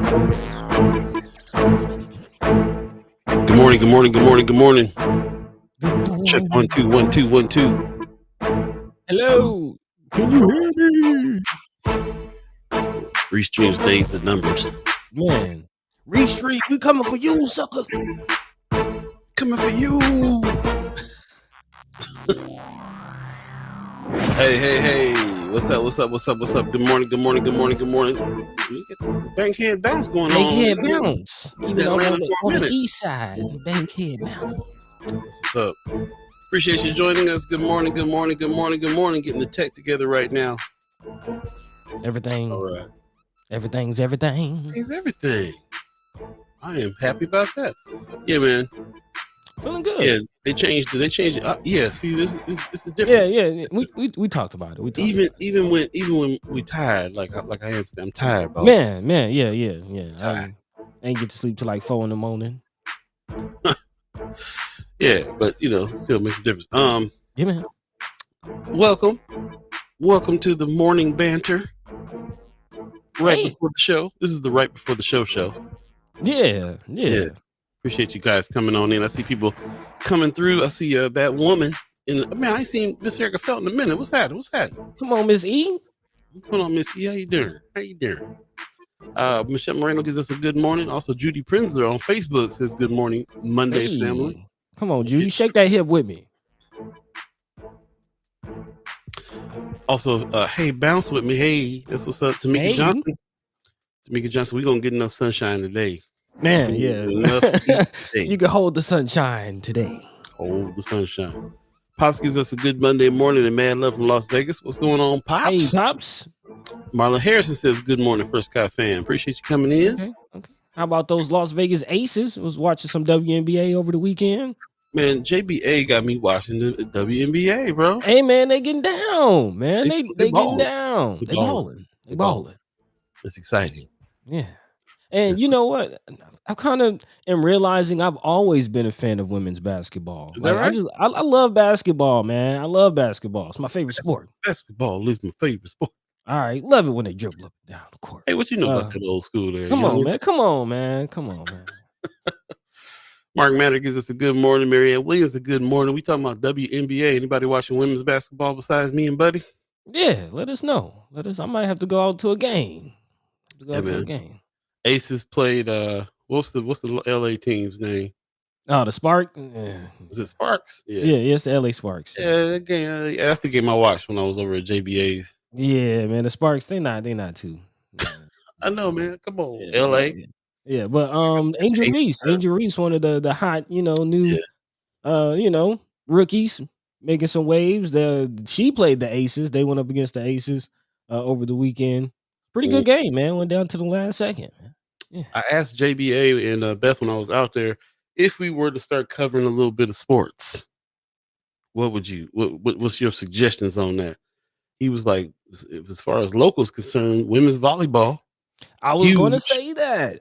Good morning, good morning, good morning, good morning. Check Good 1 2 1 2 1 2. Hello. Can you hear me? Restreams days and numbers. Man. Restream, we coming for you, sucker. Coming for you. Hey. What's up? Good morning, good morning, good morning, good morning. You get the Bankhead bounce going on. Bankhead bounce. Even Atlanta on for a the minute. east side. Bankhead bounce. That's what's up. Appreciate you joining us. Good morning, good morning, good morning, good morning. Getting the tech together right now. Everything. All right. Everything's everything. It's everything. I am happy about that. Yeah, man. Feeling good. Yeah, they changed it. Yeah, see, this is the difference. Yeah. We talked about it. Even when we tired, like I am, I'm tired, bro. Man, yeah. I ain't get to sleep till like 4 a.m. Yeah, but still makes a difference. Yeah, man. Welcome to the morning banter. Right Hey. before the show. This is the right before the show. Yeah. Appreciate you guys coming on in. I see people coming through. I see that woman. I ain't seen Miss Erica Felt in a minute. What's that? Come on, Miss E. What's going on, Miss E? How you doing? Michelle Moreno gives us a good morning. Also, Judy Prinzler on Facebook says good morning, Monday family. Come on, Judy. Shake that hip with me. Also, hey, bounce with me. Hey, that's what's up. Tamika Johnson. We're going to get enough sunshine today. Man, yeah. You can hold the sunshine today. Hold the sunshine. Pops gives us a good Monday morning and mad love from Las Vegas. What's going on, Pops? Hey, Pops. Marlon Harrison says good morning, First Sky fan. Appreciate you coming in. Okay. How about those Las Vegas Aces? Was watching some WNBA over the weekend. Man, JBA got me watching the WNBA, bro. Hey, man, they getting down, man. They getting down. They balling. It's exciting. Yeah. And you know what? I kind of am realizing I've always been a fan of women's basketball. Is that right? I love basketball, man. I love basketball. It's my favorite sport. Basketball is my favorite sport. All right. Love it when they dribble up and down the court. Hey, what you know about that old school there? Come on, man. Mark Matter gives us a good morning. Marianne Williams, a good morning. We talking about WNBA. Anybody watching women's basketball besides me and Buddy? Yeah, let us know. I might have to go out to a game. Aces played what's the LA team's name? Oh, the Spark. Is it Sparks? Yeah, it's the LA Sparks. Yeah, that's the game I watched when I was over at JBA's. Yeah, man, the Sparks, they not too. I know, man. Come on, LA. Yeah, but Angel Reese, one of the hot, new rookies making some waves. She played the Aces. They went up against the Aces over the weekend. Pretty good game, man. Went down to the last second. Yeah. I asked JBA and Beth when I was out there if we were to start covering a little bit of sports. What's your suggestions on that? He was like, as far as locals concerned, women's volleyball. I was going to say that.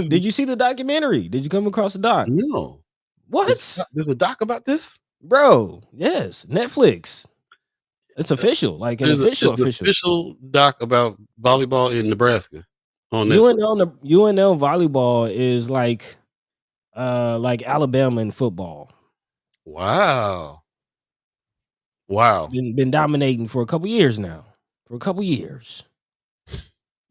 Did you see the documentary? Did you come across the doc? No. What? There's a doc about this? Bro, yes. Netflix. It's official. Like an official doc about volleyball in Nebraska. On UNL volleyball is like Alabama in football. Wow. Been dominating for a couple years now.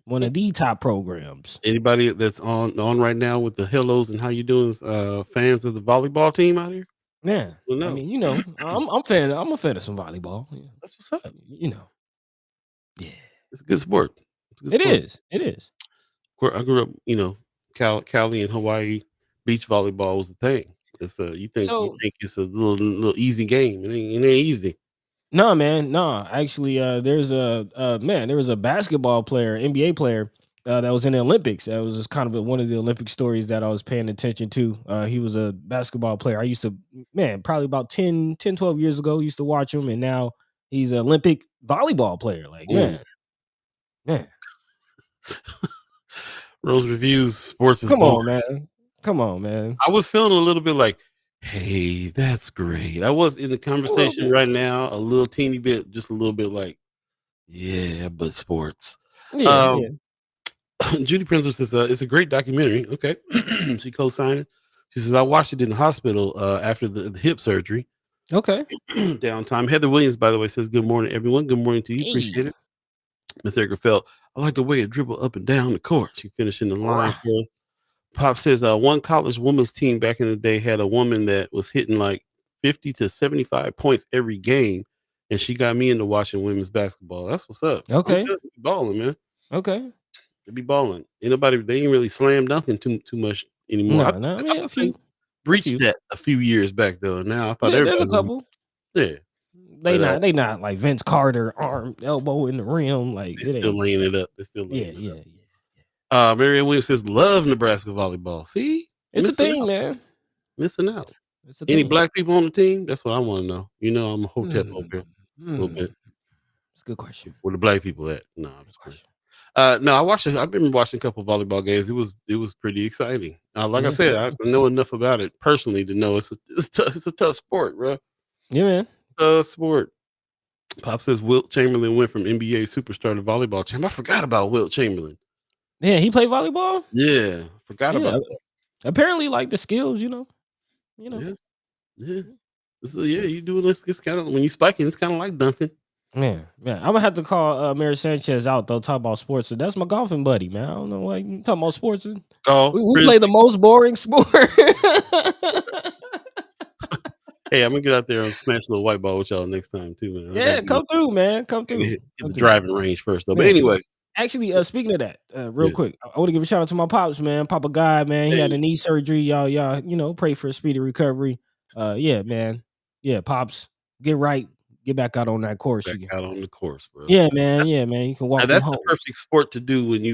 One of the top programs. Anybody that's on right now with the hellos and how you doing fans of the volleyball team out here? Yeah. No. I mean, I'm a fan of some volleyball. Yeah. That's what's up. Yeah. It's a good sport. It is. I grew up, Cali and Hawaii beach volleyball was the thing. It's you think it's a little easy game. It ain't easy. No, man. No, actually, there was a basketball player, NBA player, that was in the Olympics. That was just kind of one of the Olympic stories that I was paying attention to. He was a basketball player. I used to, probably about 10, 12 years ago, used to watch him, and now he's an Olympic volleyball player. Like, man. Rose Reviews Sports is Come on, man. I was feeling a little bit like, hey, that's great. I was in the conversation right now, a little teeny bit, just a little bit like, yeah, but sports. Yeah. Judy Princess says it's a great documentary. Okay, she co-signed it. She says I watched it in the hospital after the hip surgery. Okay. Downtime. Heather Williams, by the way, says good morning, everyone. Good morning to you. Hey. Appreciate it. Miss Erica felt I like the way it dribbled up and down the court. She finished in the line Rah. for Pop says one college women's team back in the day had a woman that was hitting like 50 to 75 points every game, and she got me into watching women's basketball. That's what's up. I'm Okay. telling you, balling, man. Okay. They be balling. Ain't nobody, they ain't really slam dunking too much anymore. No, no, I I mean thought a they few. A breached few. that a few years back though. Now I thought Yeah, there's a everybody was, couple. yeah, They but not they not like Vince Carter, arm, elbow in the rim. Like they it still ain't. laying it up. They're still Yeah, laying it yeah, up. yeah. Marianne Williams says love Nebraska volleyball. See, It's a missing thing, out, man. missing out. It's a Any thing. black people on the team? That's what I want to know. You know, I'm a hotep over Mm, here a little mm. bit. It's a good question. Where the black people at? No, I'm Good just playing. question. No, I watched it. I've been watching a couple of volleyball games. It was pretty exciting. Like I Yeah. said, I know enough about it personally to know it's a tough sport, bro. Yeah, man. Tough sport. Pop says Wilt Chamberlain went from NBA superstar to volleyball champ. I forgot about Wilt Chamberlain. Yeah, he played volleyball. Yeah, forgot Yeah. about that. Apparently, like the skills, you know. You know. Yeah, yeah. Yeah, you doing this? It's kind of when you spiking, it's kind of like dunking. Man, man, I'm gonna have to call Mary Sanchez out though. Talk about sports. That's my golfing buddy, man. I don't know why you talking about sports. Golf, We play the frisbee. most boring sport. Hey, I'm gonna get out there and smash a little white ball with y'all next time too, man. I Yeah, come through, man. Come gotta through. hit Come the through, driving range first though. But man. anyway, Actually, speaking of that, real yeah. quick, I want to give a shout out to my pops, man. Papa Guy, man. He had Hey, a knee surgery. Y'all, pray for a speedy recovery. Yeah, man. Yeah, pops, get right, get back out on that course. back You can. out on the course, bro. Yeah, man. That's Yeah, man. You can walk them that's the hoes perfect sport to do when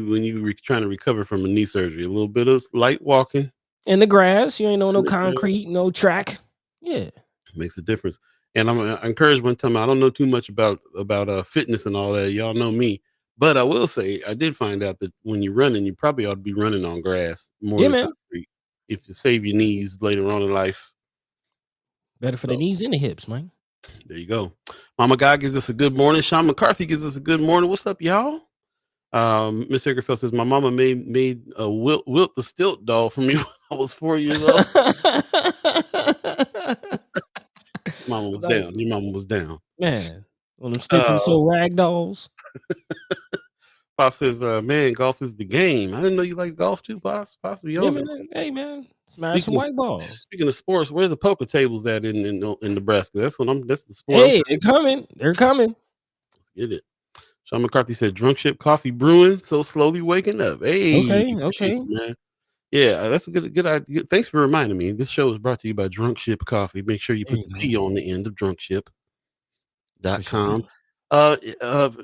trying to recover from a knee surgery. A little bit of light walking in the grass. You ain't on in no the grass concrete, no track. Yeah. makes a difference. And I encourage one time. I don't know too much about fitness and all that. Y'all know me, but I will say I did find out that when you're running, you probably ought to be running on grass more Yeah, than man. concrete if you save your knees later on in life. Better for the So knees and the hips, man. there you go. Mama God gives us a good morning. Sean McCarthy gives us a good morning. What's up, y'all? Miss Hickerfeld says my mama made a Wilt the Stilt doll for me when I was 4 years old. Mama was Like, down. Your mama was down. man, on them stitch and Uh, sew rag dolls. Pop says, man, golf is the game. I didn't know you like golf too, Pops. Pops be Yeah, on it. man. Hey, man. Smash some white balls. Speaking of sports, where's the poker tables at in Nebraska? That's the sport I'm Hey, trying they're coming. They're coming. to get it. Sean McCarthy said, drunk ship coffee brewing, so slowly waking up. Hey, Okay, appreciate okay. you, man. Yeah, that's a good idea. Thanks for reminding me. This show is brought to you by Drunk Ship Coffee. Make sure you There put you the go. T on the end of For sure. drunkship.com.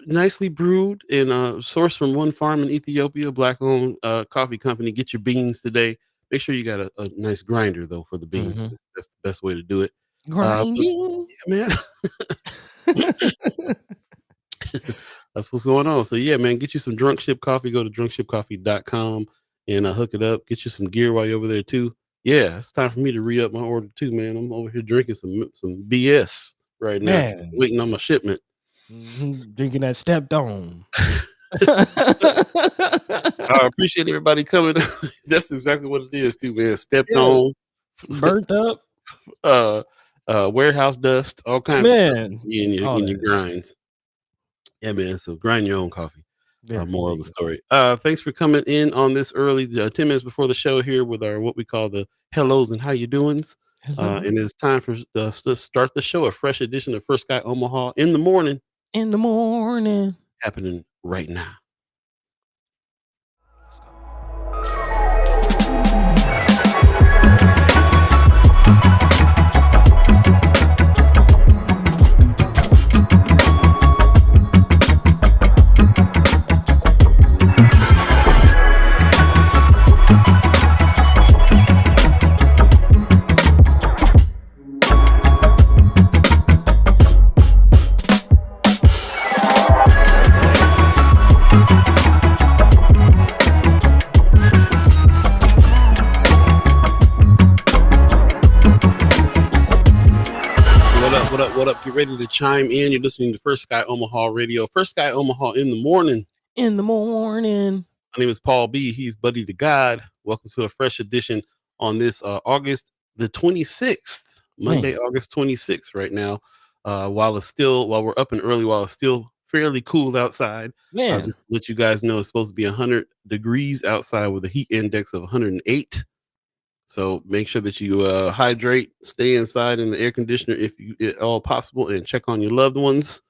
Nicely brewed and sourced from one farm in Ethiopia, black owned coffee company. Get your beans today. Make sure you got a nice grinder though for the beans. Mm-hmm. That's the best way to do it. But Grinding. yeah, man, that's what's going on. So yeah, man, get you some Drunk Ship Coffee. Go to drunkshipcoffee.com and hook it up. Get you some gear while you're over there too. Yeah, it's time for me to re-up my order too, man. I'm over here drinking some BS right now, Man. waiting on my shipment. Drinking that stepped on. I appreciate everybody coming. That's exactly what it is too, man. Stepped Yeah. on, Burnt up. uh, warehouse dust, all kinds of stuff Man. All in your that. grinds. Yeah, man. So grind your own coffee. There Moral of the you go. story. Thanks for coming in on this early 10 minutes before the show here with our what we call the hellos and how you doings. Hello. And it's time for us to start the show. A fresh edition of First Guy Omaha in the morning, In the morning. happening right now. Let's go. What up? Get ready to chime in. You're listening to First Sky Omaha Radio. First Sky Omaha in the morning. In the morning. My name is Paul B. He's Buddy the God. Welcome to a fresh edition on this August the 26th, Monday, Man, August 26th, right now. While we're up and early, while it's still fairly cool outside, man, just to let you guys know it's supposed to be 100 degrees outside with a heat index of 108. So make sure that you hydrate, stay inside in the air conditioner if you at all possible, and check on your loved ones.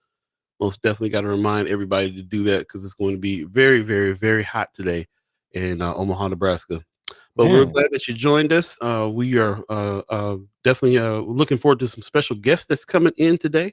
Most definitely got to remind everybody to do that because it's going to be very, very, very hot today in Omaha, Nebraska. But we're man. glad that you joined us. We are definitely looking forward to some special guests that's coming in today.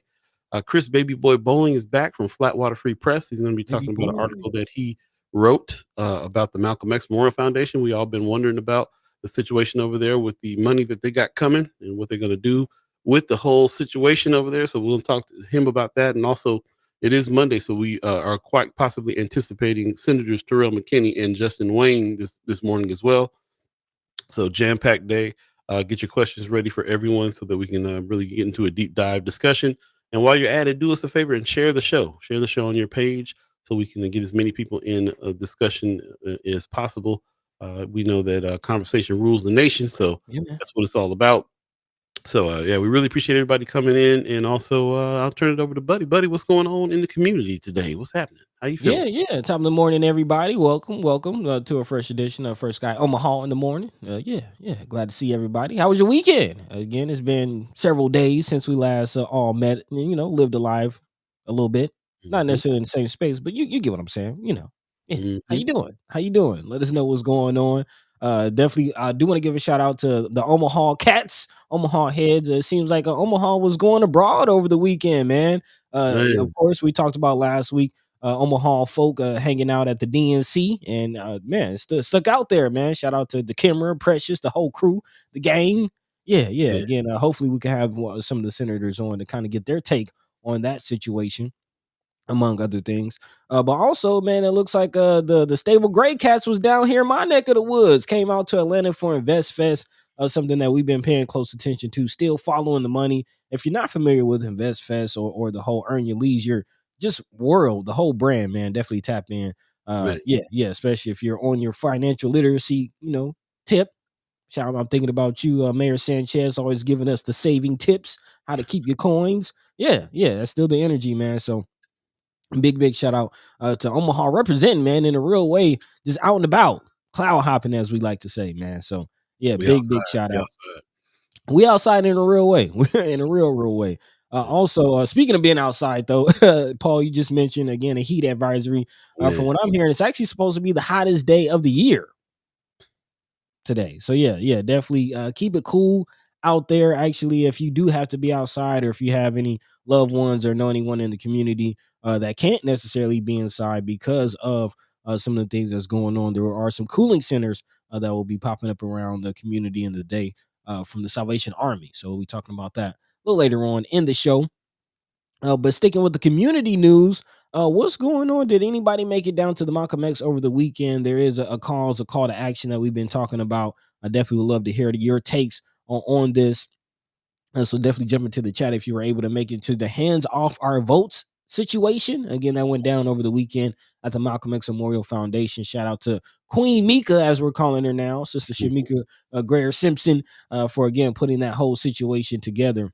Chris Baby Boy Bowling is back from Flatwater Free Press. He's going to be Baby talking about an boy. article that he wrote about the Malcolm X Memorial Foundation. We all been wondering about the situation over there with the money that they got coming and what they're going to do with the whole situation over there. So we'll talk to him about that. And also, it is Monday, so we are quite possibly anticipating Senators Terrell McKinney and Justin Wayne this morning as well. So jam packed day. Get your questions ready for everyone so that we can really get into a deep dive discussion. And while you're at it, do us a favor and share the show. Share the show on your page so we can get as many people in a discussion as possible. We know that conversation rules the nation, so Yeah, man. that's what it's all about. So yeah, we really appreciate everybody coming in, and also I'll turn it over to Buddy. Buddy, what's going on in the community today? What's happening? How you Yeah, feeling? yeah. Top of the morning, everybody. Welcome, welcome to a fresh edition of First Guy Omaha in the morning. Yeah, yeah. Glad to see everybody. How was your weekend? Again, it's been several days since we last all met. And, lived alive a little bit. Not Hmm. necessarily in the same space, but you get what I'm saying. Yeah. How Hmm. you doing? How you doing? Let us know what's going on. Definitely, I do want to give a shout out to the Omaha Cats, Omaha Heads. It seems like Omaha was going abroad over the weekend, man. Of Man, course, we talked about last week Omaha folk hanging out at the DNC, and man, it's still stuck out there, man. Shout out to the Kimmer, Precious, the whole crew, the gang. Yeah, yeah. yeah, Again, hopefully we can have some of the senators on to kind of get their take on that situation among other things. But also, man, it looks like the stable Gray Cats was down here in my neck of the woods. Came out to Atlanta for Invest Fest, something that we've been paying close attention to. Still following the money. If you're not familiar with Invest Fest or the whole Earn Your Leisure just world, the whole brand, man, definitely tap in. man. Yeah, yeah, especially if you're on your financial literacy, tip. Shout out, I'm thinking about you, Mayor Sanchez, always giving us the saving tips, how to keep your coins. Yeah, yeah, that's still the energy, man. So big shout out to Omaha representing, man, in a real way, just out and about, cloud hopping, as we like to say, man. So yeah, We big outside. shout We out. outside. We outside in a real way. We're in a real way. Yeah, Also, speaking of being outside, though, Paul, you just mentioned again a heat advisory. From man. what I'm hearing, it's actually supposed to be the hottest day of the year today. So yeah, yeah, definitely keep it cool out there. Actually, if you do have to be outside, or if you have any loved ones or know anyone in the community that can't necessarily be inside because of some of the things that's going on, there are some cooling centers that will be popping up around the community in the day from the Salvation Army. So we'll be talking about that a little later on in the show. But sticking with the community news, what's going on? Did anybody make it down to the Malcolm X over the weekend? There is a call to action that we've been talking about. I definitely would love to hear your takes on this. So definitely jump into the chat if you were able to make it to the hands off our votes situation. Again, that went down over the weekend at the Malcolm X Memorial Foundation. Shout out to Queen Mika, as we're calling her now, Sister Shamika Grayer Simpson, for again putting that whole situation together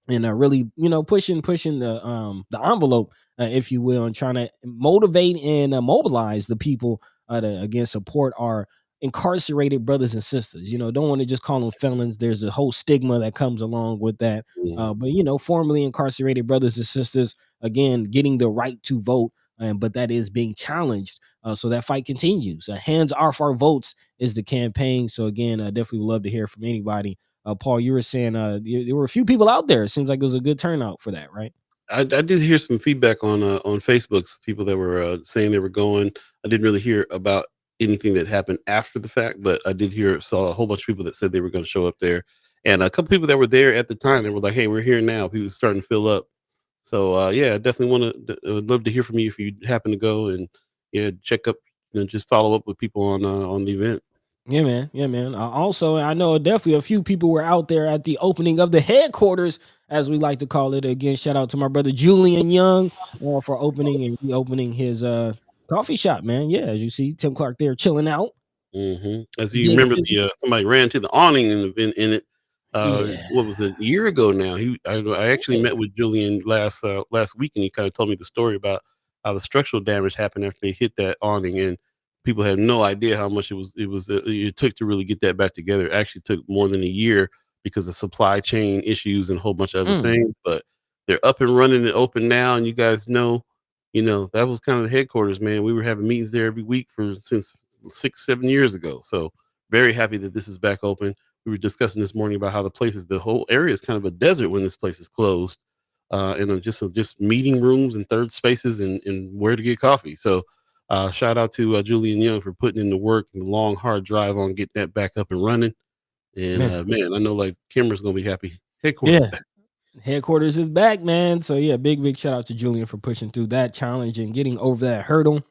and really pushing the envelope, if you will, and trying to motivate and mobilize the people to again support our incarcerated brothers and sisters. Don't want to just call them felons. There's a whole stigma that comes along with that. Mhm. But formerly incarcerated brothers and sisters again getting the right to vote, but that is being challenged. So that fight continues. Hands off our votes is the campaign. So again, I definitely would love to hear from anybody. Paul, you were saying there were a few people out there. It seems like it was a good turnout for that, right? I did hear some feedback on Facebook's people that were saying they were going. I didn't really hear about anything that happened after the fact, but I did saw a whole bunch of people that said they were going to show up there, and a couple people that were there at the time. They were like, "Hey, we're here now." People starting to fill up. So yeah, I definitely want to. Would love to hear from you if you happen to go and yeah, check up and just follow up with people on the event. Yeah, man. Yeah, man. Also, I know definitely a few people were out there at the opening of the headquarters, as we like to call it. Again, shout out to my brother Julian Young for opening and reopening his Coffee shop, man. Yeah, as you see Tim Clark there chilling out, As you being remember, busy. somebody ran to the awning in it. Yeah, What was it? A year ago now. I actually yeah. met with Julian last week, and he kind of told me the story about how the structural damage happened after they hit that awning, and people had no idea how much it took to really get that back together. It actually took more than a year because of supply chain issues and a whole bunch of other Mm, things. But they're up and running and open now, and you guys know, that was kind of the headquarters, man. We were having meetings there every week since 6, 7 years ago. So very happy that this is back open. We were discussing this morning about how the whole area is kind of a desert when this place is closed, and just meeting rooms and third spaces and where to get coffee. So shout out to Julian Young for putting in the work and the long hard drive on getting that back up and running. And man. man, I know like Kimmer's gonna be happy. Headquarters Yeah. back. Headquarters is back, man. So yeah, big shout out to Julian for pushing through that challenge and getting over that hurdle.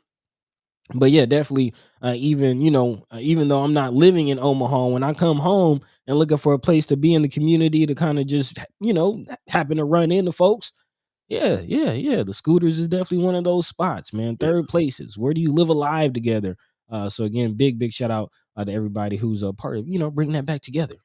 But yeah, definitely. Even even though I'm not living in Omaha, when I come home and looking for a place to be in the community to kind of just happen to run into folks. Yeah, yeah. The scooters is definitely one of those spots, man. Yeah, Third places. Where do you live alive together? So again, big shout out to everybody who's a part of bringing that back together.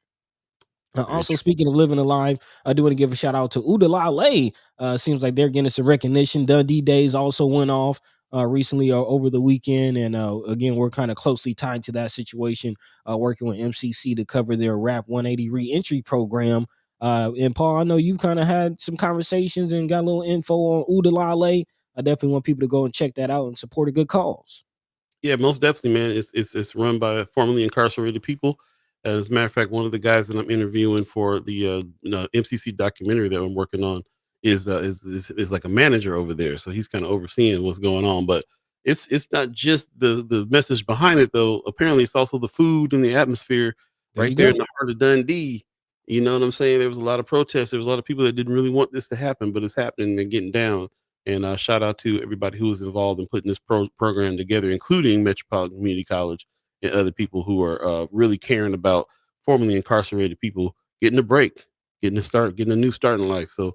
very Also, true. speaking of living alive, I do want to give a shout out to Udalale. Seems like they're getting some recognition. Dundee Days also went off recently or over the weekend, and again, we're kind of closely tied to that situation, working with MCC to cover their Rap 180 reentry program. And Paul, I know you've kind of had some conversations and got a little info on Udalale. I definitely want people to go and check that out and support a good cause. Yeah, most definitely, man. It's run by formerly incarcerated people. As a matter of fact, one of the guys that I'm interviewing for the MCC documentary that I'm working on is like a manager over there, so he's kind of overseeing what's going on. But it's not just the message behind it, though. Apparently, it's also the food and the atmosphere There right you there in go. the heart of Dundee. You know what I'm saying? There was a lot of protests. There was a lot of people that didn't really want this to happen, but it's happening and getting down. And shout out to everybody who was involved in putting this program together, including Metropolitan Community College and other people who are really caring about formerly incarcerated people getting a break, getting a new start in life. So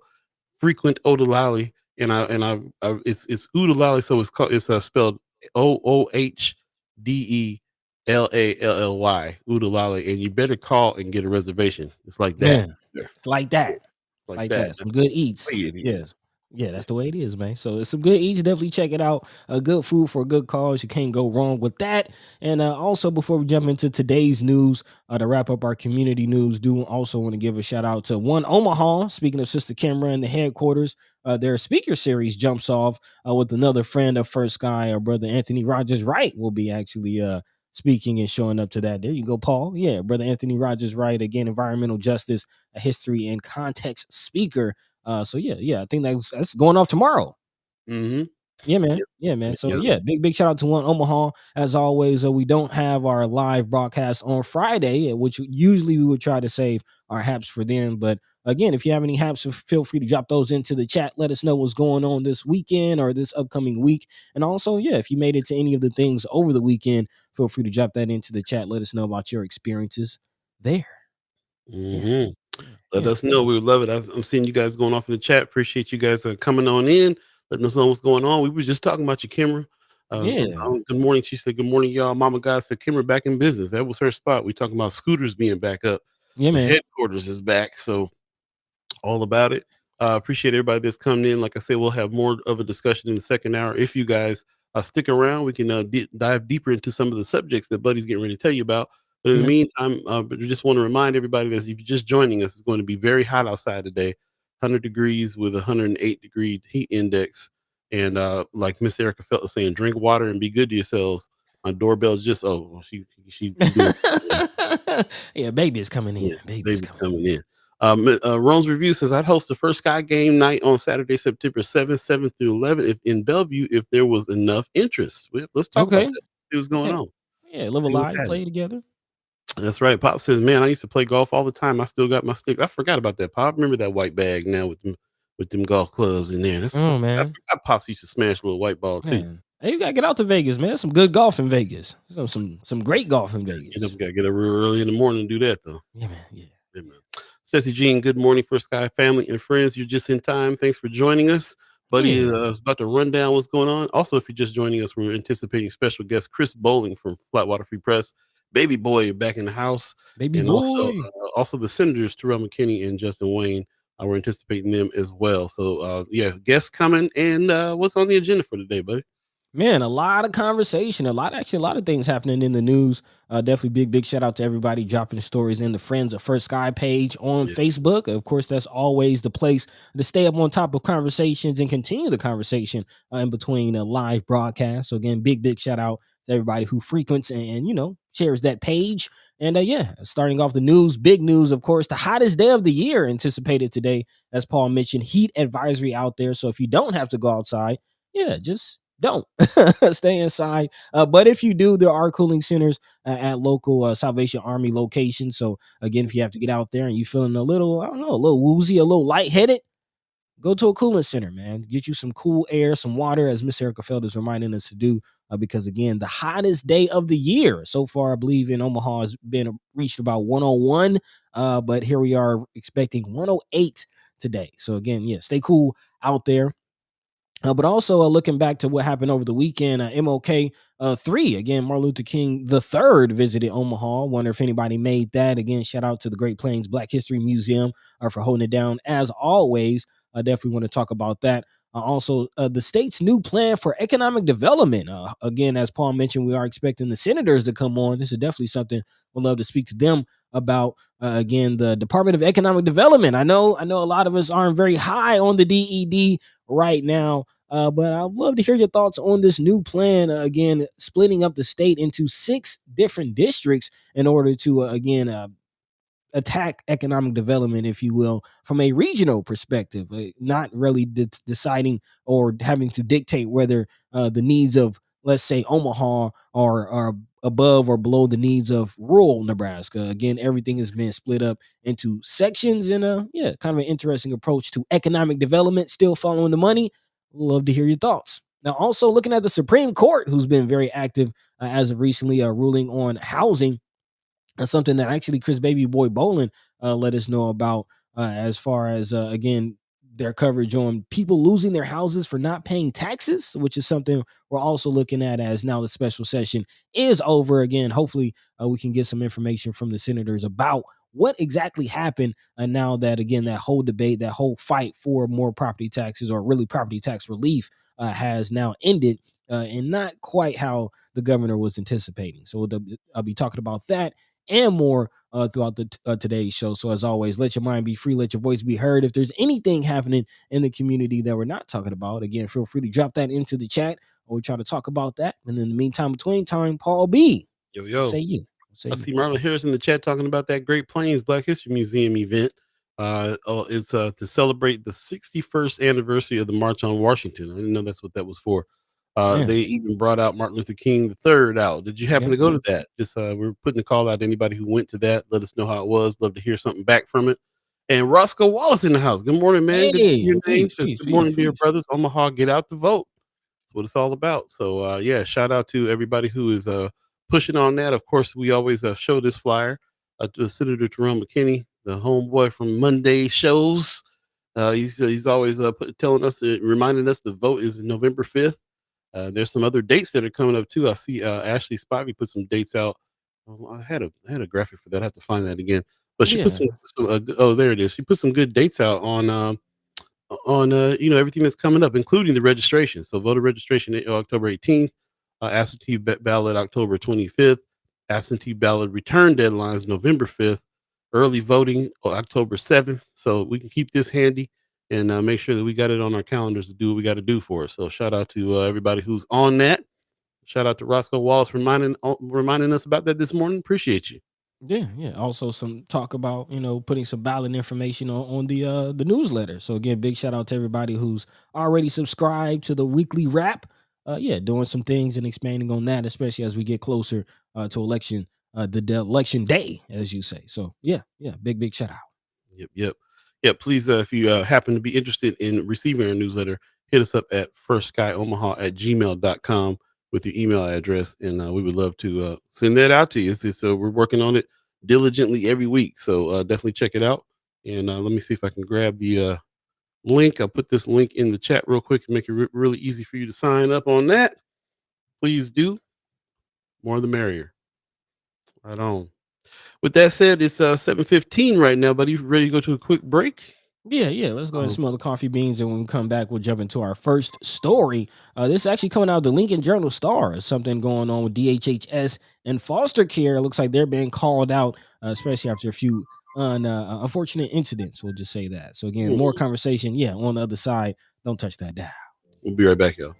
frequent Odalali, and it's Udalali, so it's spelled Ohdellally, Udalali, and you better call and get a reservation. It's like that. Man, There. it's like that. It's like Like that. that. That's Some good the eats. way it Yeah. is. Yeah, that's the way it is, man. So it's some good eats. Definitely check it out. A good food for a good cause. You can't go wrong with that. And also, before we jump into today's news, to wrap up our community news, do also want to give a shout out to One Omaha. Speaking of Sister Camera and the headquarters, their speaker series jumps off with another friend of First Sky. Our brother Anthony Rogers Wright will be actually speaking and showing up to that. There you go, Paul. Yeah, brother Anthony Rogers Wright, again, environmental justice, a history and context speaker. So yeah, I think that's going off tomorrow. Mhm. Yeah, man. Yep. Yeah, man. Yeah, So yeah. yeah, big shout out to One Omaha. As always, we don't have our live broadcast on Friday, which usually we would try to save our haps for them. But again, if you have any haps, feel free to drop those into the chat. Let us know what's going on this weekend or this upcoming week. And also, yeah, if you made it to any of the things over the weekend, feel free to drop that into the chat. Let us know about your experiences there. Yeah, Mhm. yeah, Let yeah. us know. We would love it. I'm seeing you guys going off in the chat. Appreciate you guys coming on in, letting us know what's going on. We were just talking about you, Kimmer. Yeah. Good morning. She said, "Good morning, y'all." Mama God said, "Kimmer back in business." That was her spot. We talking about scooters being back up. Yeah, The man. headquarters is back. So all about it. Appreciate everybody that's coming in. Like I said, we'll have more of a discussion in the second hour. If you guys stick around, we can dive deeper into some of the subjects that Buddy's getting ready to tell you about. But in the Mhm. meantime, but we just want to remind everybody that if you're just joining us, it's going to be very hot outside today, 100 degrees with a 108-degree heat index. And like Miss Erica felt was saying, drink water and be good to yourselves. My doorbell's just she doing Yeah, baby is coming in. yeah, Baby's baby's coming in. coming in. Rome's review says I'd host the first Sky game night on Saturday, September 7th, 7th through 11th if in Bellevue if there was enough interest. Let's talk about Okay. that. See what's going Yeah. on. Yeah, live a See what's lie, happening. play together. That's right. Pop says, "Man, I used to play golf all the time. I still got my sticks. I forgot about that. Pop, remember that white bag now with them golf clubs in there. Oh, I man. forgot Pops used to smash a little white ball too. Man. Hey, you gotta get out to Vegas, man. Some good golf in Vegas. Some great golf in Vegas. Gotta get up real early in the morning to do that though. Yeah, man. Yeah. Amen. Stacey Jean, good morning, First Sky family and friends. You're just in time. Thanks for joining us. Buddy Yeah. is about to run down what's going on. Also, if you're just joining us, we're anticipating special guest Chris Bowling from Flatwater Free Press, Baby Boy back in the house, Baby and also boy. also the Senators Terrell McKinney and Justin Wayne. We're anticipating them as well. So yeah, guests coming, and what's on the agenda for today, buddy? Man, a lot of conversation, a lot of things happening in the news. Definitely big shout out to everybody dropping stories in the Friends of First Sky page on Yeah, Facebook. Of course, that's always the place to stay up on top of conversations and continue the conversation in between live broadcasts. So again, big shout out to everybody who frequents and shares that page. And yeah, starting off the news, big news, of course, the hottest day of the year anticipated today, as Paul mentioned, heat advisory out there. So if you don't have to go outside, yeah, just don't stay inside. But if you do, there are cooling centers at local Salvation Army locations. So again, if you have to get out there and you feeling a little, I don't know, a little woozy, a little lightheaded, go to a cooling center, man. Get you some cool air, some water, as Miss Erica Feld is reminding us to do. Because again, the hottest day of the year so far, I believe in Omaha has been reached about 101. But here we are expecting 108 today. So again, yeah, stay cool out there. But also looking back to what happened over the weekend, MLK 3, again, Martin Luther King the third visited Omaha. Wonder if anybody made that. Again, shout out to the Great Plains Black History Museum for holding it down as always. I definitely want to talk about that. Also, the state's new plan for economic development. Again, as Paul mentioned, we are expecting the senators to come on. This is definitely something we'd love to speak to them about. Again, the Department of Economic Development. I know a lot of us aren't very high on the DED right now. But I'd love to hear your thoughts on this new plan. Again, splitting up the state into 6 different districts in order to, attack economic development, if you will, from a regional perspective, not really deciding or having to dictate whether the needs of, let's say, Omaha are above or below the needs of rural Nebraska. Again, everything has been split up into sections, and yeah, kind of an interesting approach to economic development, still following the money. Love to hear your thoughts. Now, also looking at the Supreme Court, who's been very active as of recently, ruling on housing. That's something that actually Chris Baby Boy Bolin let us know about, as far as again, their coverage on people losing their houses for not paying taxes, which is something we're also looking at as now the special session is over. Again, hopefully we can get some information from the senators about what exactly happened, now that again that whole debate, that whole fight for more property taxes, or really property tax relief, has now ended, and not quite how the governor was anticipating. So I'll be talking about that and more throughout the today's show. So as always, let your mind be free, let your voice be heard. If there's anything happening in the community that we're not talking about, again, feel free to drop that into the chat, or we try to talk about that. And in the meantime, between time, Paul B, yo what yo. say you? What say I you? see Marlon Harris in the chat talking about that Great Plains Black History Museum event. It's to celebrate the 61st anniversary of the March on Washington. I didn't know that's what that was for. Yeah, They even brought out Martin Luther King the third out. Did you happen yeah. to go to that? Just we're putting a call out to anybody who went to that. Let us know how it was. Love to hear something back from it. And Roscoe Wallace in the house. Good morning, man. Good to see Hey, your name. peace, Says peace, good peace, morning, dear peace. brothers. Omaha, get out to vote. That's what it's all about. So yeah, shout out to everybody who is pushing on that. Of course, we always show this flyer to Senator Terrell McKinney, the homeboy from Monday shows. He's always telling us, reminding us the vote is November 5th. There's some other dates that are coming up too. I see Ashley Spivey put some dates out. I had a graphic for that. I have to find that again. But she put Yeah, some oh, there it is. She put some good dates out on everything that's coming up, including the registration. So voter registration October 18th, absentee ballot October 25th, absentee ballot return deadlines November 5th, early voting October 7th. So we can keep this handy and make sure that we got it on our calendars to do what we got to do for us. So shout out to everybody who's on that. Shout out to Roscoe Wallace reminding us about that this morning. Appreciate you. yeah, yeah. Also, some talk about putting some ballot information on the newsletter. So again, big shout out to everybody who's already subscribed to the weekly wrap. Yeah, doing some things and expanding on that, especially as we get closer to election, the election day, as you say. So yeah, yeah, big shout out. Yep, yep. Yeah, please, if you happen to be interested in receiving our newsletter, hit us up at firstsky@gmail.com with your email address, and we would love to send that out to you. We're working on it diligently every week, so definitely check it out. And let me see if I can grab link. I'll put this link in the chat real quick and make it really easy for you to sign up on that. Please do. More the merrier. Right on. With that said, it's 7:15 right now, buddy. Ready to go to a quick break? Yeah. Let's go ahead and Um, smell the coffee beans, and when we come back, we'll jump into our first story. This is actually coming out of the Lincoln Journal Star. Something going on with DHHS and foster care. It looks like they're being called out, especially after a few unfortunate incidents. We'll just say that. So again, more conversation. Yeah, on the other side. Don't touch that dial. we'll be right back, y'all.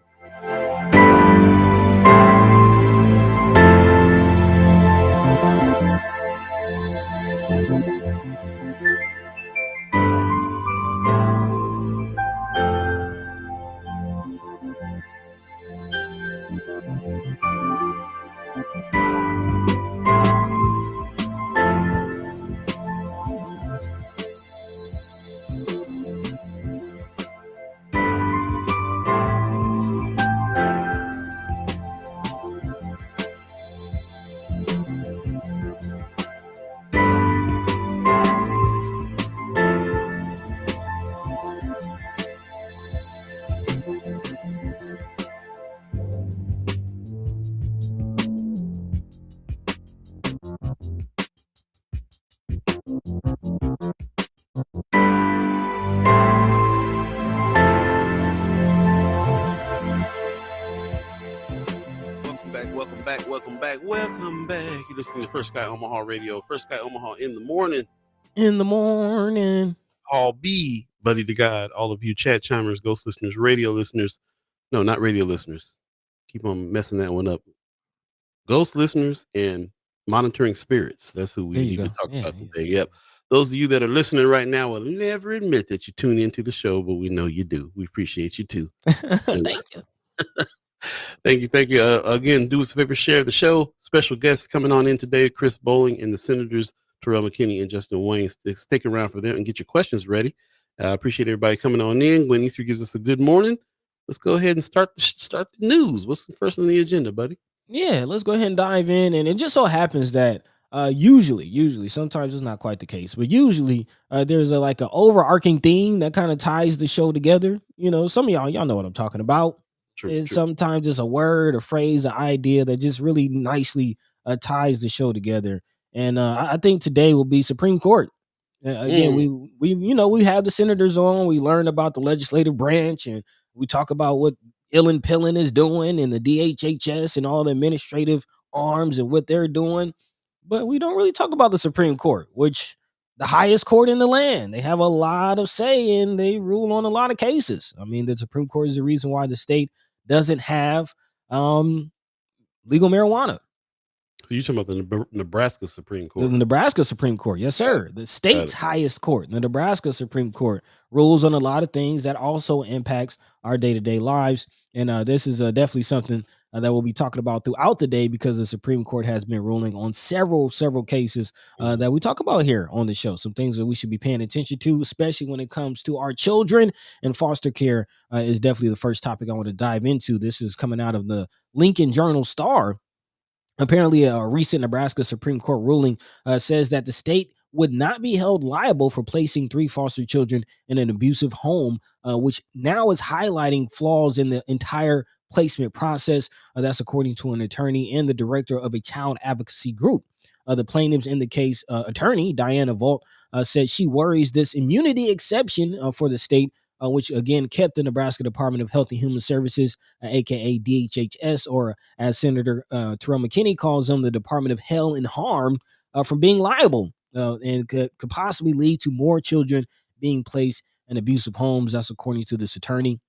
Welcome back. You're listening to First Sky Omaha Radio. First Sky Omaha in the morning. In the morning. Call B, buddy to God. All of you chat chimers, ghost listeners, radio listeners. No, not radio listeners. Keep on messing that one up. Ghost listeners and monitoring spirits. That's who we need to talk about today. Yep. Those of you that are listening right now will never admit that you tune into the show, but we know you do. We appreciate you too. Thank you. Thank you. Again, do us a favor, share the show. Special guests coming on in today, Chris Bowling and the Senators, Terrell McKinney and Justin Wayne. Stick around for them and get your questions ready. I appreciate everybody coming on in. Gwen Easter gives us a good morning. Let's go ahead and start the news. What's the first on the agenda, buddy? Yeah, let's go ahead and dive in. And it just so happens that usually, sometimes it's not quite the case, but usually there's like an overarching theme that kind of ties the show together. You know, some of y'all know what I'm talking about. True. Sometimes it's a word, a phrase, an idea that just really nicely ties the show together. And I think today will be Supreme Court. Again, we have the senators on. We learn about the legislative branch, and we talk about what Illin Pillin is doing, and the DHHS and all the administrative arms and what they're doing. But we don't really talk about the Supreme Court, which the highest court in the land. They have a lot of say and they rule on a lot of cases. I mean, the Supreme Court is the reason why the state doesn't have legal marijuana. So you're talking about the Nebraska Supreme Court. The Nebraska Supreme Court, yes, sir. The state's highest court, the Nebraska Supreme Court, rules on a lot of things that also impacts our day-to-day lives. And this is definitely something that we'll be talking about throughout the day, because the Supreme Court has been ruling on several cases that we talk about here on the show. Some things that we should be paying attention to, especially when it comes to our children, and foster care is definitely the first topic I want to dive into. This is coming out of the Lincoln Journal Star. Apparently, a recent Nebraska Supreme Court ruling says that the state would not be held liable for placing 3 foster children in an abusive home, which now is highlighting flaws in the entire placement process. That's according to an attorney and the director of a child advocacy group. The plaintiffs in the case, attorney Diana Volt, said she worries this immunity exception for the state, which again kept the Nebraska Department of Health and Human Services, aka DHHS, or as Senator Terrell McKinney calls them, the Department of Hell and Harm, from being liable and could possibly lead to more children being placed in abusive homes. That's according to this attorney.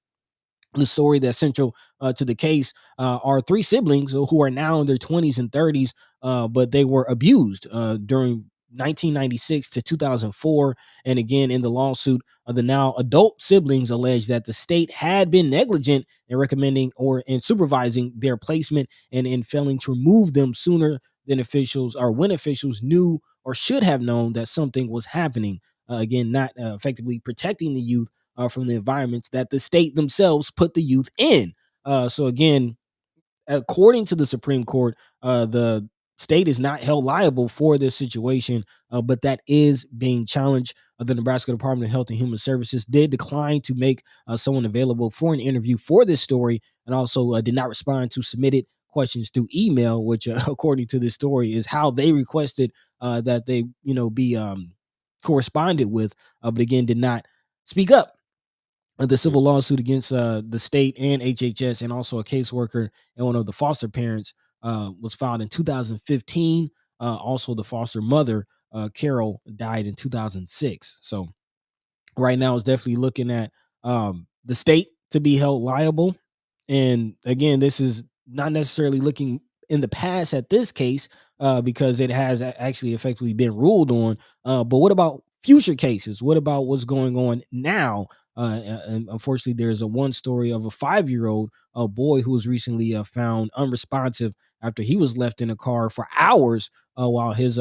The story that's central to the case are 3 siblings who are now in their 20s and 30s, but they were abused during 1996 to 2004. And again, in the lawsuit, the now adult siblings allege that the state had been negligent in recommending or in supervising their placement and in failing to remove them sooner than officials, or when officials knew or should have known that something was happening. Again, not effectively protecting the youth from the environments that the state themselves put the youth in. So again, according to the Supreme Court, the state is not held liable for this situation, but that is being challenged the Nebraska Department of Health and Human Services did decline to make someone available for an interview for this story, and also did not respond to submitted questions through email, which, according to this story, is how they requested that they, be corresponded with, but again, did not speak up. The Mm. civil lawsuit against the state and HHS, and also a caseworker and one of the foster parents, was filed in 2015. Also, the foster mother, Carol, died in 2006. So right now, it's definitely looking at the state to be held liable. And again, this is not necessarily looking in the past at this case, because it has actually effectively been ruled on. But what about future cases? What about what's going on now? And unfortunately, there's a one story of a 5-year-old boy who was recently found unresponsive after he was left in a car for hours while his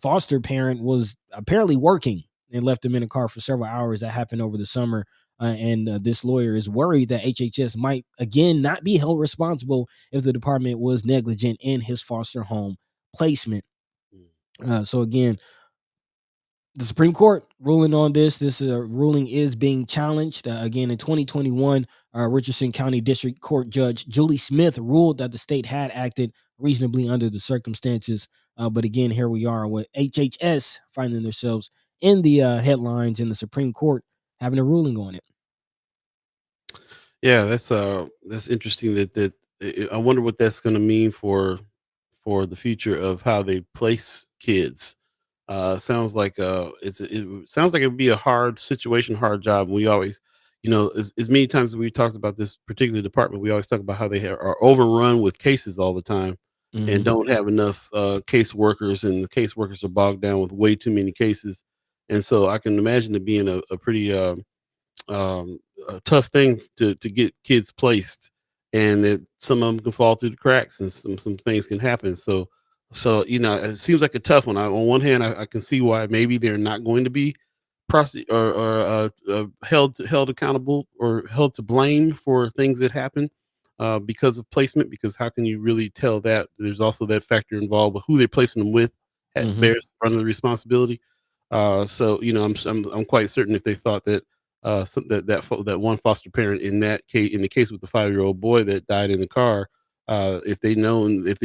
foster parent was apparently working, and left him in a car for several hours. That happened over the summer. And this lawyer is worried that HHS might again not be held responsible if the department was negligent in his foster home placement. Mm. So again, the Supreme Court ruling on this. This ruling is being challenged. Again, in 2021, Richardson County District Court Judge Julie Smith ruled that the state had acted reasonably under the circumstances. But again, here we are with HHS finding themselves in the headlines in the Supreme Court having a ruling on it. Yeah, that's interesting. I wonder what that's going to mean for the future of how they place kids. Sounds like it sounds like it would be a hard situation, hard job. We always, as many times as we talked about this particular department, we always talk about how are overrun with cases all the time, and Hmm. don't have enough case workers, and the case workers are bogged down with way too many cases. And so I can imagine it being a pretty a tough thing to get kids placed, and that some of them can fall through the cracks, and some things can happen. So it seems like a tough one. On one hand, I can see why maybe they're not going to be held accountable or held to blame for things that happen because of placement. Because how can you really tell that? There's also that factor involved with who they're placing them with, Hmm. bears front of the responsibility. So I'm quite certain if they thought that that one foster parent in that case, in the case with the 5-year-old boy that died in the car, if they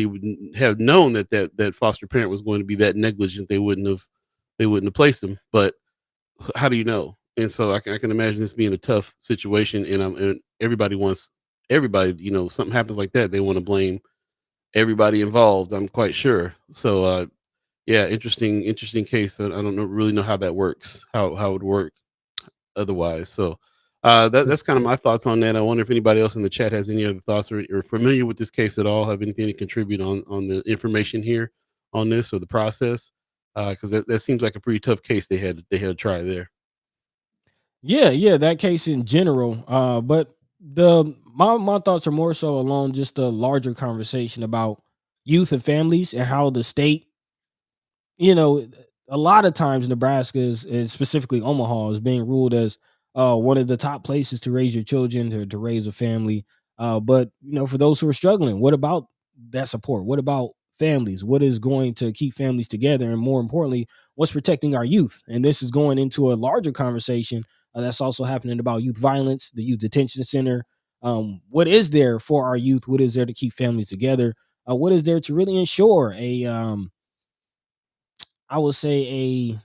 would have known that foster parent was going to be that negligent, they wouldn't have placed him. But how do you know? And so I can imagine this being a tough situation, and everybody wants everybody. Something happens like that, they want to blame everybody involved. I'm quite sure. So yeah, interesting case. I don't really know how that works. How it would work otherwise. So that's kind of my thoughts on that. I wonder if anybody else in the chat has any other thoughts, or familiar with this case at all, have anything to contribute on the information here on this or the process, because that seems like a pretty tough case they had to try there. Yeah, yeah, that case in general. But my thoughts are more so along just the larger conversation about youth and families, and how the state, you know, a lot of times Nebraska is, and specifically Omaha, is being ruled as one of the top places to raise your children, to raise a family. But for those who are struggling, what about that support? What about families? What is going to keep families together? And more importantly, what's protecting our youth? And this is going into a larger conversation that's also happening about youth violence, the youth detention center. What is there for our youth? What is there to keep families together? What is there to really ensure I would say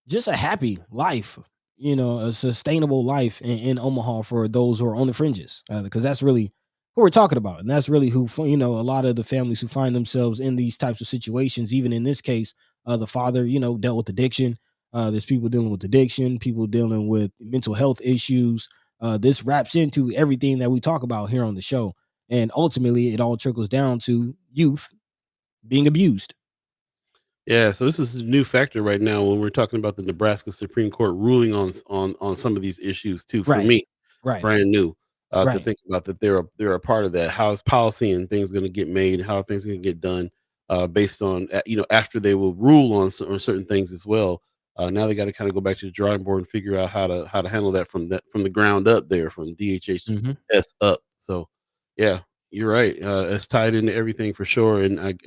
just a happy life, a sustainable life in Omaha for those who are on the fringes, because that's really who we're talking about, and that's really a lot of the families who find themselves in these types of situations. Even in this case, the father, dealt with addiction. There's people dealing with addiction, people dealing with mental health issues. This wraps into everything that we talk about here on the show, and ultimately, it all trickles down to youth being abused. Yeah, so this is a new factor right now when we're talking about the Nebraska Supreme Court ruling on some of these issues too. For Right, me, right, brand new, to right. think about that they're a part of that. How is policy and things going to get made? How are things going to get done based on after they will rule on certain things as well. Now they got to kind of go back to the drawing board and figure out how to handle that from the ground up there, from Hmm. DHHS up. So yeah, you're right. It's tied into everything for sure, and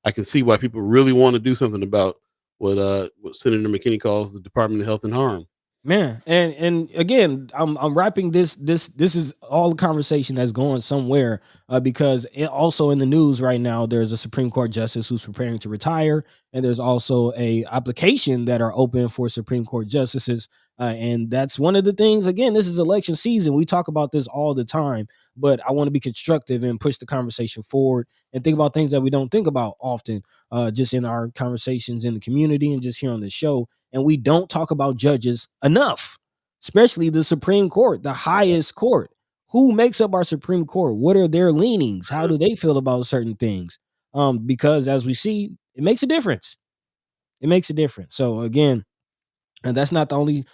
I can see why people really want to do something about what Senator McKinney calls the Department of Health and Harm. Man, and again, I'm wrapping this is all the conversation that's going somewhere, because also in the news right now, there's a Supreme Court justice who's preparing to retire, and there's also a application that are open for Supreme Court justices, and that's one of the things. Again, this is election season. We talk about this all the time, but I want to be constructive and push the conversation forward and think about things that we don't think about often, just in our conversations in the community and just here on the show. And we don't talk about judges enough, especially the Supreme Court, the highest court. Who makes up our Supreme Court? What are their leanings? How do they feel about certain things? Because as we see, it makes a difference. It makes a difference. So again, and that's not the only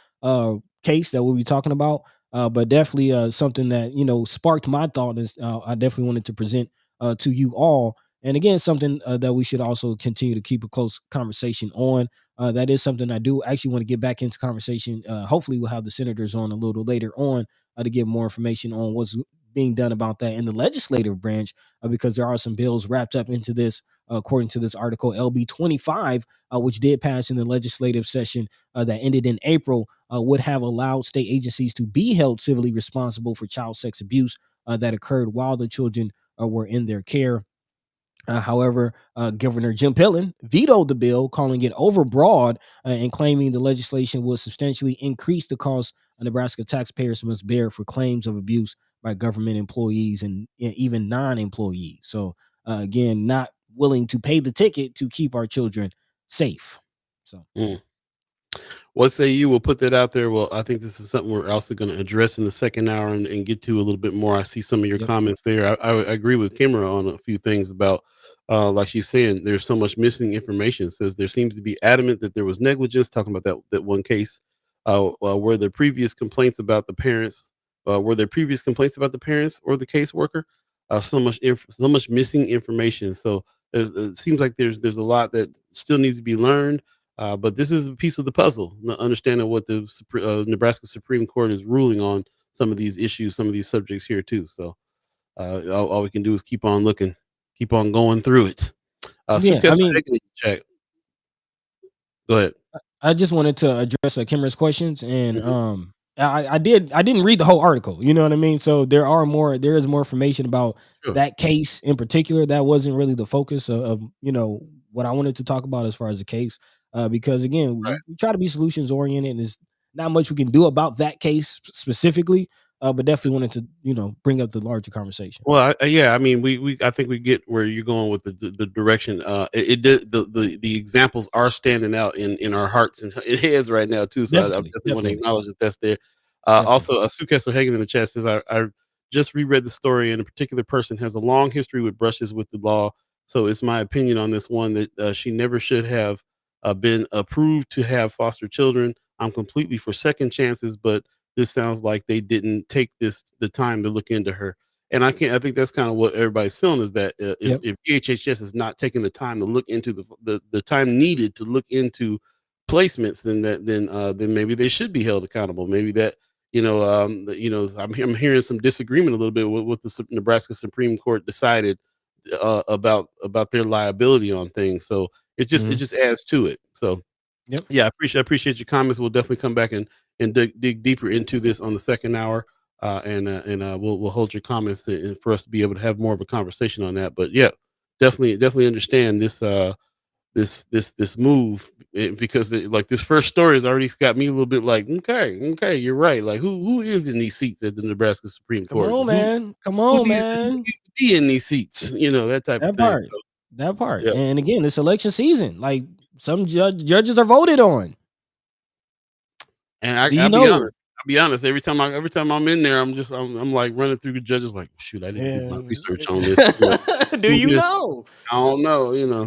case that we'll be talking about, but definitely something that sparked my thought is I definitely wanted to present to you all. And again, something that we should also continue to keep a close conversation on. That is something I do actually want to get back into conversation. Hopefully, we'll have the senators on a little later on to get more information on what's being done about that in the legislative branch, because there are some bills wrapped up into this, according to this article, LB 25, which did pass in the legislative session that ended in April, would have allowed state agencies to be held civilly responsible for child sex abuse that occurred while the children were in their care. However, Governor Jim Pillen vetoed the bill, calling it overbroad and claiming the legislation will substantially increase the cost Nebraska taxpayers must bear for claims of abuse by government employees and even non-employees. So, again, not willing to pay the ticket to keep our children safe. So, What say you? We'll put that out there. Well, I think this is something we're also going to address in the second hour and get to a little bit more. I see some of your yep, comments there. I agree with Kimra on a few things about, like she's saying, there's so much missing information. Says there seems to be adamant that there was negligence. Talking about that one case, were there previous complaints about the parents? Were there previous complaints about the parents or the caseworker? So much missing information. So it seems like there's a lot that still needs to be learned, but this is a piece of the puzzle, understanding what the Nebraska Supreme Court is ruling on some of these issues, some of these subjects here too. So all we can do is keep on looking, keep on going through it. yeah. I Suitcase mean, check. Go ahead. I just wanted to address Kimmer's questions, and Mhm. I didn't read the whole article. You know what I mean? So there is more information about Sure. that case in particular. That wasn't really the focus of what I wanted to talk about as far as the case, because again, Right. we try to be solutions oriented, and there's not much we can do about that case specifically. But definitely wanted to bring up the larger conversation. Well, yeah, I mean, I think we get where you're going with the direction. It did the examples are standing out in our hearts and in heads right now too. So I Definitely, definitely want to definitely, acknowledge that that's there. definitely. Also, Sukester Hagen in the chat says I just reread the story, and a particular person has a long history with brushes with the law. So it's my opinion on this one that she never should have been approved to have foster children. I'm completely for second chances, but this sounds like they didn't take the time to look into her. And I think that's kind of what everybody's feeling is that Yep. if DHHS is not taking the time to look into the time needed to look into placements, then maybe they should be held accountable. Maybe that I'm hearing some disagreement a little bit with what the Nebraska Supreme Court decided about their liability on things. So it Hmm. just adds to it. So Yep. yeah, I appreciate your comments. We'll definitely come back and dig deeper into this on the second hour, and we'll hold your comments for us to be able to have more of a conversation on that. But yeah, definitely understand this this move, because like this first story has already got me a little bit like okay, you're right. Like who is in these seats at the Nebraska Supreme Come Court? on, man. Come Who on, who man. needs to be in these seats? That type of That thing. part. So That part. yeah. And again, it's election season. Like some judges are voted on. And Do I'll you be know? honest. I'll be honest. Every time I'm in there, I'm like running through the judges, like, shoot, I didn't do my And research on this. do Who you this? know? I don't know. Yeah,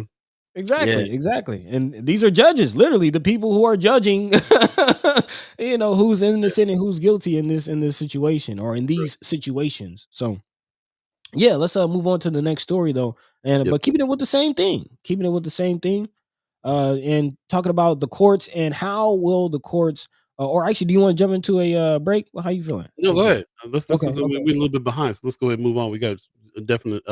Exactly, exactly. And these are judges, literally the people who are judging, who's yeah, innocent and who's guilty in this situation or in right. these situations. So yeah, let's move on to the next story though. And Yep. but keeping it with the same thing, keeping it with the same thing. And talking about the courts and how will the courts, or actually, do you want to jump into a break? Well, how you feeling? No, How you go feeling? ahead. Let's Okay, go. okay. We're a little bit behind, so let's go ahead and move on. We got a definite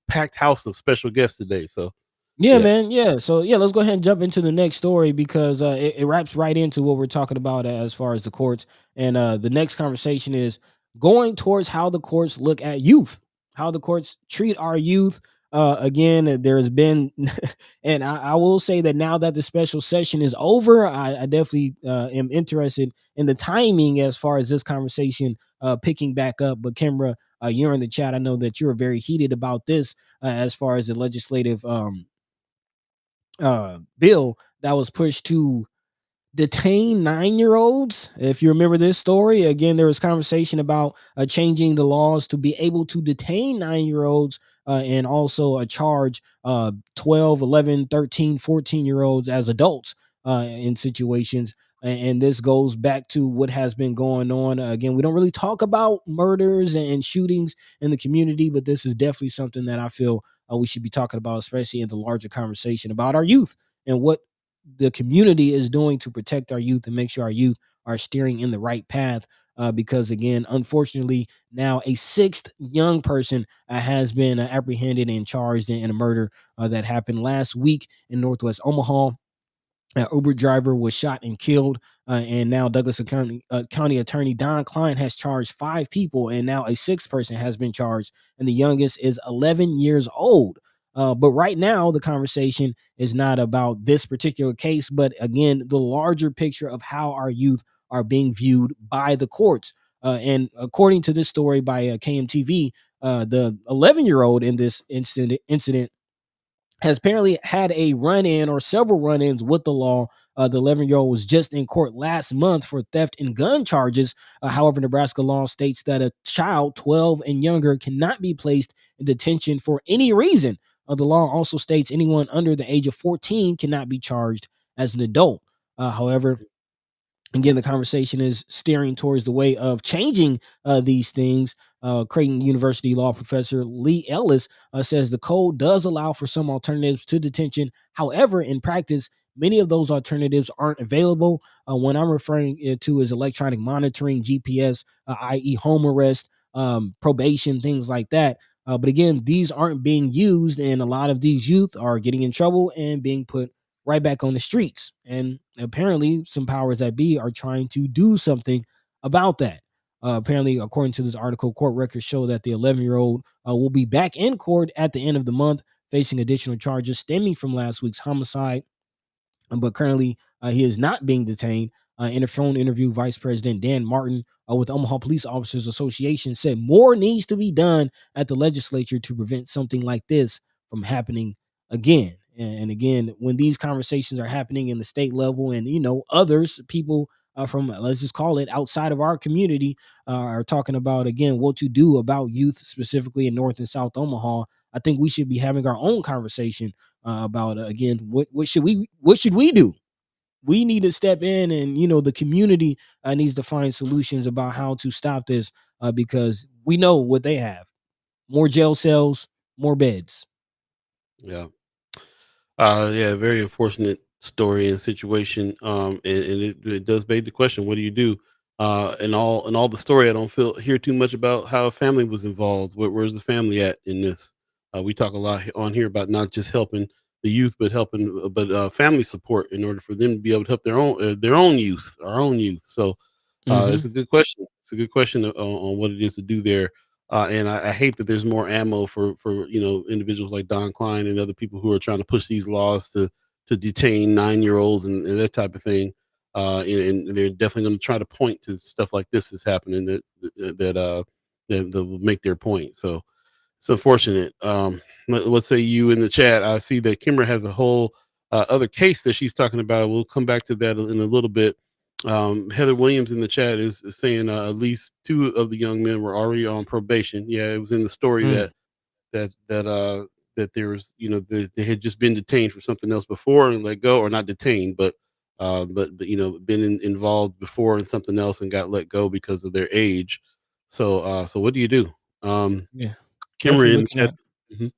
packed house of special guests today. So Yeah, Yeah. man. Yeah. So yeah, let's go ahead and jump into the next story because it wraps right into what we're talking about as far as the courts. And the next conversation is going towards how the courts look at youth, how the courts treat our youth. Again, there's been, and I will say that now that the special session is over, I definitely am interested in the timing as far as this conversation picking back up. But Kimbra, you're in the chat. I know that you're very heated about this as far as the legislative bill that was pushed to detain 9-year-olds. If you remember this story, again, there was conversation about changing the laws to be able to detain 9-year-olds and also charge 12, 11, 13, 14-year-olds as adults in situations. And this goes back to what has been going on. Again, we don't really talk about murders and shootings in the community, but this is definitely something that I feel we should be talking about, especially in the larger conversation about our youth and what the community is doing to protect our youth and make sure our youth are steering in the right path. Because again, unfortunately, now a sixth young person has been apprehended and charged in a murder that happened last week in Northwest Omaha. Uber driver was shot and killed, and now Douglas County Attorney Don Klein has charged 5 people, and now a sixth person has been charged, and the youngest is 11 years old. But right now, the conversation is not about this particular case, but again, the larger picture of how our youth are being viewed by the courts. And according to this story by KMTV, the 11-year-old in this incident has apparently had a run-in or several run-ins with the law. The 11-year-old was just in court last month for theft and gun charges. However, Nebraska law states that a child 12 and younger cannot be placed in detention for any reason. The law also states anyone under the age of 14 cannot be charged as an adult. However, again, the conversation is steering towards the way of changing these things. Creighton University law professor Lee Ellis says the code does allow for some alternatives to detention. However, in practice, many of those alternatives aren't available. When I'm referring to is electronic monitoring, GPS, i.e., home arrest, probation, things like that. But again, these aren't being used, and a lot of these youth are getting in trouble and being put right back on the streets. And apparently, some powers that be are trying to do something about that. Apparently, according to this article, court records show that the 11-year-old will be back in court at the end of the month, facing additional charges stemming from last week's homicide, but currently he is not being detained. In a phone interview, Vice President Dan Martin with the Omaha Police Officers Association said more needs to be done at the legislature to prevent something like this from happening again. And again, when these conversations are happening in the state level, and others, people from, let's just call it, outside of our community, are talking about again what to do about youth, specifically in North and South Omaha. I think we should be having our own conversation about again what should we do. We need to step in, and the community needs to find solutions about how to stop this, because we know what they have: more jail cells, more beds. Yeah. Yeah, very unfortunate story and situation. And it does beg the question, what do you do? And all the story, I don't hear too much about how a family was involved. Where's the family at in this? We talk a lot on here about not just helping the youth, but helping, but family support in order for them to be able to help their own youth, our own youth. So it's Hmm. a good question. It's a good question on what it is to do there. And I hate that there's more ammo for individuals like Don Klein and other people who are trying to push these laws to detain 9-year-olds and that type of thing. And they're definitely going to try to point to stuff like this is happening that will make their point. So it's unfortunate. Let's say you in the chat. I see that Kimber has a whole other case that she's talking about. We'll come back to that in a little bit. Heather Williams in the chat is saying at least two of the young men were already on probation. Yeah, it was in the story Mm. that there was, they had just been detained for something else before and let go, or not detained, but been involved before in something else and got let go because of their age. So what do you do? Um, Yeah, definitely Kimmerer in the looking chat. at. Mhm.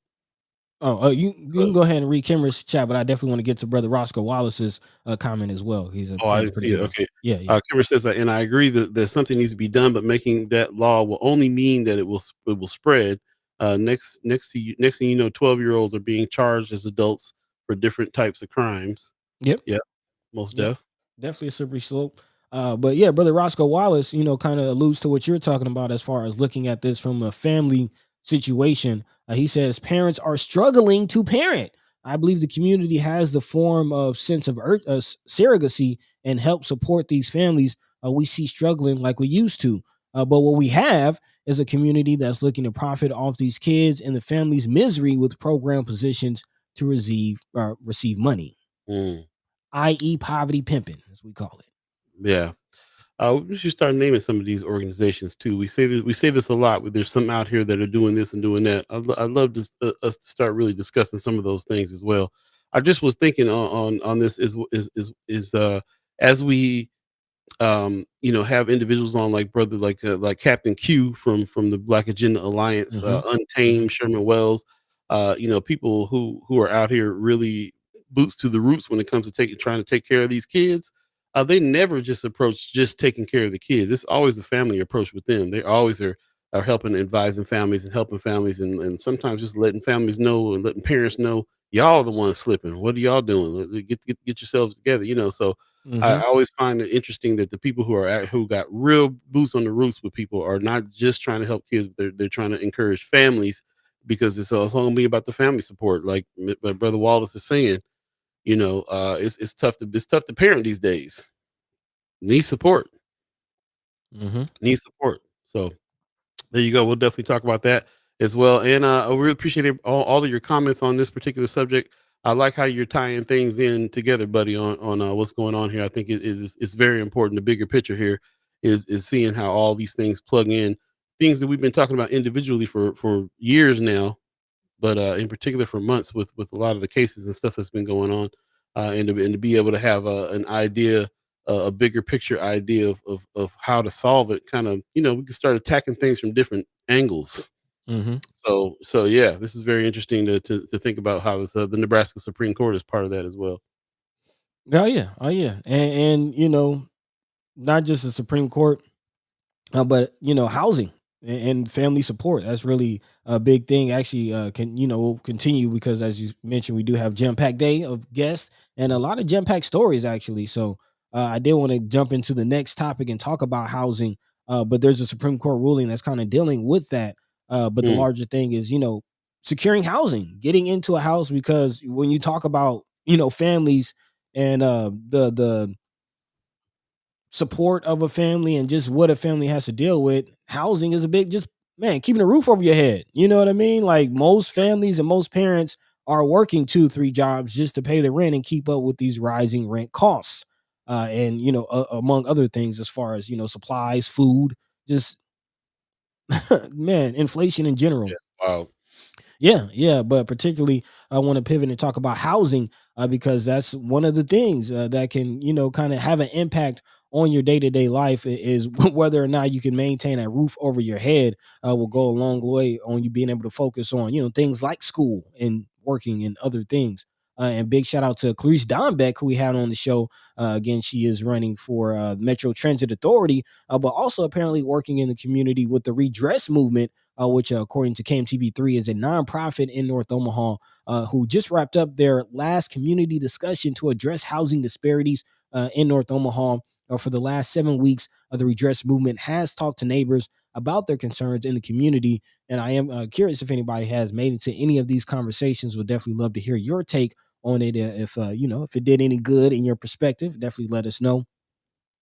You can go ahead and read Kimmer's chat, but I definitely want to get to Brother Roscoe Wallace's comment as well. Oh, He I has a didn't pretty see it. good one. Okay. Yeah, yeah. Kimber says that, and I agree that something needs to be done, but making that law will only mean that it will spread. Next thing you know, 12-year-olds are being charged as adults for different types of crimes. Yep. Yeah, most Yep. def. Definitely a slippery slope. But yeah, brother Roscoe Wallace, kind of alludes to what you're talking about as far as looking at this from a family situation. He says parents are struggling to parent. I believe the community has the form of sense of surrogacy and help support these families. We see struggling like we used to. But what we have is a community that's looking to profit off these kids and the family's misery with program positions to receive money, Mm, i.e., poverty pimping, as we call it. yeah. We should start naming some of these organizations too. We say this a lot, but there's some out here that are doing this and doing that. I'd love to, us to start really discussing some of those things as well. I just was thinking on this is as we have individuals on like brother like Captain Q from the Black Agenda Alliance, Mhm, mhm, Untamed, Sherman Wells, people who are out here really boots to the roots when it comes to trying to take care of these kids. They never just approach just taking care of the kids. It's always a family approach with them. They always are helping, advising families and helping families, and sometimes just letting families know and letting parents know y'all are the ones slipping. What are y'all doing? Get yourselves together. So I mhm, always find it interesting that the people who got real boots on the roots with people are not just trying to help kids, but they're trying to encourage families because it's all gonna be about the family support. Like my brother Wallace is saying, it's tough to parent these days. Need support, mhm. need support. So there you go. We'll definitely talk about that as well. And I really appreciate all of your comments on this particular subject. I like how you're tying things in together, buddy, on what's going on here. I think it's very important. The bigger picture here is seeing how all these things plug in, things that we've been talking about individually for years now, but in particular for months with a lot of the cases and stuff that's been going on, and to be able to have an idea, a bigger picture idea of how to solve it. Kind of, we can start attacking things from different angles. Mhm. So yeah, this is very interesting to think about how the Nebraska Supreme Court is part of that as well. Oh yeah, oh yeah, and not just the Supreme Court, but housing and family support. That's really a big thing. Actually, can will continue because as you mentioned, we do have jam packed day of guests and a lot of jam packed stories actually. So I did want to jump into the next topic and talk about housing. But there's a Supreme Court ruling that's kind of dealing with that. But the Mm, larger thing is securing housing, getting into a house because when you talk about families and the support of a family and just what a family has to deal with, housing is a big just man, keeping a roof over your head. You know what I mean? Like most families and most parents are working 2, 3 jobs just to pay the rent and keep up with these rising rent costs. And among other things, as far as supplies, food, just man, inflation in general. yes, wow. Yeah, yeah, but particularly I want to pivot and talk about housing because that's one of the things that can, kind of have an impact on your day-to-day life is whether or not you can maintain a roof over your head will go a long way on you being able to focus on, things like school and working and other things. And big shout out to Clarice Donbeck, who we had on the show. Again, she is running for Metro Transit Authority, but also apparently working in the community with the redress movement which, according to KMTV3, is a nonprofit in North Omaha who just wrapped up their last community discussion to address housing disparities in North Omaha. For the last 7 weeks, the redress movement has talked to neighbors about their concerns in the community. And I am curious if anybody has made it to any of these conversations. Would definitely love to hear your take on it. If if it did any good in your perspective, definitely let us know.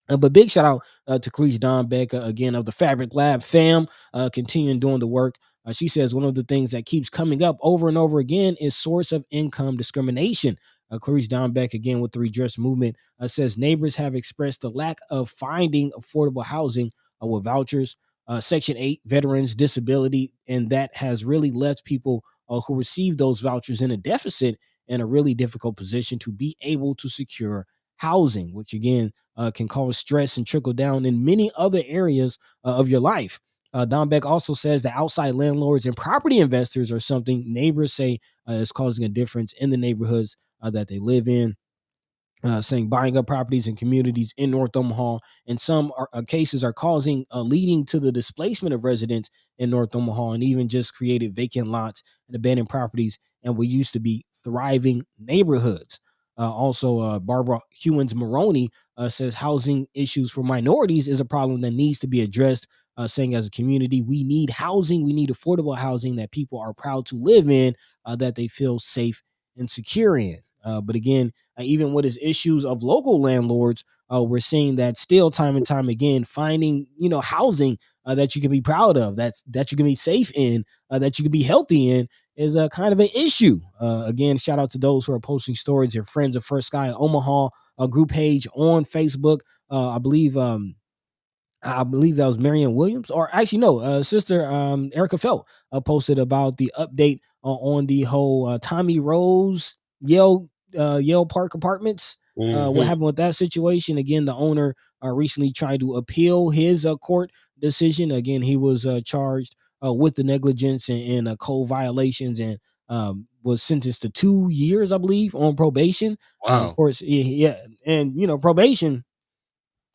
But big shout out to Cleese Don Beck again of the Fabric Lab fam, continuing doing the work. She says one of the things that keeps coming up over and over again is source of income discrimination. Clarice Don Beck again with the redress movement says neighbors have expressed the lack of finding affordable housing with vouchers, Section 8, veterans, disability, and that has really left people who receive those vouchers in a deficit in a really difficult position to be able to secure housing, which again can cause stress and trickle down in many other areas of your life. Don Beck also says that outside landlords and property investors are something neighbors say is causing a difference in the neighborhoods that they live in. Saying buying up properties and communities in North Omaha in some cases are causing leading to the displacement of residents in North Omaha and even just created vacant lots and abandoned properties and we used to be thriving neighborhoods. Also, Barbara Hewins Maroney says housing issues for minorities is a problem that needs to be addressed. Saying as a community, we need housing, we need affordable housing that people are proud to live in, that they feel safe and secure in. But again, even with his issues of local landlords, we're seeing that still time and time again, finding housing that you can be proud of, that you can be safe in, that you can be healthy in, is a kind of an issue. Again, shout out to those who are posting stories. Their friends of First Sky Omaha, a group page on Facebook. I believe that was Marianne Williams, or actually no, sister Erica Felt posted about the update on the whole Tommy Rose Yale Park Apartments. What Hmm. happened with that situation? Again, the owner recently tried to appeal his court decision. Again, he was charged with the negligence and code violations, and was sentenced to 2 years, I believe, on probation. Of Wow. course, yeah, and probation,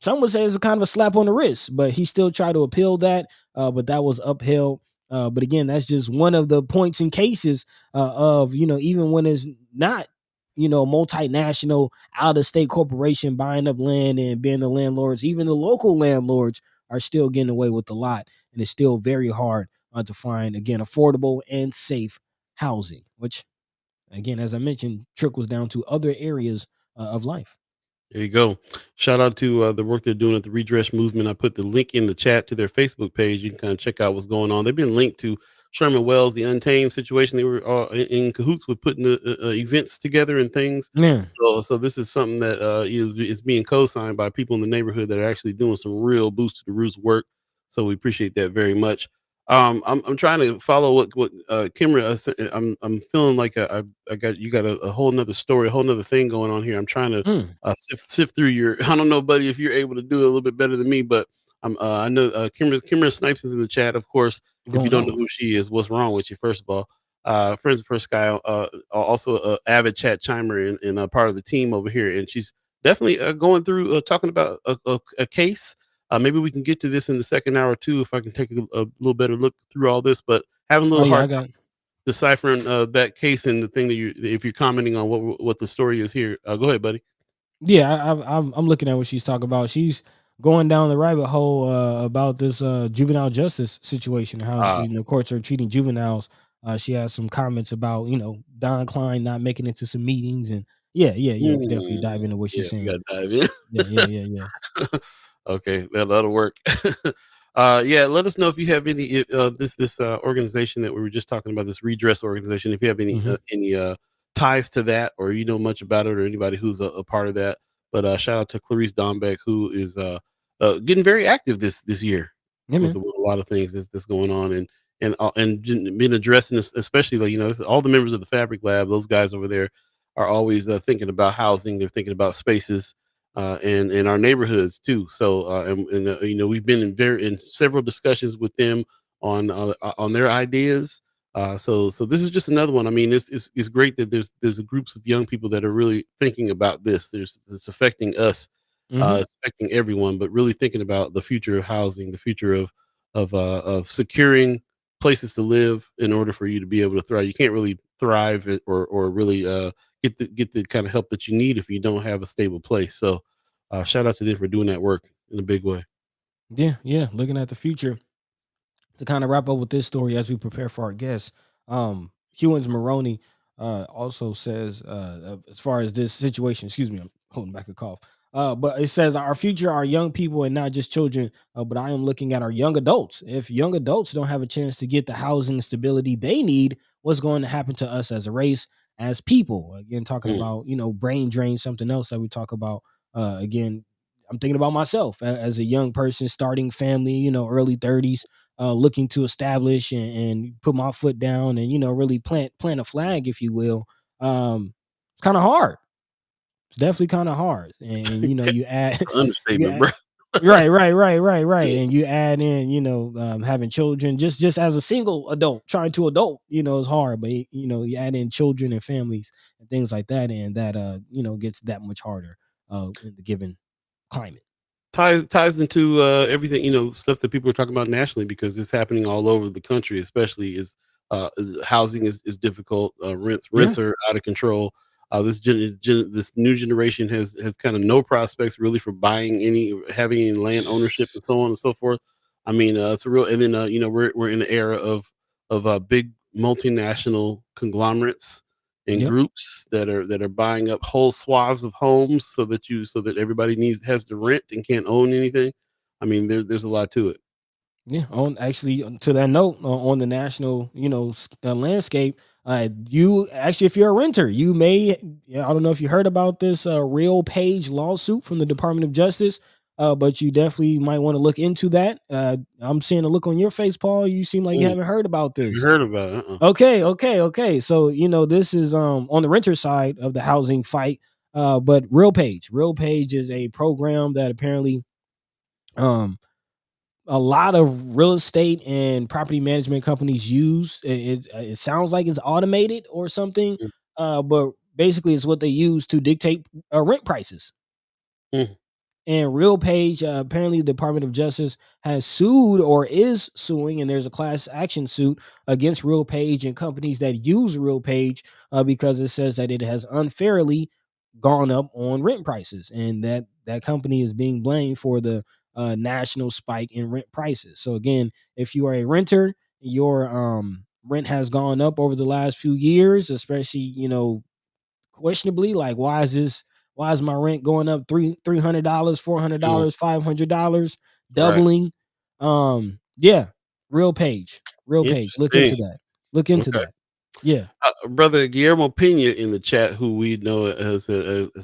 some would say it's a kind of a slap on the wrist, but he still tried to appeal that, but that was upheld. But again, that's just one of the points and cases of even when it's not multinational out of state corporation buying up land and being the landlords, even the local landlords are still getting away with a lot, and it's still very hard to find again affordable and safe housing, which again, as I mentioned, trickles down to other areas of life. There you go. Shout out to the work they're doing at the Redress Movement. I put the link in the chat to their Facebook page. You can kind of check out what's going on. They've been linked to Sherman Wells, the Untamed situation. They were in cahoots with putting the events together and things. Yeah. So this is something that is being co-signed by people in the neighborhood that are actually doing some real boost to the roots work. So we appreciate that very much. I'm trying to follow what Kimra. I'm feeling like I got you got a whole nother story, a whole nother thing going on here. I'm trying to Mm. sift through your. I don't know, buddy, if you're able to do it a little bit better than me, but I know Kimra Snipes is in the chat, of course. If you Going don't know on. who she is, what's wrong with you? First of all, friends of First Guy, also a avid chat chimer and part of the team over here, and she's definitely going through talking about a case. Maybe we can get to this in the second hour too, if I can take a little better look through all this. But having a Oh little yeah, hard I time got. deciphering that case and the thing that you, if you're commenting on what the story is here. Go ahead, buddy. Yeah, I'm looking at what she's talking about. She's going down the rabbit hole about this juvenile justice situation, how Uh, courts are treating juveniles. She has some comments about Don Klein not making it to some meetings, and yeah. We can definitely dive into what yeah, she's we saying. gotta dive in. Yeah. Okay, that'll work. Yeah, let us know if you have any this organization that we were just talking about, this redress organization. If you have Hmm. any ties to that, or you know much about it, or anybody who's a part of that. But shout out to Clarice Dombeck, who is getting very active this year Yeah, man. with a lot of things that's going on, and been addressing this, especially like all the members of the Fabric Lab. Those guys over there are always thinking about housing. They're thinking about spaces and in our neighborhoods too. So we've been in several discussions with them on their ideas. So this is just another one. I mean, it's great that there's groups of young people that are really thinking about this. It's affecting us, Hmm. it's affecting everyone, but really thinking about the future of housing, the future of securing places to live in order for you to be able to thrive. You can't really thrive or really get the kind of help that you need if you don't have a stable place. So shout out to them for doing that work in a big way. Yeah. Looking at the future, to kind of wrap up with this story as we prepare for our guests, Hewins Maroney also says, as far as this situation, excuse me, I'm holding back a cough. But it says our future are young people and not just children. But I am looking at our young adults. If young adults don't have a chance to get the housing stability they need, what's going to happen to us as a race, as people? Again, talking Mm. about brain drain, something else that we talk about. Again, I'm thinking about myself as a young person starting family, early 30s, looking to establish and put my foot down and really plant a flag, if you will. It's kind of hard. It's definitely kind of hard, and you add you Understatement, add bro. right, Yeah. and you add in having children just as a single adult trying to adult, is hard, but you add in children and families and things like that, and that gets that much harder in the given climate. Ties into everything, stuff that people are talking about nationally, because it's happening all over the country, especially is Housing is difficult. Yeah. Rents are out of control. This new generation has kind of no prospects really for buying having any land ownership and so on and so forth. I mean, it's a real. And then we're in an era of big multinational conglomerates and Yep. groups that are buying up whole swaths of homes so that everybody has to rent and can't own anything. I mean, there's a lot to it. Yeah, on actually to that note, on the national, landscape, you actually, if you're a renter, you may, yeah, I don't know if you heard about this real page lawsuit from the Department of Justice, but you definitely might want to look into that. I'm seeing a look on your face, Paul. You seem like you Mm, haven't heard about have you this. heard about it? Uh-uh. Okay, okay, okay. So this is on the renter side of the housing fight, but Real Page is a program that apparently um a lot of real estate and property management companies use. It sounds like it's automated or something, Mm, but basically it's what they use to dictate rent prices. mm, And RealPage, apparently, the Department of Justice has sued or is suing, and there's a class action suit against RealPage and companies that use RealPage because it says that it has unfairly gone up on rent prices, and that company is being blamed for the national spike in rent prices. So again, if you are a renter, your rent has gone up over the last few years, especially questionably, like why is my rent going up $300, mm. $400, $500, Right. doubling? Yeah, real page, look Interesting. into that, look into Okay. that. Yeah. Brother Guillermo Pena in the chat, who we know has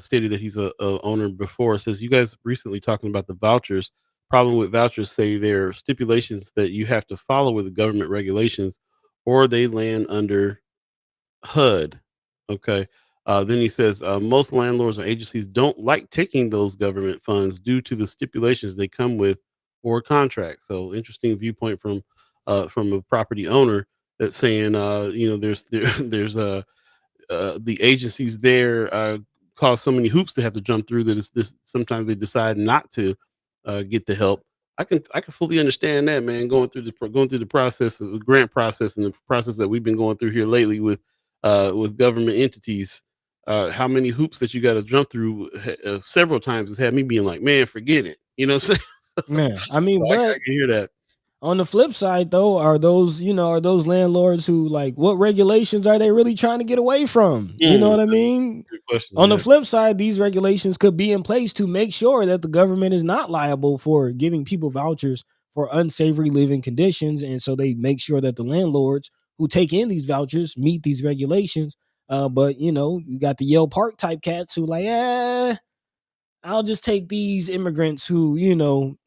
stated that he's a owner before, says you guys recently talking about the vouchers. Problem with vouchers, say there are stipulations that you have to follow with the government regulations, or they land under HUD. Okay. Then he says most landlords or agencies don't like taking those government funds due to the stipulations they come with or contracts. So interesting viewpoint from a property owner that's saying there's the agencies there cause so many hoops to have to jump through that it's this sometimes they decide not to get the help. I can fully understand that, man. Going through the process of the grant process and the process that we've been going through here lately with government entities. How many hoops that you got to jump through several times has had me being like, man, forget it. You know what I'm saying? Man, I So mean, I but can hear that. on the flip side, though, are those landlords who, like, what regulations are they really trying to get away from? You know what I That's mean? a good question. On the Yeah. flip side, these regulations could be in place to make sure that the government is not liable for giving people vouchers for unsavory living conditions. And so they make sure that the landlords who take in these vouchers meet these regulations. But you got the Yale Park type cats who like, I'll just take these immigrants who,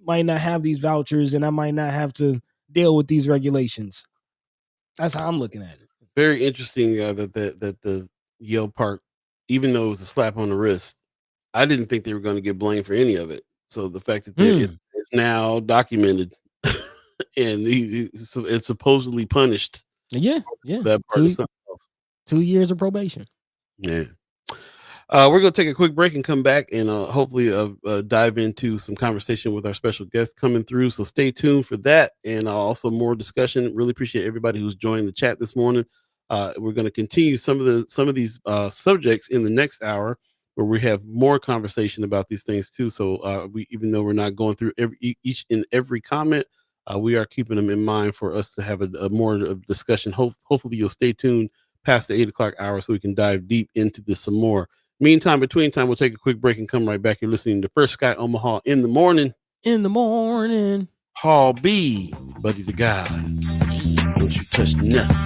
might not have these vouchers and I might not have to deal with these regulations. That's how I'm looking at it. Very interesting that the Yale Park, even though it was a slap on the wrist, I didn't think they were going to get blamed for any of it. So the fact that Hmm. it's now documented and it's supposedly punished Yeah, yeah. for that part is Two something else. 2 years of probation. Yeah. We're going to take a quick break and come back and hopefully dive into some conversation with our special guest coming through. So stay tuned for that and also more discussion. Really appreciate everybody who's joined the chat this morning. We're going to continue some of these subjects in the next hour where we have more conversation about these things too. So we even though we're not going through each and every comment, we are keeping them in mind for us to have a more of discussion. Hopefully you'll stay tuned past the 8 o'clock hour so we can dive deep into this some more. Meantime, between time, we'll take a quick break and come right back. You're listening to First Sky Omaha in the morning. In the morning. Hall B, buddy the guy. Don't you touch nothing.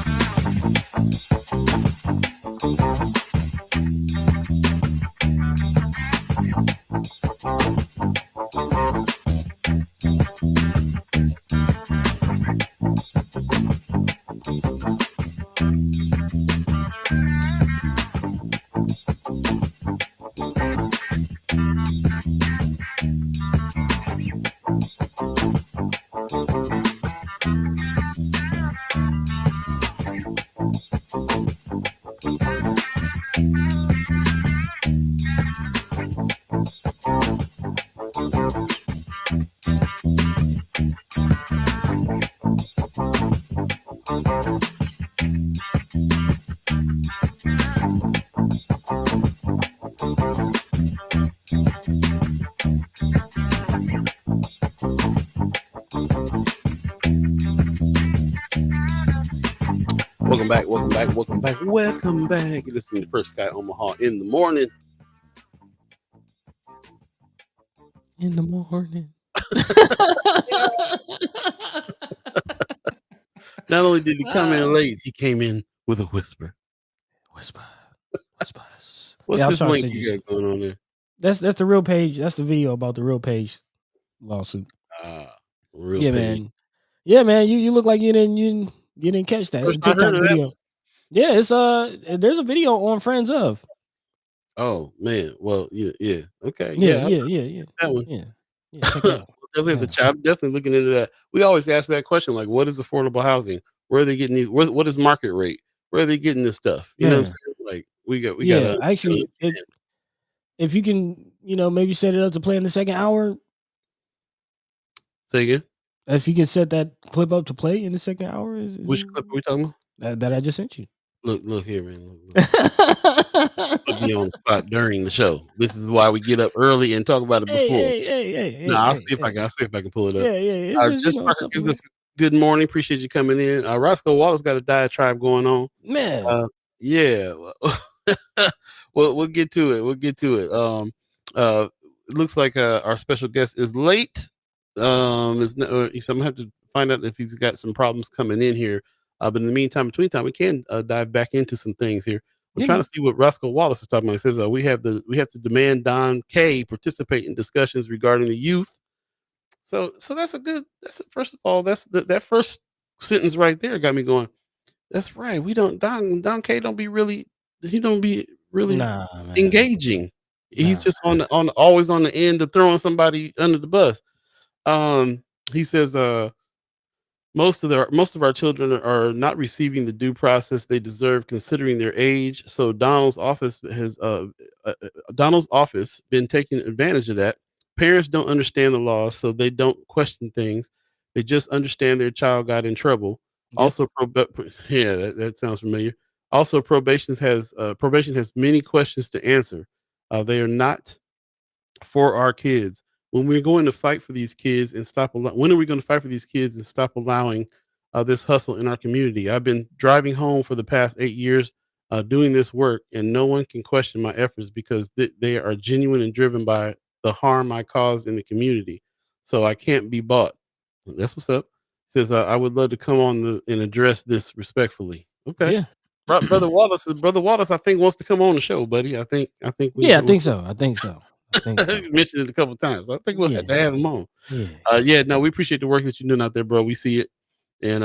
Welcome back, welcome back, welcome back, welcome back. You're listening to First Sky Omaha in the morning. In the morning. Not only did he come in late, he came in with a whisper. Whisper. Whispers. What's Yeah, I was this trying to link send you you. got going on there? That's the real page. That's the video about the real page lawsuit. Real Yeah, page. man. Yeah, man. You look like you didn't catch that. It's a First I heard TikTok of that video. one. Yeah, it's there's a video on Friends of. Oh man, well yeah. Okay, Yeah, yeah, yeah, yeah, yeah, that one. yeah, yeah. Check it out. Definitely Yeah. I'm definitely looking into that. We always ask that question, like, what is affordable housing? Where are they getting these? What is market rate? Where are they getting this stuff? You know what I'm Man. saying? Like, we gotta Yeah, actually, understand. if you can, maybe set it up to play in the second hour. Say again. If you can set that clip up to play in the second hour, Which clip are we talking about? that I just sent you. Look here, man. Look. Put me on the spot during the show. This is why we get up early and talk about it Hey, before. hey, hey, hey, No, hey, I'll hey, see if I hey. can. I'll see if I can pull it up. Yeah, yeah. It's just Just Parker gives something, us good morning. Appreciate you coming in. Roscoe Wallace got a diatribe going on. man. Uh, yeah. We'll get to it. We'll get to it. It looks like our special guest is late. Is so I'm gonna have to find out if he's got some problems coming in here. But in the meantime, between time, we can dive back into some things here. I'm Yeah, trying yeah. to see what Roscoe Wallace is talking about. He says we have to demand Don K participate in discussions regarding the youth. So that's first of all, that first sentence right there got me going. That's right. We don't Don K don't be really he don't be really Nah, man. engaging. He's Nah. just on always on the end of throwing somebody under the bus. Um he says most of our children are not receiving the due process they deserve considering their age. So Donald's office been taking advantage of that. Parents don't understand the law, so they don't question things. They just understand their child got in trouble. Yeah. Also, yeah, that sounds familiar. Also, probation has many questions to answer. They are not for our kids. When we're going to fight for these kids and when are we going to fight for these kids and stop allowing this hustle in our community? I've been driving home for the past 8 years doing this work, and no one can question my efforts because they are genuine and driven by the harm I cause in the community. So I can't be bought. That's what's up. Says I would love to come on and address this respectfully. Okay, Yeah. Brother Wallace, I think wants to come on the show, buddy. I think Yeah, I we're think so. I think so. I think so. you mentioned it a couple times. I think we'll have Yeah. to have him on. Yeah. Yeah, no, we appreciate the work that you're doing out there, bro. We see it and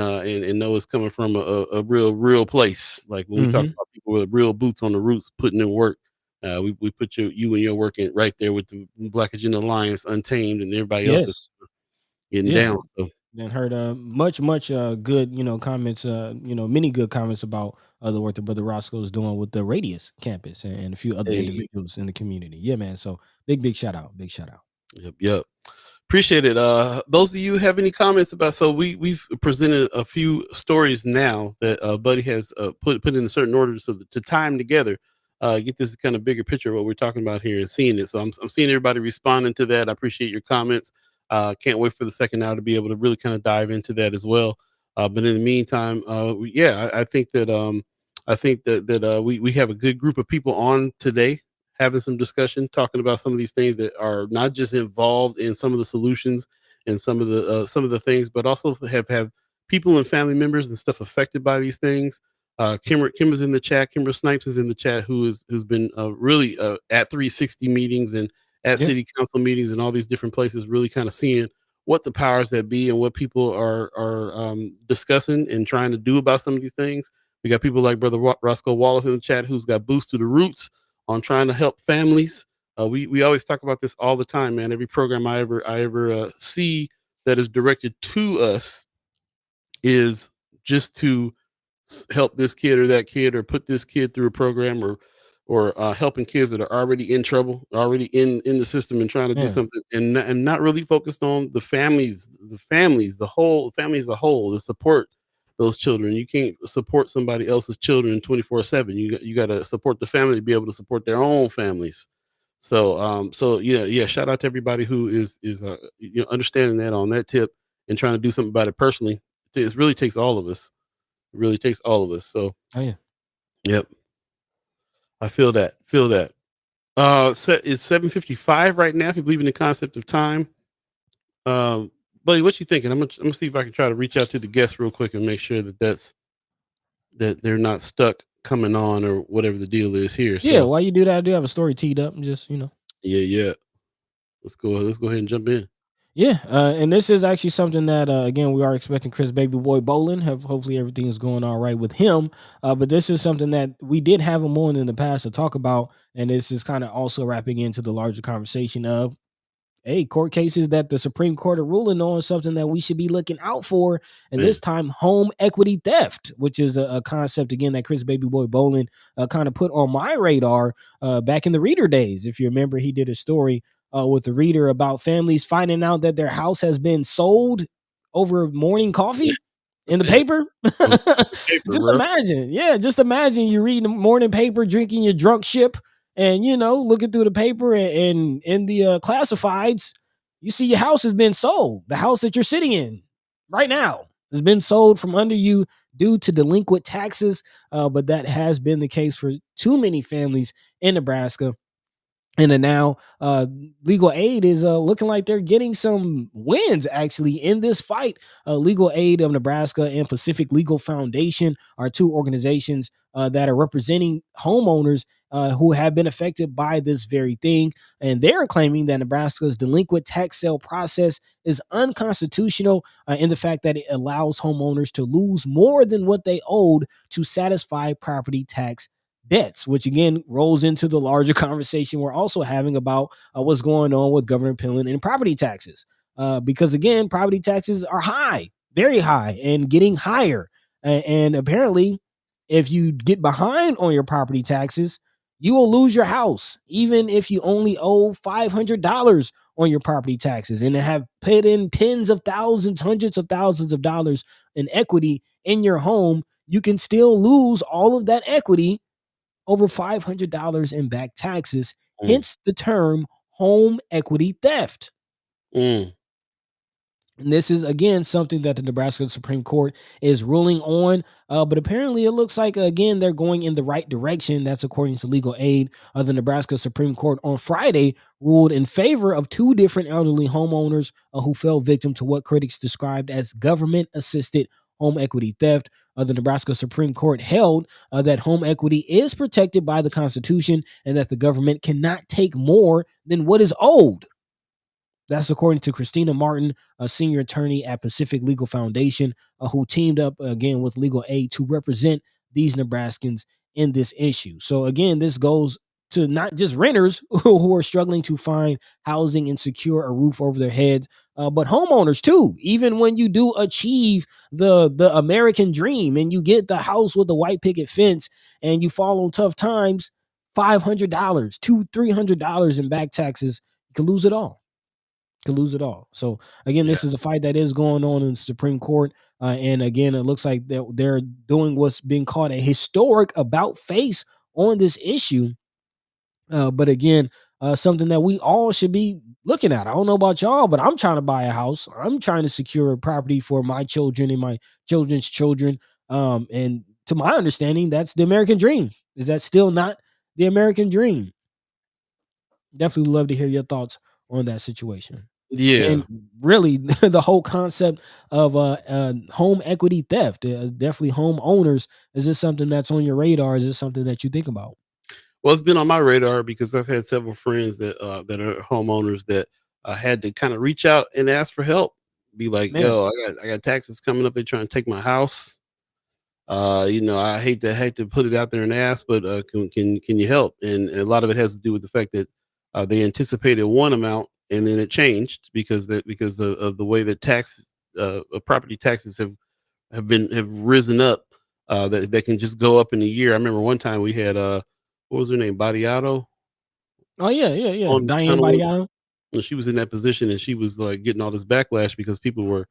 know it's coming from a real place. Like when we talk Mm-hmm. about people with real boots on the roots putting in work. We put you and your work in right there with the Black Agenda Alliance, Untamed, and everybody else that's Yes. getting Yeah. down. So And heard much good comments, many good comments about the work that Brother Roscoe is doing with the Radius campus and a few other hey, individuals in the community. Yeah, man. So big shout out. Big shout out. yep. Appreciate it. Those of you have any comments about? So we've presented a few stories now that Buddy has put in a certain order so that, to tie them together, get this kind of bigger picture of what we're talking about here and seeing it. So I'm seeing everybody responding to that. I appreciate your comments. Can't wait for the second hour to be able to really kind of dive into that as well. But in the meantime, I think that we have a good group of people on today having some discussion, talking about some of these things that are not just involved in some of the solutions and some of the things, but also have people and family members and stuff affected by these things. Kimber's in the chat. Kimber Snipes is in the chat, who's been really at 360 meetings and at Yeah. city council meetings and all these different places, really kind of seeing what the powers that be and what people are discussing and trying to do about some of these things. We got people like Brother Roscoe Wallace in the chat, who's got boots to the roots on trying to help families. We always talk about this all the time, man. Every program I ever see that is directed to us is just to help this kid or that kid or put this kid through a program or helping kids that are already in trouble, already in the system and trying to do Yeah. something and not really focused on the whole family as a whole to support those children. You can't support somebody else's children 24/7. You got to support the family to be able to support their own families. So yeah, shout out to everybody who is understanding that on that tip and trying to do something about it personally. It really takes all of us. It really takes all of us. So, Oh yeah. yep, I feel that. Feel that. It's 7:55 right now. If you believe in the concept of time, um, buddy, what you thinking? I'm gonna see if I can try to reach out to the guests real quick and make sure that they're not stuck coming on or whatever the deal is here. Yeah, So, while you do that, I do have a story teed up. Just yeah, yeah. Let's go. Let's go ahead and jump in. yeah, and this is actually something that again we are expecting Chris Baby Boy Bolin. Have hopefully everything is going all right with him. But this is something that we did have him on in the past to talk about, and this is kind of also wrapping into the larger conversation of hey, court cases that the Supreme Court are ruling on something that we should be looking out for, and Man, this time home equity theft, which is a concept again that Chris Baby Boy Bolin kind of put on my radar back in the Reader days. If you remember, he did a story with the Reader about families finding out that their house has been sold over morning coffee in the man, paper. on the paper, Just bro. imagine, yeah, just imagine you reading the morning paper, drinking your drunk ship, and looking through the paper and in the classifieds, you see your house has been sold. The house that you're sitting in right now has been sold from under you due to delinquent taxes. But that has been the case for too many families in Nebraska. And then now, legal aid is looking like they're getting some wins actually in this fight. Legal Aid of Nebraska and Pacific Legal Foundation are two organizations that are representing homeowners who have been affected by this very thing. And they're claiming that Nebraska's delinquent tax sale process is unconstitutional in the fact that it allows homeowners to lose more than what they owed to satisfy property tax debts, which again rolls into the larger conversation we're also having about what's going on with Governor Pillen and property taxes. Because again, property taxes are high, very high, and getting higher. And apparently, if you get behind on your property taxes, you will lose your house, even if you only owe $500 on your property taxes and have put in tens of thousands, hundreds of thousands of dollars in equity in your home. You can still lose all of that equity over $500 in back taxes, Mm, hence the term home equity theft. mm, And this is again something that the Nebraska Supreme Court is ruling on, but apparently it looks like again they're going in the right direction. That's according to Legal Aid. The Nebraska Supreme Court on Friday ruled in favor of two different elderly homeowners who fell victim to what critics described as government-assisted home equity theft. The Nebraska Supreme Court held that home equity is protected by the Constitution and that the government cannot take more than what is owed. That's according to Christina Martin, a senior attorney at Pacific Legal Foundation, who teamed up again with Legal Aid to represent these Nebraskans in this issue. So again, this goes to not just renters who are struggling to find housing and secure a roof over their heads, but homeowners too. Even when you do achieve the American dream and you get the house with the white picket fence and you fall on tough times, $500, $300 in back taxes, you can lose it all. Could lose it all. So again, yeah. this is a fight that is going on in the Supreme Court, and again, it looks like they're doing what's being called a historic about face on this issue. But again, something that we all should be looking at. I don't know about y'all, but I'm trying to buy a house. I'm trying to secure a property for my children and my children's children. And to my understanding, that's the American dream. Is that still not the American dream? Definitely love to hear your thoughts on that situation. Yeah. And really, the whole concept of home equity theft, definitely home owners. Is this something that's on your radar? Is this something that you think about? Well, it's been on my radar because I've had several friends that are homeowners that had to kind of reach out and ask for help. Be like, Man, "Yo, I got taxes coming up. They're trying to take my house. I hate to put it out there and ask, but can you help?" And a lot of it has to do with the fact that they anticipated one amount and then it changed because of the way that property taxes have risen up. That can just go up in a year. I remember one time we had what was her name, Badiato, oh yeah, yeah, yeah. on Diane Channel One. Badiano. And she was in that position and she was like getting all this backlash because people were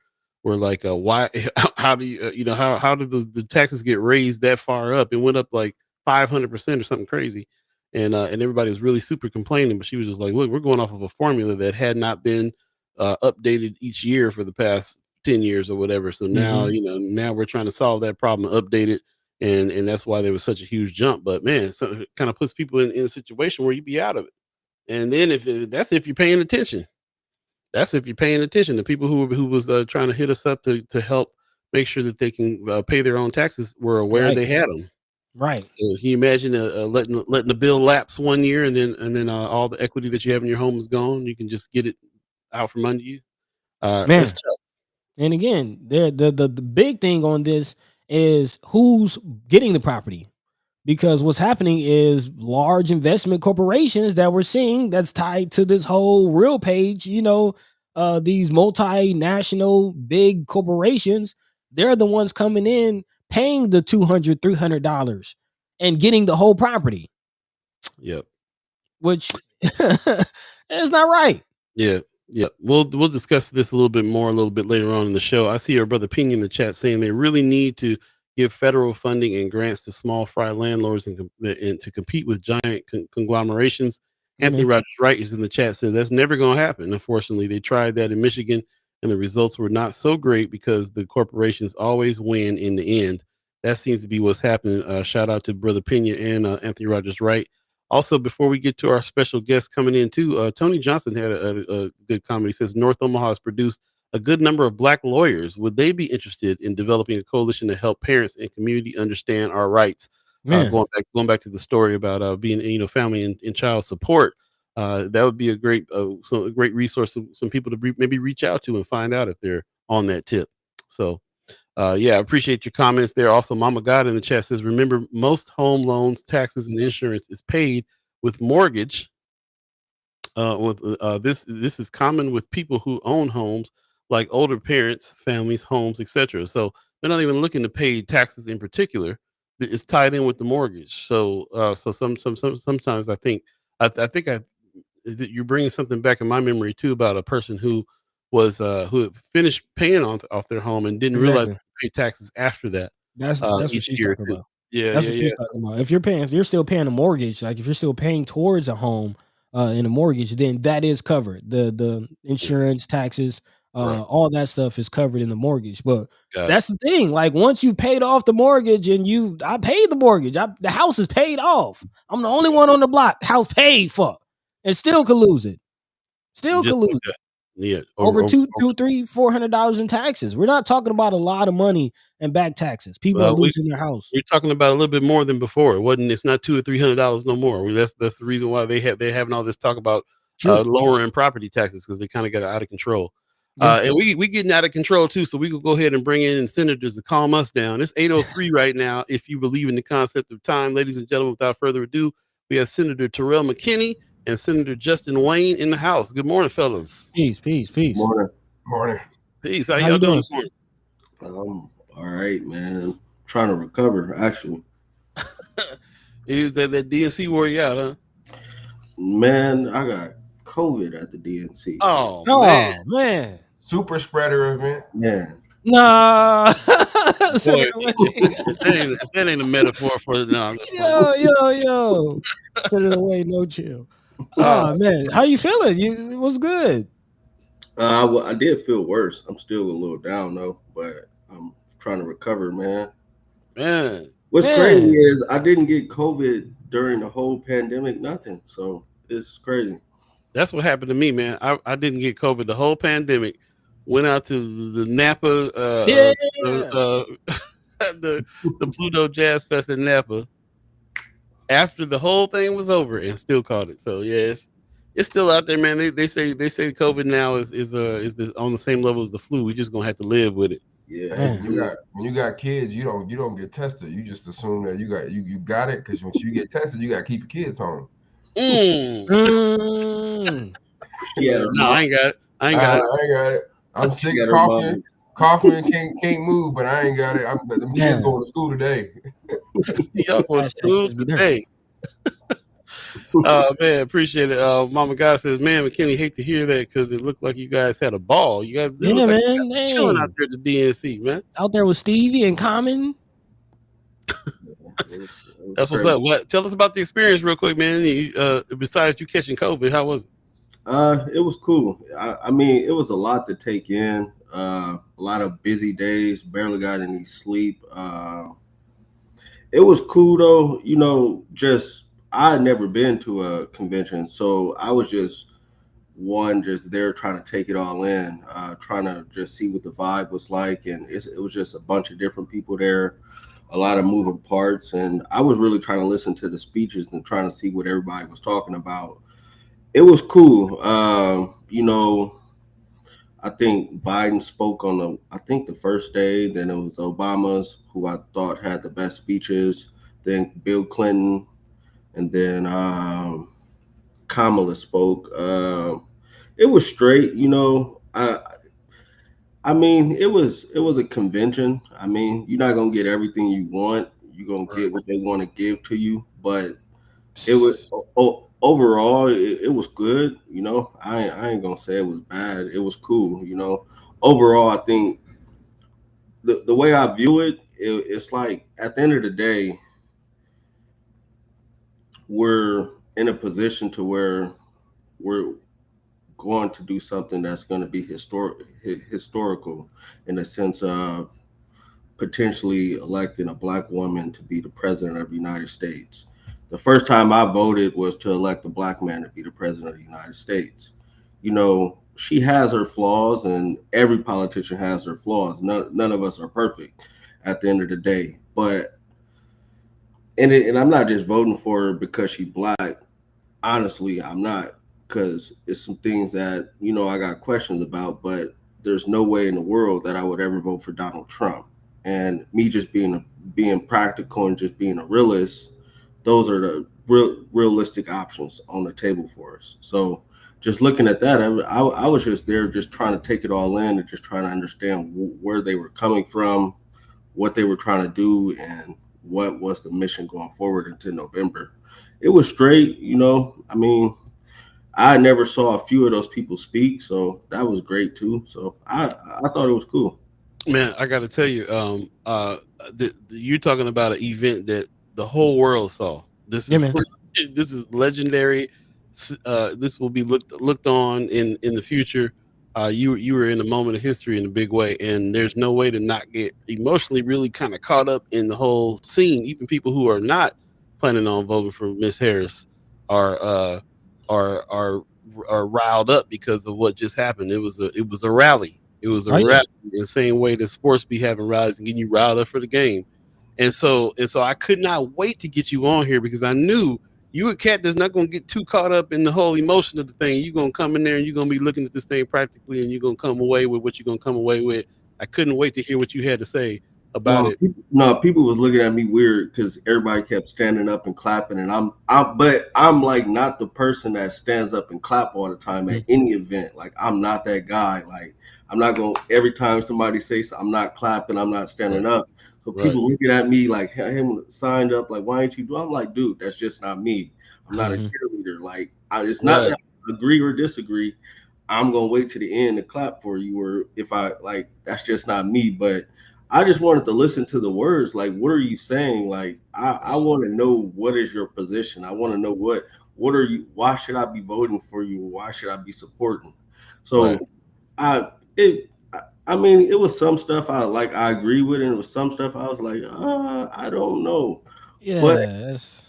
like, why, how do you, how did the taxes get raised that far up? It went up like 500% or something crazy. And everybody was really super complaining, but she was just like, look, we're going off of a formula that had not been updated each year for the past 10 years or whatever. So now, now we're trying to solve that problem, update it. And that's why there was such a huge jump. But man, so it kind of puts people in a situation where you be out of it. And then that's if you're paying attention. That's if you're paying attention. The people who was trying to hit us up to help make sure that they can pay their own taxes were aware they had them. Right. So can you imagine letting the bill lapse 1 year and then all the equity that you have in your home is gone? You can just get it out from under you. Man. It's tough. And again, the big thing on this is who's getting the property. Because what's happening is large investment corporations that we're seeing that's tied to this whole real page, these multinational big corporations, they're the ones coming in paying the $200, $300 and getting the whole property. Yep. Which is not right. Yeah. Yeah, we'll discuss this a little bit later on in the show. I see our brother Ping in the chat saying they really need to give federal funding and grants to small fry landlords and to compete with giant conglomerations. Anthony Rogers Wright is in the chat, says that's never going to happen. Unfortunately, they tried that in Michigan and the results were not so great because the corporations always win in the end. That seems to be what's happening. Shout out to brother Pena and Anthony Rogers Wright. Also, before we get to our special guest coming in too, Tony Johnson had a good comment. He says North Omaha has produced a good number of Black lawyers. Would they be interested in developing a coalition to help parents and community understand our rights? Going back to the story about being family and child support, that would be a great resource. Some people to maybe reach out to and find out if they're on that tip. So. I appreciate your comments there. Also, Mama God in the chat says, remember, most home loans, taxes, and insurance is paid with mortgage. This is common with people who own homes, like older parents, families, homes, etc. So they're not even looking to pay taxes in particular. It's tied in with the mortgage. So sometimes I think that you're bringing something back in my memory too about a person who who had finished paying off their home and didn't realize they pay taxes after that. That's what she's talking about. That's what she's talking about. If you're still paying a mortgage, like if you're still paying towards a home in a mortgage, then that is covered. The insurance, taxes, all that stuff is covered in the mortgage. But that's the thing. Like once you paid off the mortgage and I paid the mortgage, the house is paid off. I'm the only one on the block. House paid for, and still could lose it. Still could lose it. Yeah, over $400 in taxes. We're not talking about a lot of money in back taxes. People are losing their house. You're talking about a little bit more than before. It's not $200 or $300 no more. That's the reason why they're having all this talk about lowering property taxes, because they kind of got out of control. And we getting out of control too. So we could go ahead and bring in senators to calm us down. It's 8:03 right now. If you believe in the concept of time, ladies and gentlemen, without further ado, we have Senator Terrell McKinney and Senator Justin Wayne in the house. Good morning, fellas. Peace. Morning. Peace. How y'all doing this morning? All right, man. Trying to recover, actually. Is that DNC wore you out, huh? Man, I got COVID at the DNC. Oh man. Super spreader event. Man. Nah. that ain't a metaphor for it now. Yo. Put it away, no chill. Oh man, how you feeling? It was good. Well, I did feel worse. I'm still a little down though, but I'm trying to recover, man. What's crazy is I didn't get COVID during the whole pandemic, nothing. So it's crazy. That's what happened to me, man. I didn't get COVID the whole pandemic. Went out to the Napa, the Pluto Jazz Fest in Napa after the whole thing was over, and still caught it. So yeah, it's still out there, man. They say COVID now is on the same level as the flu. We just gonna have to live with it. Yeah, when you got kids, you don't get tested. You just assume that you got it, because once you get tested, you got to keep your kids home. Yeah, no, I ain't got it. I'm sick, coughing, can't move, but I ain't got it. The kids going to school today. Y'all going to school today. Man, appreciate it. Mama God says, man, McKinney, hate to hear that, because it looked like you guys had a ball. You guys chilling out there at the DNC, man. Out there with Stevie and Common. That's what's up. Tell us about the experience real quick, man. Besides you catching COVID, how was it? It was cool. I mean, it was a lot to take in. A lot of busy days. Barely got any sleep. It was cool though. Just I had never been to a convention, so I was just there trying to take it all in, trying to just see what the vibe was like, and it was just a bunch of different people there, a lot of moving parts, and I was really trying to listen to the speeches and trying to see what everybody was talking about. It was cool. I think Biden spoke on I think the first day. Then it was Obama's, who I thought had the best speeches. Then Bill Clinton, and then Kamala spoke. It was straight. I mean, it was a convention. I mean, you're not gonna get everything you want. You're gonna get what they want to give to you, but it was overall it was good. I ain't gonna say it was bad. It was cool. Overall, I think the way I view it's like at the end of the day, we're in a position to where we're going to do something that's going to be historical in the sense of potentially electing a black woman to be the president of the United States. The first time I voted was to elect a black man to be the president of the United States. She has her flaws, and every politician has their flaws. None of us are perfect at the end of the day. But and I'm not just voting for her because she's black. Honestly, I'm not, because it's some things that I got questions about. But there's no way in the world that I would ever vote for Donald Trump. And me just being practical and just being a realist, those are the realistic options on the table for us. So just looking at that, I was just there, just trying to take it all in and just trying to understand where they were coming from, what they were trying to do, and what was the mission going forward into November. It was straight. I mean, I never saw a few of those people speak, so that was great too. So I thought it was cool. Man, I got to tell you, you're talking about an event that the whole world saw. This Yeah, is man. this is legendary. This will be looked on in the future. You were in a moment of history in a big way, and there's no way to not get emotionally really kind of caught up in the whole scene. Even people who are not planning on voting for Miss Harris are are are are riled up because of what just happened. It was a rally. It was a Oh yeah. rally in the same way that sports be having rallies and getting you riled up for the game. And so I could not wait to get you on here because I knew you a cat that's not gonna get too caught up in the whole emotion of the thing. You're gonna come in there and you're gonna be looking at this thing practically, and you're gonna come away with what you're gonna come away with. I couldn't wait to hear what you had to say about No, it. people was looking at me weird because everybody kept standing up and clapping, and but I'm like not the person that stands up and clap all the time at Mm. any event. Like I'm not that guy. Like I'm not going every time somebody says I'm not clapping, I'm not Right, standing up. So right. people looking at me like him signed up, like why ain't you do? I'm like, dude, that's just not me. I'm not a Mhm. cheerleader. Like it's not Right. that I agree or disagree. I'm gonna wait to the end to clap for you, or if I like, that's just not me. But I just wanted to listen to the words. Like, what are you saying? Like, I Right. want to know what is your position. I want to know what are you? Why should I be voting for you? Why should I be supporting? Right. So I mean, it was some stuff I agree with, and it was some stuff I was like, I don't know. But Yeah, that's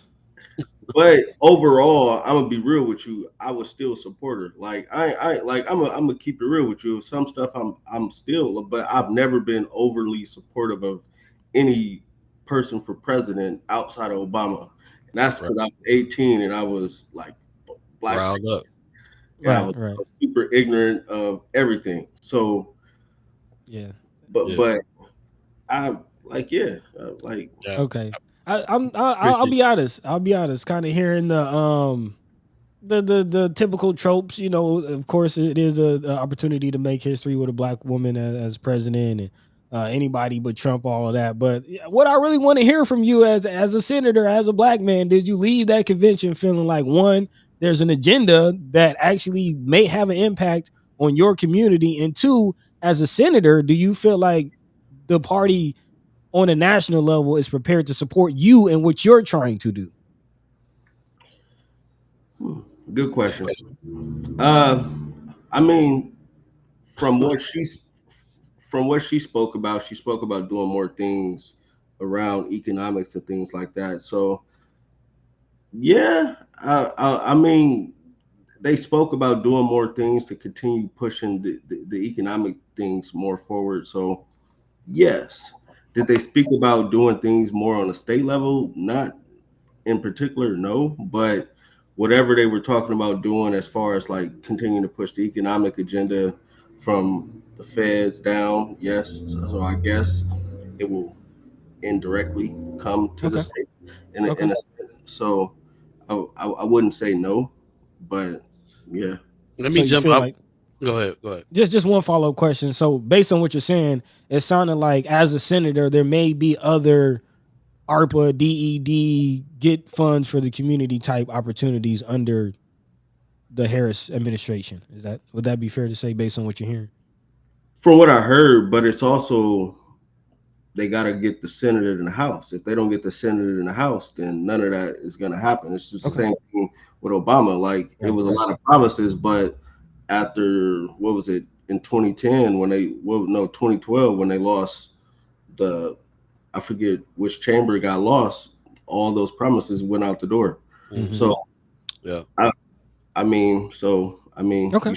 but overall, I'm gonna be real with you. I was still a supporter. Like I'm gonna keep it real with you. Some stuff I'm still, but I've never been overly supportive of any person for president outside of Obama, and that's Right. because I was 18 and I was like black, Riled up. and I right, was right. super ignorant of everything. So, Yeah. but Yeah. but I like yeah, like Yeah. Okay. I'll Appreciate be honest. I'll be honest. Kind of hearing the typical tropes. Of course, it is a opportunity to make history with a black woman as president, and anybody but Trump, all of that. But yeah, what I really want to hear from you as a senator, as a black man, did you leave that convention feeling like, one, there's an agenda that actually may have an impact on your community, and two, as a senator, do you feel like the party on a national level is prepared to support you and what you're trying to do? Good question. I mean, from what she spoke about, she spoke about doing more things around economics and things like that. So yeah, I mean, they spoke about doing more things to continue pushing the economic things more forward. So yes. Did they speak about doing things more on a state level? Not in particular, no. But whatever they were talking about doing as far as like continuing to push the economic agenda from the feds down, yes. So I guess it will indirectly come to the Okay. state Okay. in a so I wouldn't say no, but yeah. Let So me you jump feel up. like Go ahead. Go ahead. just one follow-up question. So based on what you're saying, it sounded like as a senator, there may be other ARPA, DED, get funds for the community type opportunities under the Harris administration. Would that be fair to say based on what you're hearing? From what I heard, but it's also they got to get the Senate in the House. If they don't get the Senate in the House, then none of that is going to happen. It's just the Okay. same thing with Obama. Like it was a lot of promises, but after what was it in 2010 when they 2012 when they lost the I forget which chamber got lost, all those promises went out the door. Mhm. So Yeah. I mean, Okay.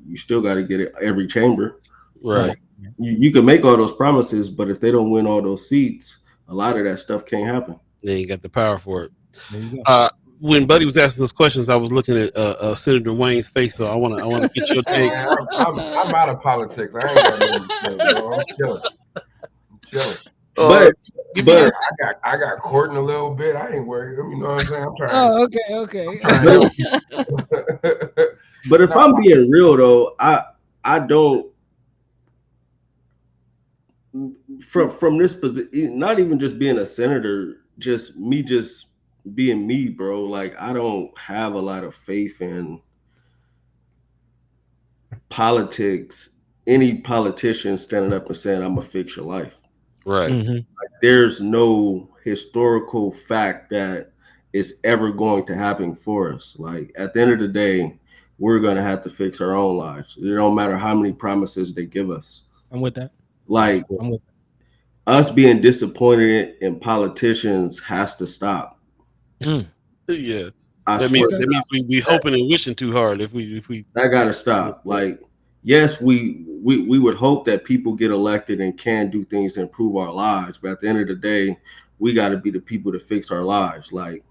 you still got to get it every chamber. Right. You can make all those promises, but if they don't win all those seats, a lot of that stuff can't happen. They ain't got the power for it. There you go. When Buddy was asking those questions, I was looking at Senator Wayne's face, so I want to get your take. I'm out of politics. I ain't got nothing to say, bro. I'm chilling. But I got courting a little bit. I ain't worried. You know what I'm saying? I'm trying. Oh, okay. But if I'm being real though, I don't from this position, not even just being a senator, just being me, bro. Like I don't have a lot of faith in politics. Any politician standing up and saying I'm gonna fix your life. Right. Mm-hmm. Like, there's no historical fact that it's ever going to happen for us. Like at the end of the day, we're gonna have to fix our own lives. It don't matter how many promises they give us. I'm with that. Like I'm with us being disappointed in politicians has to stop. Yeah. I That swear means we hoping and wishing too hard. If we that gotta stop. Like, yes, we would hope that people get elected and can do things to improve our lives, but at the end of the day, we got to be the people to fix our lives. Like,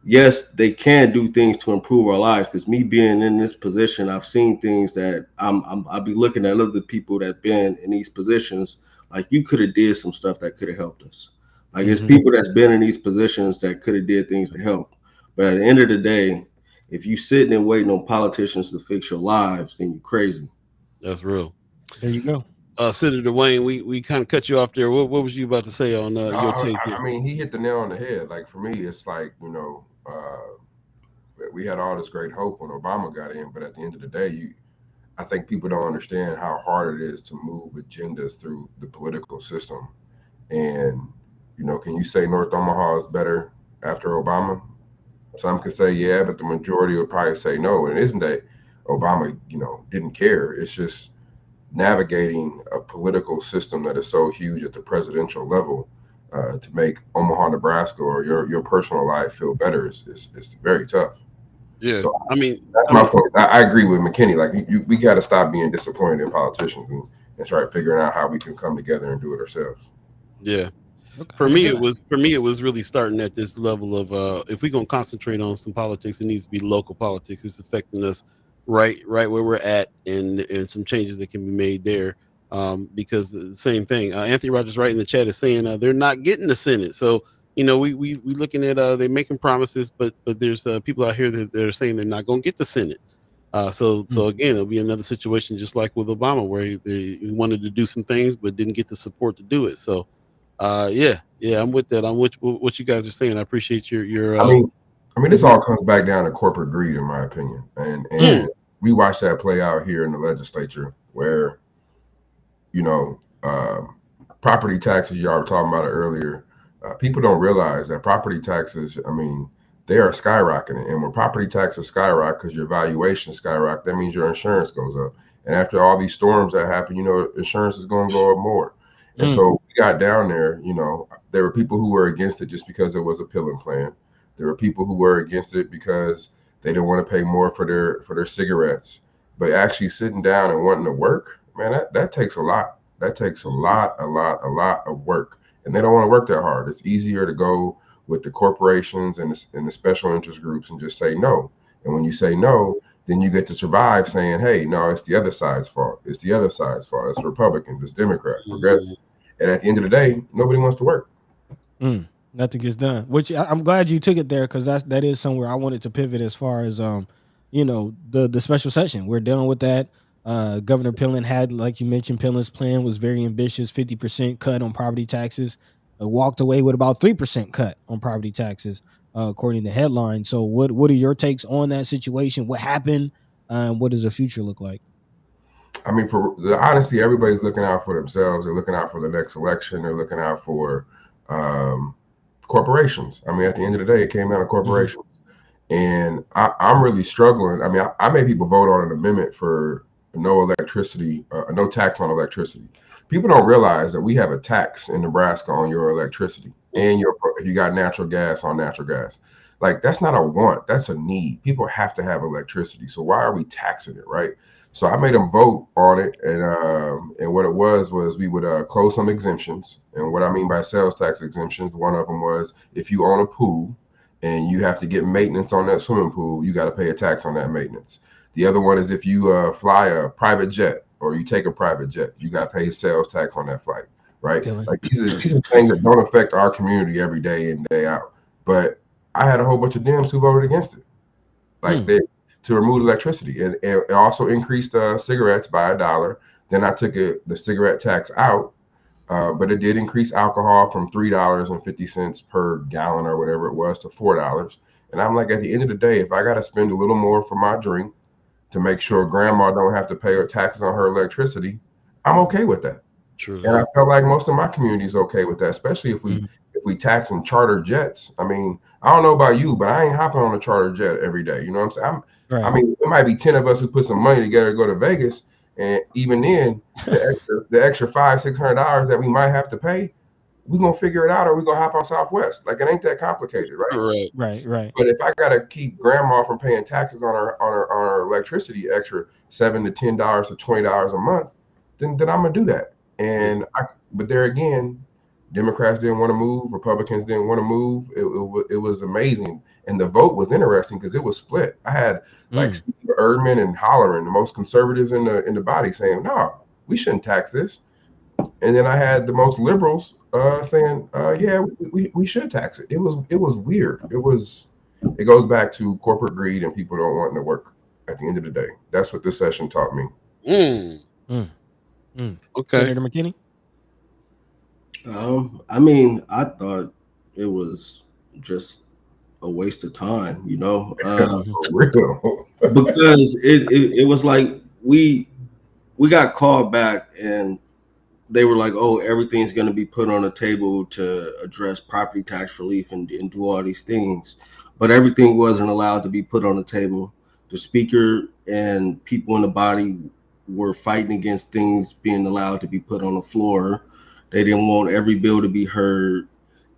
yes, they can do things to improve our lives. Because me being in this position, I've seen things that I'll be looking at other people that been in these positions. Like, you could have did some stuff that could have helped us. Like, it's people that's been in these positions that could have did things to help. But at the end of the day, if you sitting and waiting on politicians to fix your lives, then you're crazy. That's real. There you go. Senator Wayne, we kind of cut you off there. What was you about to say on your take here? I mean, he hit the nail on the head. Like for me, it's like, we had all this great hope when Obama got in, but at the end of the day, I think people don't understand how hard it is to move agendas through the political system. And, can you say North Omaha is better after Obama? Some could say, yeah, but the majority would probably say no. And it isn't that Obama, didn't care. It's just navigating a political system that is so huge at the presidential level to make Omaha, Nebraska, or your personal life feel better is very tough. Yeah, so, I mean, that's my point. I agree with McKinney. Like we got to stop being disappointed in politicians and start figuring out how we can come together and do it ourselves. Yeah. For me, it was really starting at this level of if we're gonna concentrate on some politics, it needs to be local politics. It's affecting us right where we're at, and some changes that can be made there. Because the same thing, Anthony Rogers right in the chat is saying they're not getting the Senate. So we looking at they're making promises, but there's people out here that are saying they're not going to get the Senate. So again, it'll be another situation just like with Obama, where he wanted to do some things but didn't get the support to do it. So. Yeah, I'm with that. I'm with what you guys are saying. I appreciate your. I mean, this all comes back down to corporate greed, in my opinion, and we watched that play out here in the legislature, where, property taxes. Y'all were talking about it earlier. People don't realize that property taxes. I mean, they are skyrocketing. And when property taxes skyrocket because your valuation skyrocket, that means your insurance goes up. And after all these storms that happen, insurance is going to go up more. And so we got down there, there were people who were against it just because it was a pilling plan. There were people who were against it because they didn't want to pay more for their cigarettes. But actually sitting down and wanting to work, man, that takes a lot. That takes a lot of work. And they don't want to work that hard. It's easier to go with the corporations and the special interest groups and just say no. And when you say no, then you get to survive saying, hey, no, it's the other side's fault. It's the other side's fault. It's Republicans, it's Democrats, progressive. And at the end of the day, nobody wants to work. Nothing gets done. Which I'm glad you took it there, because that is somewhere I wanted to pivot as far as the special session. We're dealing with that. Governor Pillen had, like you mentioned, Pillen's plan was very ambitious, 50% cut on property taxes. Walked away with about 3% cut on property taxes, according to headline. So what are your takes on that situation? What happened? What does the future look like? I mean, honestly, everybody's looking out for themselves. They're looking out for the next election. They're looking out for corporations. I mean, at the end of the day, it came out of corporations. And I'm really struggling. I mean, I made people vote on an amendment for no electricity, no tax on electricity. People don't realize that we have a tax in Nebraska on your electricity, and if you got natural gas on natural gas. Like, that's not a want, that's a need. People have to have electricity. So why are we taxing it, right? So I made them vote on it, and what it was we would close some exemptions. And what I mean by sales tax exemptions, one of them was if you own a pool and you have to get maintenance on that swimming pool, you got to pay a tax on that maintenance. The other one is if you fly a private jet or you take a private jet, you got to pay sales tax on that flight, right? Like these are things that don't affect our community every day in, day out. But I had a whole bunch of Dems who voted against it, like to remove electricity, and it also increased cigarettes by $1. Then I took the cigarette tax out, but it did increase alcohol from $3.50 per gallon or whatever it was to $4. And I'm like, at the end of the day, if I got to spend a little more for my drink to make sure grandma don't have to pay her taxes on her electricity, I'm okay with that. True. And I felt like most of my community is okay with that, especially if we tax and charter jets. I mean, I don't know about you, but I ain't hopping on a charter jet every day. You know what I'm saying? I mean, it might be 10 of us who put some money together to go to Vegas, and even then, the extra $500-600 that we might have to pay, we're gonna figure it out, or we're gonna hop on Southwest. Like, it ain't that complicated, right? Right. But if I gotta keep grandma from paying taxes on her electricity, extra $7 to $10 to $20 a month, then I'm gonna do that. And but there again, Democrats didn't want to move, Republicans didn't want to move. It was amazing, and the vote was interesting because it was split. I had like Steve Erdman and Holleran, the most conservatives in the body, saying, "No, we shouldn't tax this," and then I had the most liberals saying, "Yeah, we should tax it." It was weird. It goes back to corporate greed and people don't want to work. At the end of the day, that's what this session taught me. Okay, Senator McKinney. I mean, I thought it was just a waste of time, because it was like we got called back and they were like, oh, everything's going to be put on the table to address property tax relief and do all these things, but everything wasn't allowed to be put on the table. The speaker and people in the body were fighting against things being allowed to be put on the floor. They didn't want every bill to be heard.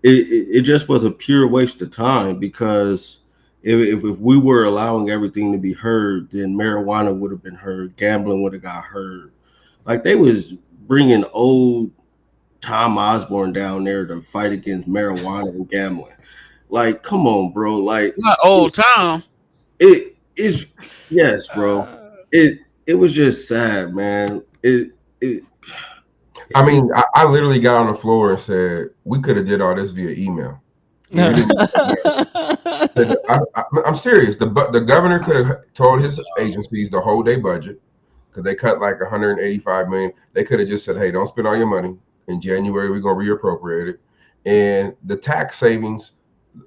It just was a pure waste of time, because if we were allowing everything to be heard, then marijuana would have been heard, gambling would have got heard. Like, they was bringing old Tom Osborne down there to fight against marijuana and gambling. Like, come on, bro. Like, not old Tom. It is, yes, bro. It was just sad, man. I mean, I literally got on the floor and said, we could have did all this via email. I'm serious. The governor could have told his agencies to hold their budget, because they cut like $185 million. They could have just said, hey, don't spend all your money. In January, we're going to reappropriate it. And the tax savings,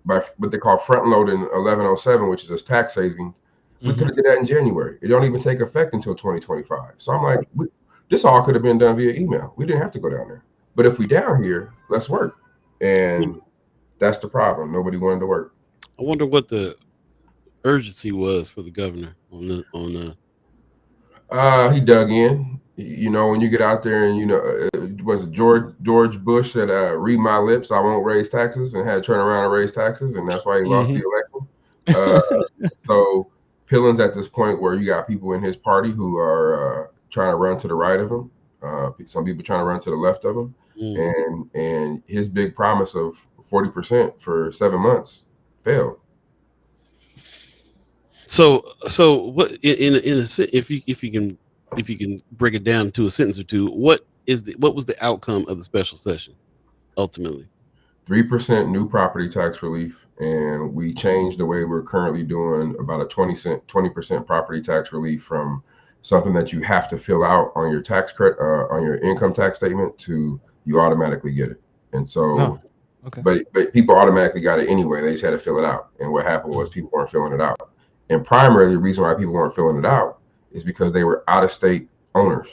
by what they call front load in 1107, which is a tax savings, we could have did that in January. It don't even take effect until 2025. So I'm like, this all could have been done via email. We didn't have to go down there. But if we down here, let's work. And that's the problem. Nobody wanted to work. I wonder what the urgency was for the governor on the. He dug in. You know, when you get out there and was it George Bush that read my lips, I won't raise taxes, and had to turn around and raise taxes, and that's why he lost the election. So Pillon's at this point where you got people in his party who are trying to run to the right of him. Some people trying to run to the left of him, and his big promise of 40% for 7 months failed. So what in a if you can break it down to a sentence or two, what was the outcome of the special session ultimately? 3% new property tax relief, and we changed the way we're currently doing about a 20% property tax relief from something that you have to fill out on your tax credit on your income tax statement to you automatically get it. And so, but people automatically got it anyway. They just had to fill it out. And what happened was people weren't filling it out. And primarily the reason why people weren't filling it out is because they were out-of-state owners.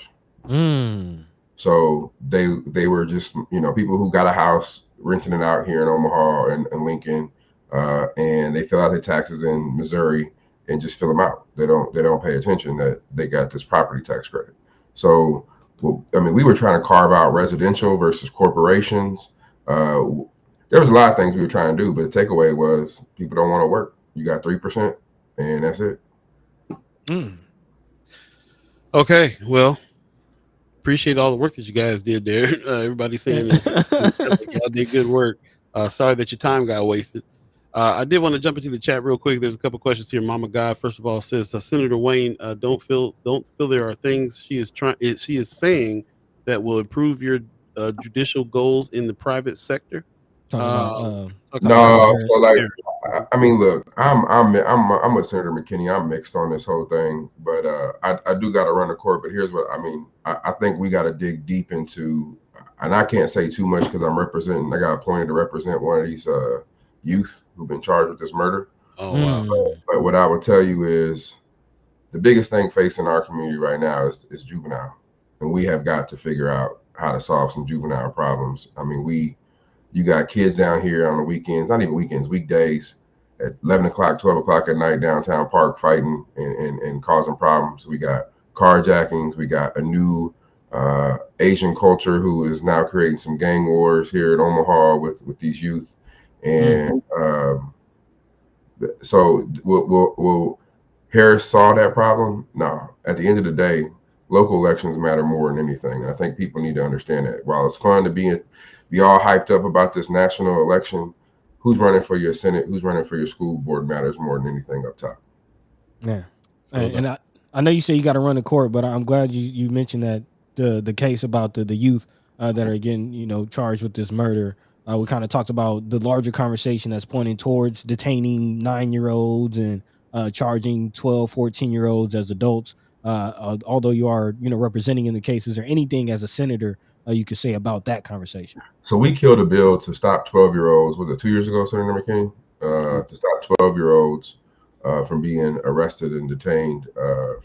So they were just, people who got a house, renting it out here in Omaha and Lincoln, and they fill out their taxes in Missouri and just fill them out. They don't pay attention that they got this property tax credit. So, we were trying to carve out residential versus corporations. There was a lot of things we were trying to do, but the takeaway was people don't want to work. You got 3%. And that's it. Okay, well, appreciate all the work that you guys did there. Everybody's saying y'all did good work. Sorry that your time got wasted. I did want to jump into the chat real quick. There's a couple questions here. Mama Guy, first of all, says Senator Wayne, don't feel there are things she is saying that will improve your judicial goals in the private sector. No, so like, look, I'm with Senator McKinney. I'm mixed on this whole thing, but I do got to run the court. But here's what I mean. I think we got to dig deep into, and I can't say too much because I got appointed to represent one of these youth who've been charged with this murder. Oh wow! But what I would tell you is the biggest thing facing our community right now is juvenile, and we have got to figure out how to solve some juvenile problems. You got kids down here on the weekends, not even weekends, weekdays, at 11 o'clock, 12 o'clock at night, downtown Park fighting and causing problems. We got carjackings. We got a new Asian culture who is now creating some gang wars here in Omaha with these youth. And so will Harris solve that problem? No. At the end of the day, local elections matter more than anything. And I think people need to understand that. While it's fun to be all hyped up about this national election, who's running for your Senate, who's running for your school board matters more than anything up top. Yeah. And I know you say you got to run the court, but I'm glad you mentioned that the case about the youth that are getting, charged with this murder. We kind of talked about the larger conversation that's pointing towards detaining 9-year-olds and charging 12, 14-year-olds as adults. Although you are, representing in the case, is there anything as a senator you could say about that conversation? So we killed a bill to stop 12-year-olds. Was it 2 years ago, Senator McKinney? To stop 12-year-olds from being arrested and detained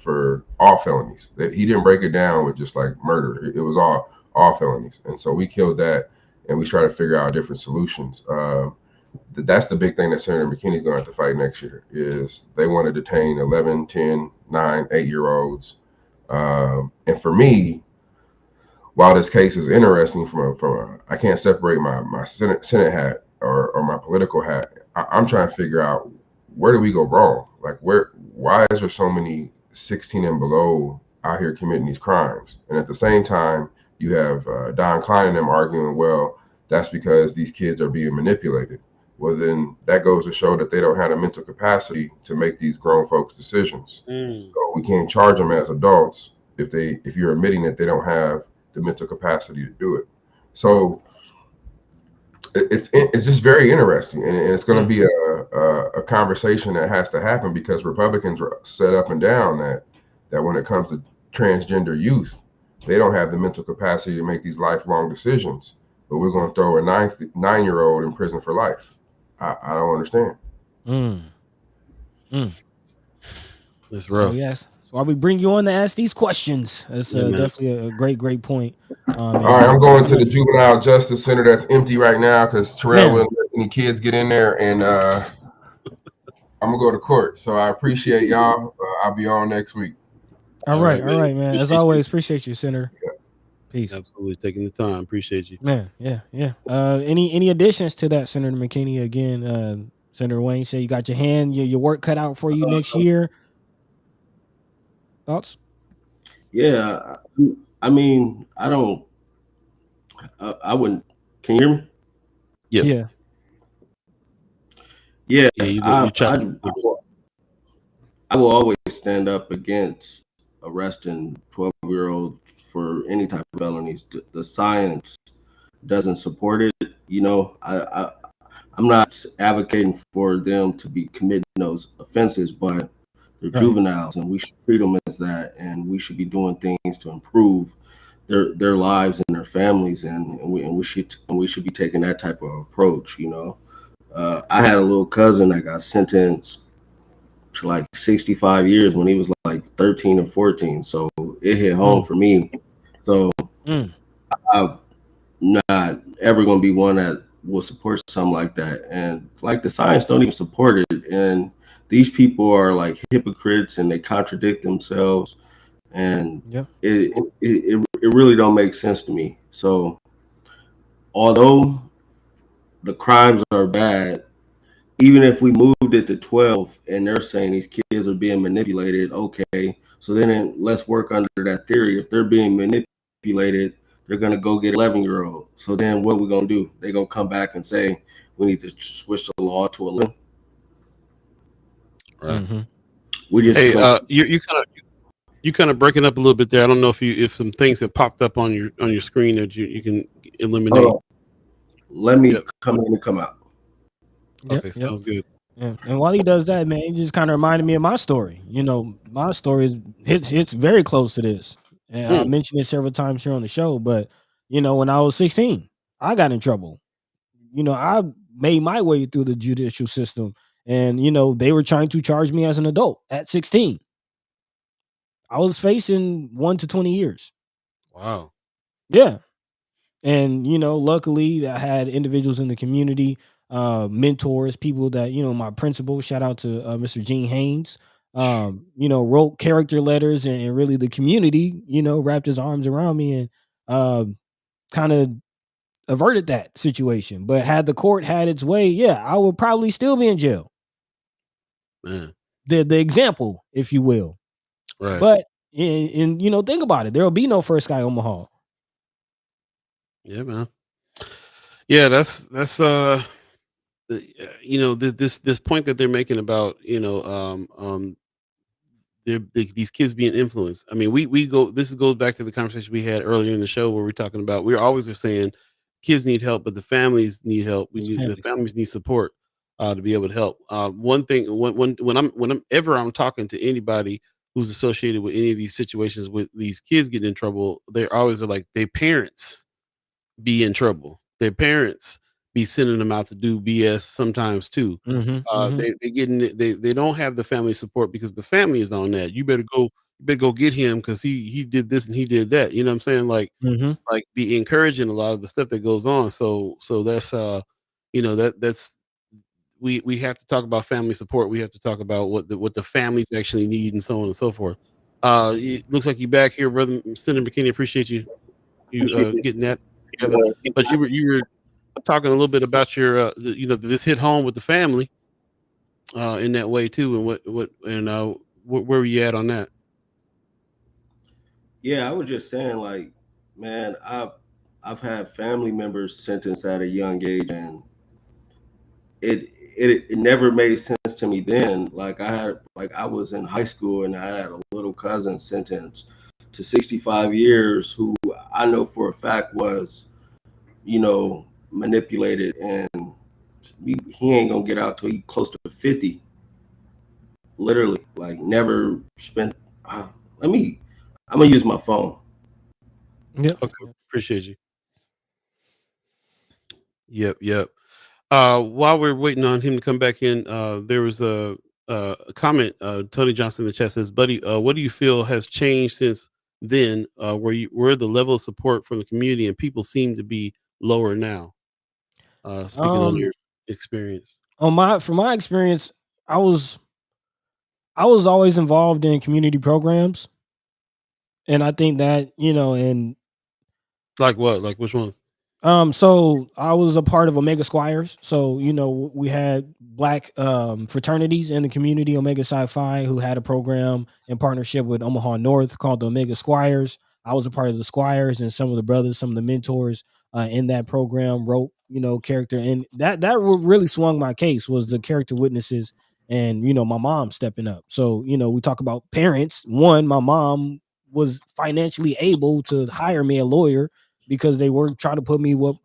for all felonies. That he didn't break it down with just like murder. It was all felonies. And so we killed that, and we try to figure out different solutions. That's the big thing that Senator McKinney's going to have to fight next year is they want to detain 11, 10, 9, 8-year-olds. And for me, while this case is interesting I can't separate my Senate hat or my political hat. I'm trying to figure out where do we go wrong? Like why is there so many 16 and below out here committing these crimes? And at the same time, you have Don Klein and them arguing, well, that's because these kids are being manipulated. Well, then that goes to show that they don't have the mental capacity to make these grown folks decisions. So we can't charge them as adults if you're admitting that they don't have the mental capacity to do it. So it's just very interesting, and it's going to be a conversation that has to happen because Republicans are set up and down that when it comes to transgender youth, they don't have the mental capacity to make these lifelong decisions. But we're going to throw a 9-year-old in prison for life. I don't understand. That's rough. So, yes. Why we bring you on to ask these questions. That's definitely a great point. All right, I'm going to the Juvenile Justice Center that's empty right now because Terrell wouldn't let any kids get in there, and I'm gonna go to court. So I appreciate y'all. I'll be on next week. All right, man. As always, appreciate you, Senator. Yeah. Peace. Absolutely taking the time. Appreciate you, man. Yeah. Any additions to that, Senator McKinney? Again, Senator Wayne said you got your work cut out for you next year. Thoughts? Yeah, I mean, I don't. I wouldn't. Can you hear me? Yeah. Yeah. I will always stand up against arresting 12-year-olds for any type of felonies. The science doesn't support it. I'm not advocating for them to be committing those offenses, but they're juveniles, and we should treat them as that, and we should be doing things to improve their lives and their families, and we should be taking that type of approach. I had a little cousin that got sentenced to like 65 years when he was like 13 or 14, so it hit home for me. So I'm not ever going to be one that will support something like that, and like the science don't even support it, and these people are like hypocrites and they contradict themselves, and it really don't make sense to me. So although the crimes are bad, even if we moved it to 12 and they're saying these kids are being manipulated, okay, so then let's work under that theory. If they're being manipulated, they're going to go get 11-year-old. So then what are we going to do? They're going to come back and say we need to switch the law to 11. Right. We just you kind of breaking up a little bit there. I don't know if some things have popped up on your screen that you can eliminate. Let me come in and come out. Okay, sounds good. Yeah. And while he does that, man, he just kind of reminded me of my story. My story it's very close to this. And I mentioned it several times here on the show, but when I was 16, I got in trouble. I made my way through the judicial system, and they were trying to charge me as an adult at 16. I was facing 1 to 20 years. Wow. Yeah. And luckily I had individuals in the community, mentors, people that my principal, shout out to Mr. Gene Haynes, wrote character letters, and really the community wrapped his arms around me and kind of averted that situation. But had the court had its way, I would probably still be in jail. Man. The example, if you will. Right. But and think about it, there will be no First Sky Omaha. Yeah, man. Yeah, that's this point that they're making about these kids being influenced. I mean, we go. This goes back to the conversation we had earlier in the show where we're talking about. We're always saying kids need help, but the families need help. The families need support to be able to help. One thing when I'm talking to anybody who's associated with any of these situations with these kids getting in trouble, they always are like their parents be in trouble. Their parents be sending them out to do BS sometimes too. They don't have the family support because the family is on that. You better go get him because he did this and he did that. You know what I'm saying? Like be encouraging a lot of the stuff that goes on. So that's that's we have to talk about family support. We have to talk about what the families actually need and so on and so forth. It looks like you back here, brother Senator McKinney. Appreciate you getting that together. But you were talking a little bit about your this hit home with the family in that way too, and where were you at on that? Yeah, I was just saying, like, man, I've had family members sentenced at a young age, and it never made sense to me then. Like I was in high school and I had a little cousin sentenced to 65 years who I know for a fact was, manipulated, and he ain't gonna get out till he close to 50. Literally, like never spent. I'm gonna use my phone. Yeah. Okay. Appreciate you. Yep. While we're waiting on him to come back in, there was a comment. Tony Johnson in the chat says, "Buddy, what do you feel has changed since then? Where the level of support from the community and people seem to be lower now?" Speaking on your experience. From my experience, I was I was always involved in community programs, and I think that, and Like what? Like which ones? so I was a part of Omega Squires. So, we had black fraternities in the community, Omega Psi Phi, who had a program in partnership with Omaha North called the Omega Squires. I was a part of the Squires, and some of the brothers, some of the mentors in that program wrote, character. And that really swung my case was the character witnesses and, my mom stepping up. So, we talk about parents. One, my mom was financially able to hire me a lawyer because they were trying to put me what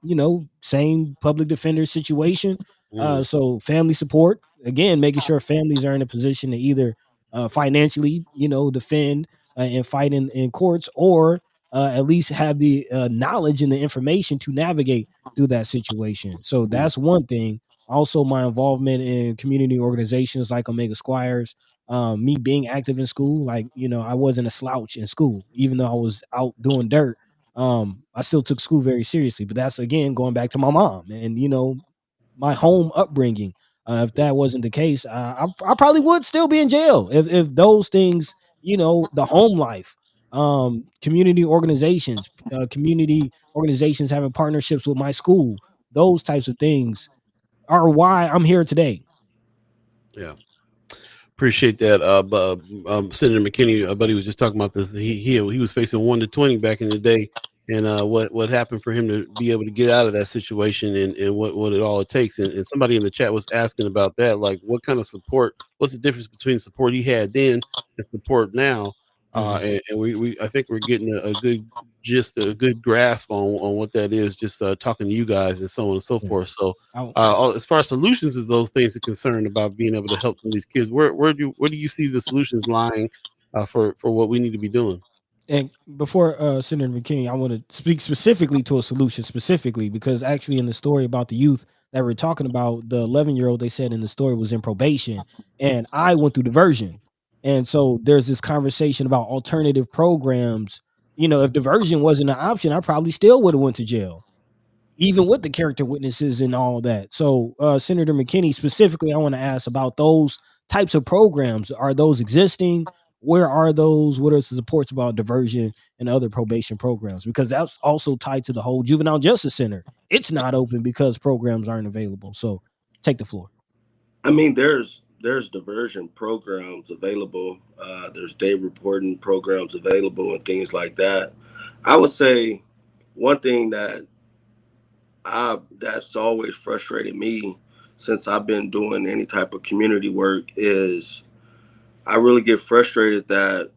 same public defender situation. Mm, So family support, again, making sure families are in a position to either financially defend and fight in courts, or at least have the knowledge and the information to navigate through that situation. So mm, that's one thing. Also, my involvement in community organizations like Omega Squires, me being active in school, like, I wasn't a slouch in school, even though I was out doing dirt. I still took school very seriously, but that's again going back to my mom and my home upbringing. If that wasn't the case, I probably would still be in jail if those things, the home life, community organizations having partnerships with my school, those types of things are why I'm here today. yeah. Appreciate that. But Senator McKinney, buddy was just talking about this. He was facing 1 to 20 back in the day, and what happened for him to be able to get out of that situation, and what it all it takes. And somebody in the chat was asking about that, like what kind of support? What's the difference between support he had then and support now? Mhm. And we I think we're getting a good gist, a good grasp on what that is. Just talking to you guys and so on and so Yeah. forth. So I, as far as solutions of those things are concerned about being able to help some of these kids, where do you see the solutions lying for what we need to be doing? And before Senator McKinney, I want to speak specifically to a solution specifically because actually in the story about the youth that we're talking about, the 11-year-old they said in the story was in probation, and I went through diversion, and so there's this conversation about alternative programs. If diversion wasn't an option, I probably still would have went to jail even with the character witnesses and all that. So, Senator McKinney, specifically, I want to ask about those types of programs. Are those existing? Where are those? What are the supports about diversion and other probation programs? Because that's also tied to the whole juvenile justice center. It's not open because programs aren't available. So, take the floor. I mean, there's diversion programs available. There's day reporting programs available and things like that. I would say one thing that's always frustrated me since I've been doing any type of community work is I really get frustrated that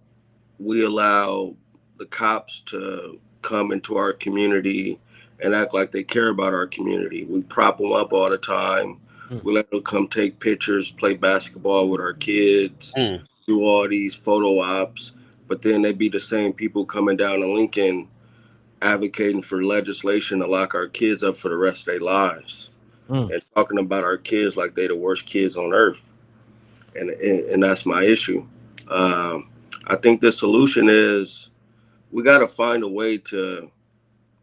we allow the cops to come into our community and act like they care about our community. We prop them up all the time. Mm, We let them come take pictures, play basketball with our kids, Mm, do all these photo ops. But then they be the same people coming down to Lincoln advocating for legislation to lock our kids up for the rest of their lives mm, and talking about our kids like they the worst kids on earth. And that's my issue. Um, I think the solution is we got to find a way to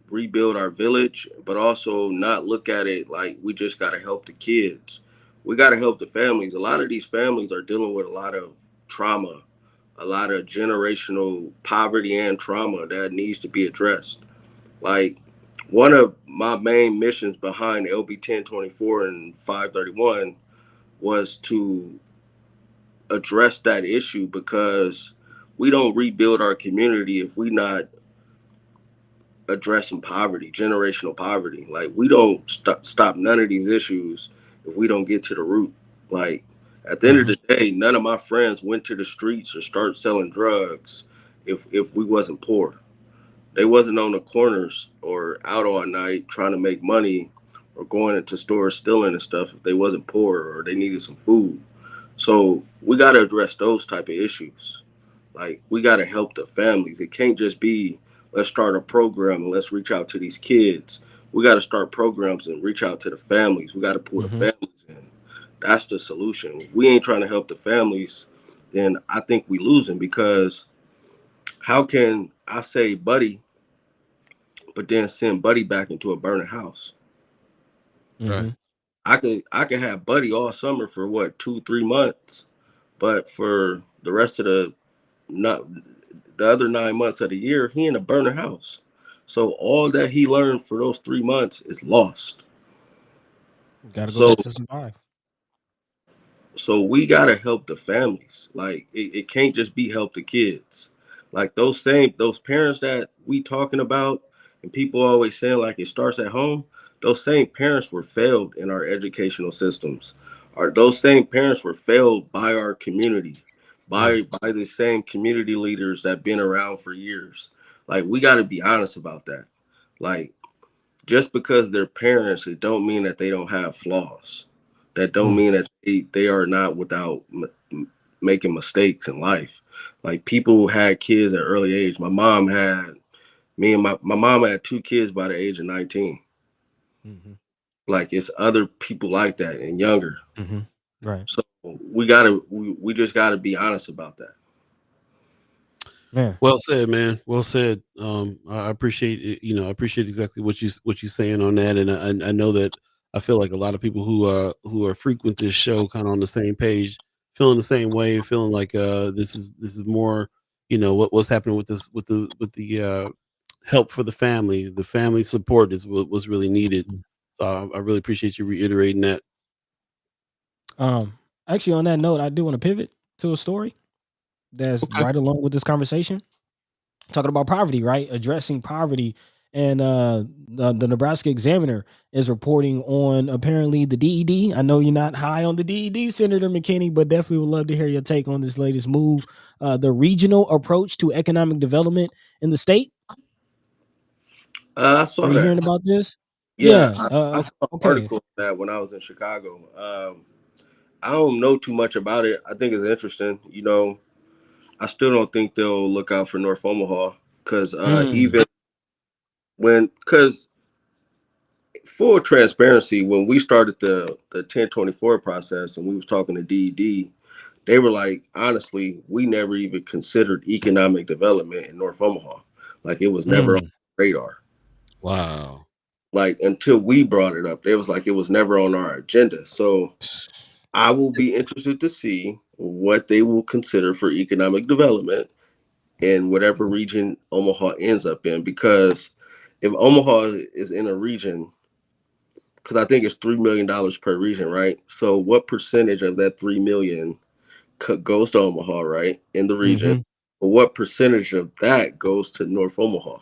rebuild our village, but also not look at it like we just got to help the kids. We got to help the families. A lot of these families are dealing with a lot of trauma, a lot of generational poverty and trauma that needs to be addressed. Like one of my main missions behind LB 1024 and 531 was to address that issue because we don't rebuild our community if we not addressing poverty, generational poverty. Like we don't stop none of these issues if we don't get to the root. Like at the end of mhm, the day, none of my friends went to the streets or start selling drugs if we wasn't poor. They wasn't on the corners or out all night trying to make money or going into stores stealing and stuff if they wasn't poor or they needed some food. So we got to address those type of issues. Like we got to help the families. It can't just be let's start a program and let's reach out to these kids. We got to start programs and reach out to the families. We got to pull the mhm, families in. That's the solution. If we ain't trying to help the families, then I think we losing because how can I say buddy, but then send buddy back into a burning house? right. mhm. I could have Buddy all summer for what 2-3 months, but for the rest of not the other 9 months of the year, he in a burner house. So all that he learned for those 3 months is lost. Got to go So back to survive. So we gotta help the families. Like it can't just be help the kids. Like those parents that we talking about, and people always saying like it starts at home. Those same parents were failed in our educational systems. Or those same parents were failed by our community, by the same community leaders that been around for years. Like we got to be honest about that. Like just because they're parents, it don't mean that they don't have flaws. That don't mean that they are not without making mistakes in life. Like people who had kids at early age. My mom had me and my mom had 2 kids by the age of 19. Mm-hmm. Like it's other people like that and younger. Mm-hmm. Right. So we just gotta be honest about that. Man. Well said, man. Well said. I appreciate it. I appreciate exactly what you saying on that, and I know that I feel like a lot of people who are frequent this show kind of on the same page, feeling the same way, feeling like this is more what's happening with this with the help for the family. The family support is what was really needed. So I really appreciate you reiterating that. Actually, on that note, I do want to pivot to a story that's Okay. right along with this conversation. Talking about poverty, right? Addressing poverty. And the Nebraska Examiner is reporting on apparently the DED. I know you're not high on the DED, Senator McKinney, but definitely would love to hear your take on this latest move. The regional approach to economic development in the state. I saw Are you that. hearing about this? Yeah, Yeah. I saw an Okay. article of that when I was in Chicago. I don't know too much about it. I think it's interesting. I still don't think they'll look out for North Omaha because even because full transparency, when we started the 1024 process and we was talking to DED, they were like, honestly, we never even considered economic development in North Omaha. Like it was never on the radar. Wow. Like until we brought it up, they was like it was never on our agenda. So I will be interested to see what they will consider for economic development in whatever region Omaha ends up in. Because if Omaha is in a region, because I think it's $3 million per region, right? So what percentage of that 3 million goes to Omaha, right, in the region? Mm-hmm. But what percentage of that goes to North Omaha?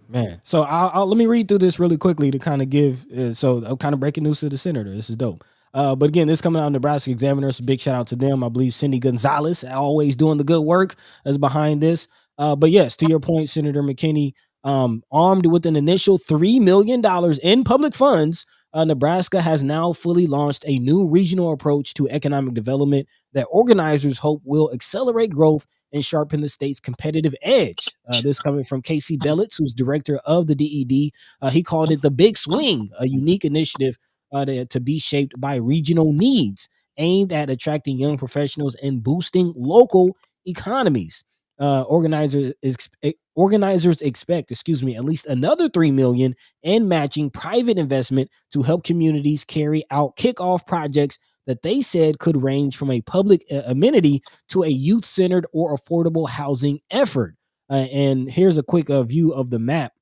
Man, so I'll let me read through this really quickly to kind of give. So I'm kind of breaking news to the senator. This is dope. But again, this coming out of Nebraska Examiner. So big shout out to them. I believe Cindy Gonzalez always doing the good work is behind this. But yes, to your point, Senator McKinney, armed with an initial $3 million in public funds, Nebraska has now fully launched a new regional approach to economic development that organizers hope will accelerate growth and sharpen the state's competitive edge. This coming from Casey Bellitz, who's director of the DED. He called it the Big Swing, a unique initiative to be shaped by regional needs, aimed at attracting young professionals and boosting local economies. Organizers expect, at least another 3 million in matching private investment to help communities carry out kickoff projects that they said could range from a public amenity to a youth-centered or affordable housing effort. And here's a quick view of the map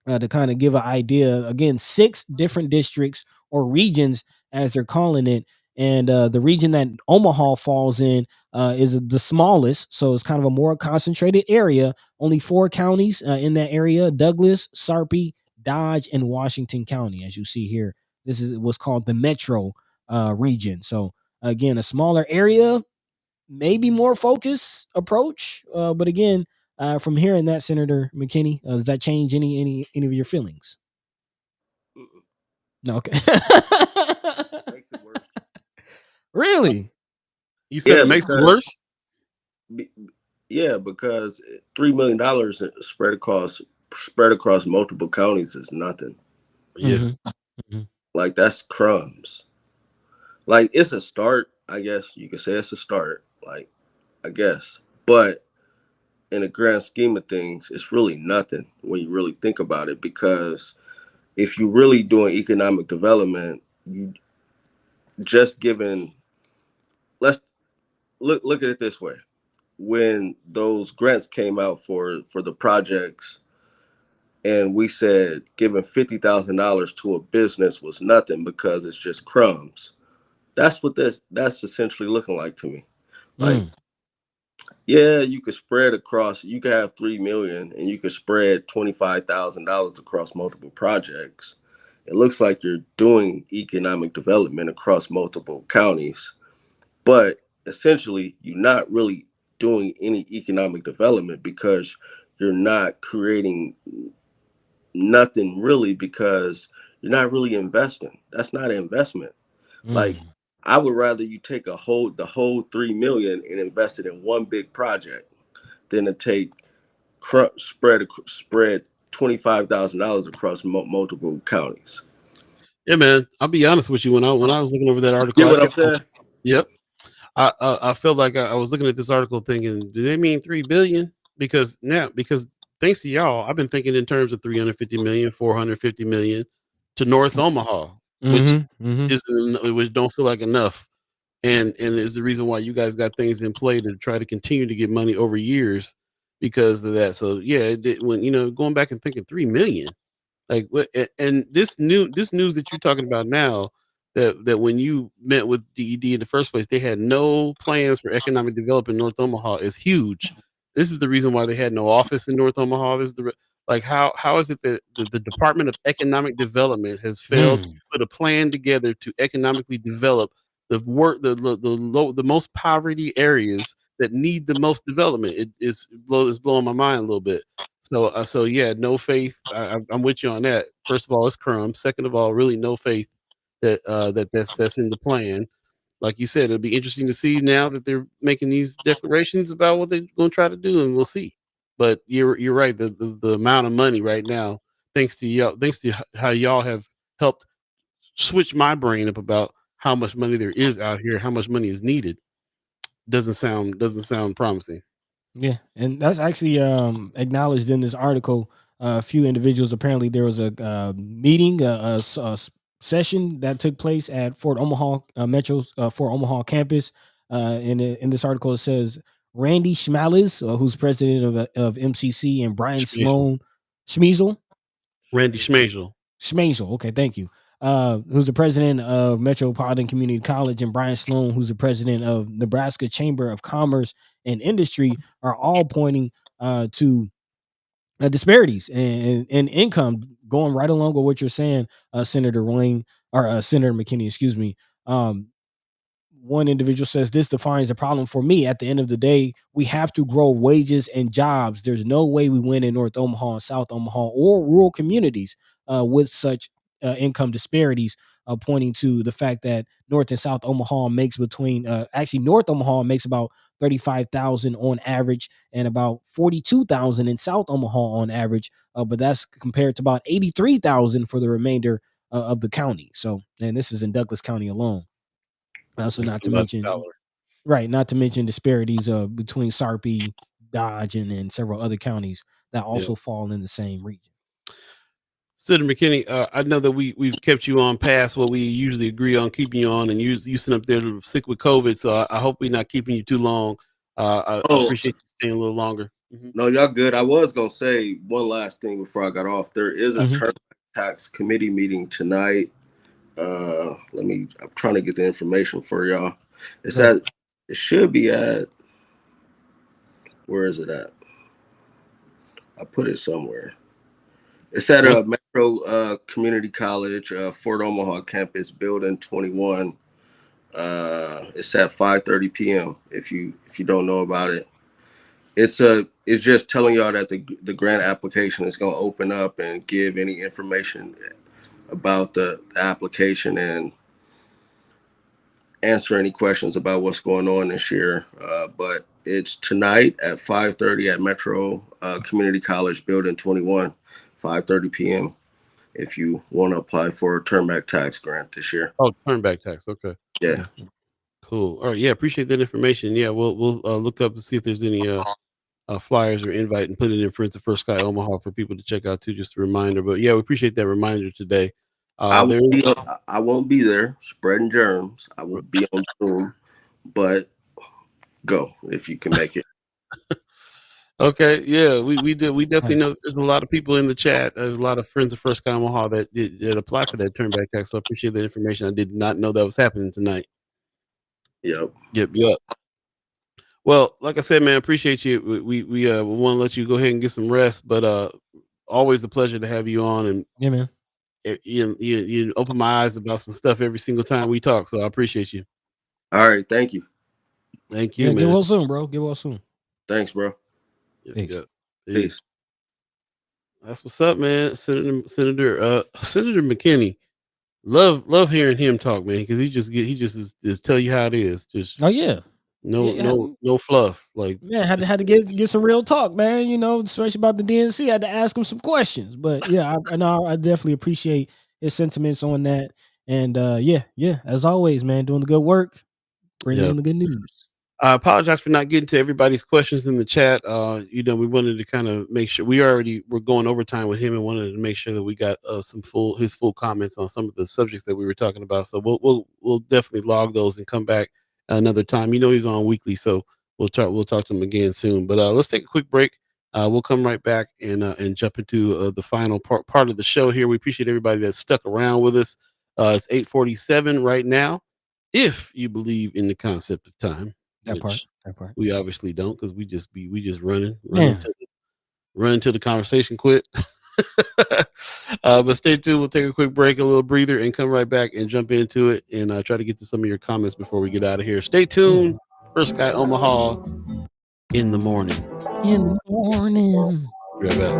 to kind of give an idea. Again, 6 different districts or regions, as they're calling it. And the region that Omaha falls in is the smallest. So it's kind of a more concentrated area. Only 4 counties in that area: Douglas, Sarpy, Dodge, and Washington County. As you see here, this is what's called the metro region. So again, a smaller area, maybe more focused approach. But again, from hearing that, Senator McKinney, does that change any of your feelings? Mm-mm. No, okay. Makes it worse. Really? You said it makes it worse? Yeah, because $3 million spread across multiple counties is nothing. Yeah. Mm-hmm. Like that's crumbs. Like it's a start, I guess you could say it's a start. Like I guess, but in the grand scheme of things, it's really nothing when you really think about it. Because if you're really doing economic development, you just given. Let's look at it this way: when those grants came out for the projects, and we said giving $50,000 to a business was nothing because it's just crumbs. That's essentially looking like to me. Like, yeah, you could spread across. You could have 3 million, and you could spread $25,000 across multiple projects. It looks like you're doing economic development across multiple counties, but essentially, you're not really doing any economic development because you're not creating nothing really because you're not really investing. That's not an investment. Like, I would rather you take the whole 3 million and invest it in one big project than to take spread $25,000 across multiple counties. Yeah, man. I'll be honest with you. When I was looking over that article, Get what I'm saying? Yep. I felt like I was looking at this article thinking, do they mean 3 billion? Because thanks to y'all, I've been thinking in terms of 350 million, 450 million to North Omaha, which which don't feel like enough. And is the reason why you guys got things in play to try to continue to get money over years because of that. So yeah, when going back and thinking 3 million, like what? And this news that you're talking about now, that when you met with DED in the first place, they had no plans for economic development in North Omaha is huge. This is the reason why they had no office in North Omaha. This is like how is it that the Department of Economic Development has failed to put a plan together to economically develop the most poverty areas that need the most development? It's blowing my mind a little bit. So yeah, no faith. I'm with you on that. First of all, it's crumbs. Second of all, really no faith that's in the plan. Like you said, it'll be interesting to see now that they're making these declarations about what they're going to try to do, and we'll see. But you're right. The amount of money right now, thanks to y'all, thanks to how y'all have helped switch my brain up about how much money there is out here, how much money is needed, doesn't sound promising. Yeah, and that's actually acknowledged in this article. A few individuals, apparently there was a meeting, session that took place at Fort Omaha Metro's Fort Omaha campus. In this article, it says Randy Schmales, who's president of MCC, and Brian Sloan Schmeisel. Randy Schmeisel. Schmeisel. Okay, thank you. Who's the president of Metropolitan Community College, and Brian Sloan, who's the president of Nebraska Chamber of Commerce and Industry, are all pointing to disparities in income, going right along with what you're saying, Senator Wayne, or Senator McKinney, excuse me. One individual says this defines a problem for me. At the end of the day, we have to grow wages and jobs. There's no way we win in North Omaha, South Omaha, or rural communities with such income disparities, pointing to the fact that North and South Omaha makes North Omaha makes about 35,000 on average and about 42,000 in South Omaha on average. But that's compared to about 83,000 for the remainder of the county. So, and this is in Douglas County alone. Also, not to mention disparities between Sarpy, Dodge, and several other counties that also fall in the same region. Senator McKinney, I know that we've kept you on past what we usually agree on keeping you on, and you sitting up there sick with COVID, so I hope we're not keeping you too long. I appreciate you staying a little longer. No, y'all good. I was gonna say one last thing before I got off. There is a term tax committee meeting tonight. I'm trying to get the information for y'all. It should be at, where is it at? I put it somewhere. It's at Metro Community College, Fort Omaha campus, building 21. It's at 5:30 p.m. If you don't know about it, it's just telling y'all that the grant application is going to open up and give any information about the application and answer any questions about what's going on this year. But it's tonight at 5:30 at Metro Community College, building 21, 5:30 p.m. if you want to apply for a turnback tax grant this year. Oh, turnback tax. Okay. Yeah. Cool. All right. Yeah. Appreciate that information. Yeah. We'll look up and see if there's any flyers or invite and put it in for First Sky Omaha for people to check out too. Just a reminder. But yeah, we appreciate that reminder today. I won't be there spreading germs. I won't be on Zoom, but go if you can make it. Okay, yeah, we definitely know there's a lot of people in the chat. There's a lot of friends of First Sky Omaha that apply for that turnback tax. So I appreciate that information. I did not know that was happening tonight. Yep. Well, like I said, man, appreciate you. We want to let you go ahead and get some rest, but always a pleasure to have you on. And yeah, man, you open my eyes about some stuff every single time we talk. So I appreciate you. All right, thank you. Thank you, yeah, man. get well soon, bro. Get well soon. Thanks, bro. Peace. That's what's up, man. Senator McKinney. Love hearing him talk, man, because he just tell you how it is. Just no fluff. Like, man, had to get some real talk, man. You know, especially about the DNC. I had to ask him some questions. But yeah, I definitely appreciate his sentiments on that. And yeah, as always, man, doing the good work, bringing in the good news. I apologize for not getting to everybody's questions in the chat. We wanted to kind of make sure we're going overtime with him and wanted to make sure that we got his full comments on some of the subjects that we were talking about. So we'll definitely log those and come back another time. He's on weekly, so we'll talk to him again soon. But let's take a quick break. We'll come right back and jump into the final part of the show here. We appreciate everybody that's stuck around with us. It's 8:47 right now. If you believe in the concept of time. That part. We obviously don't, because we just running till the conversation quit. But stay tuned. We'll take a quick break, a little breather, and come right back and jump into it and try to get to some of your comments before we get out of here. Stay tuned. First Sky Omaha in the morning. Be right back.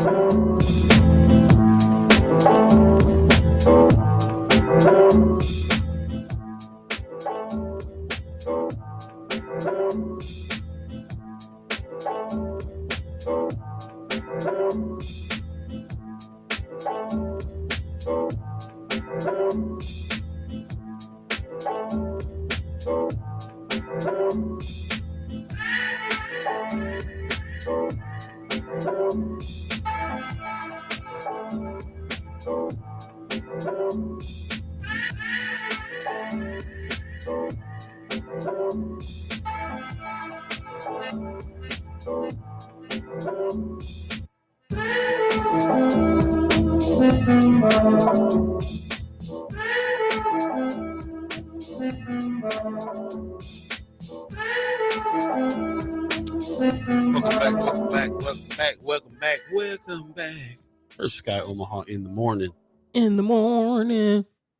Welcome back. First Sky Omaha in the morning.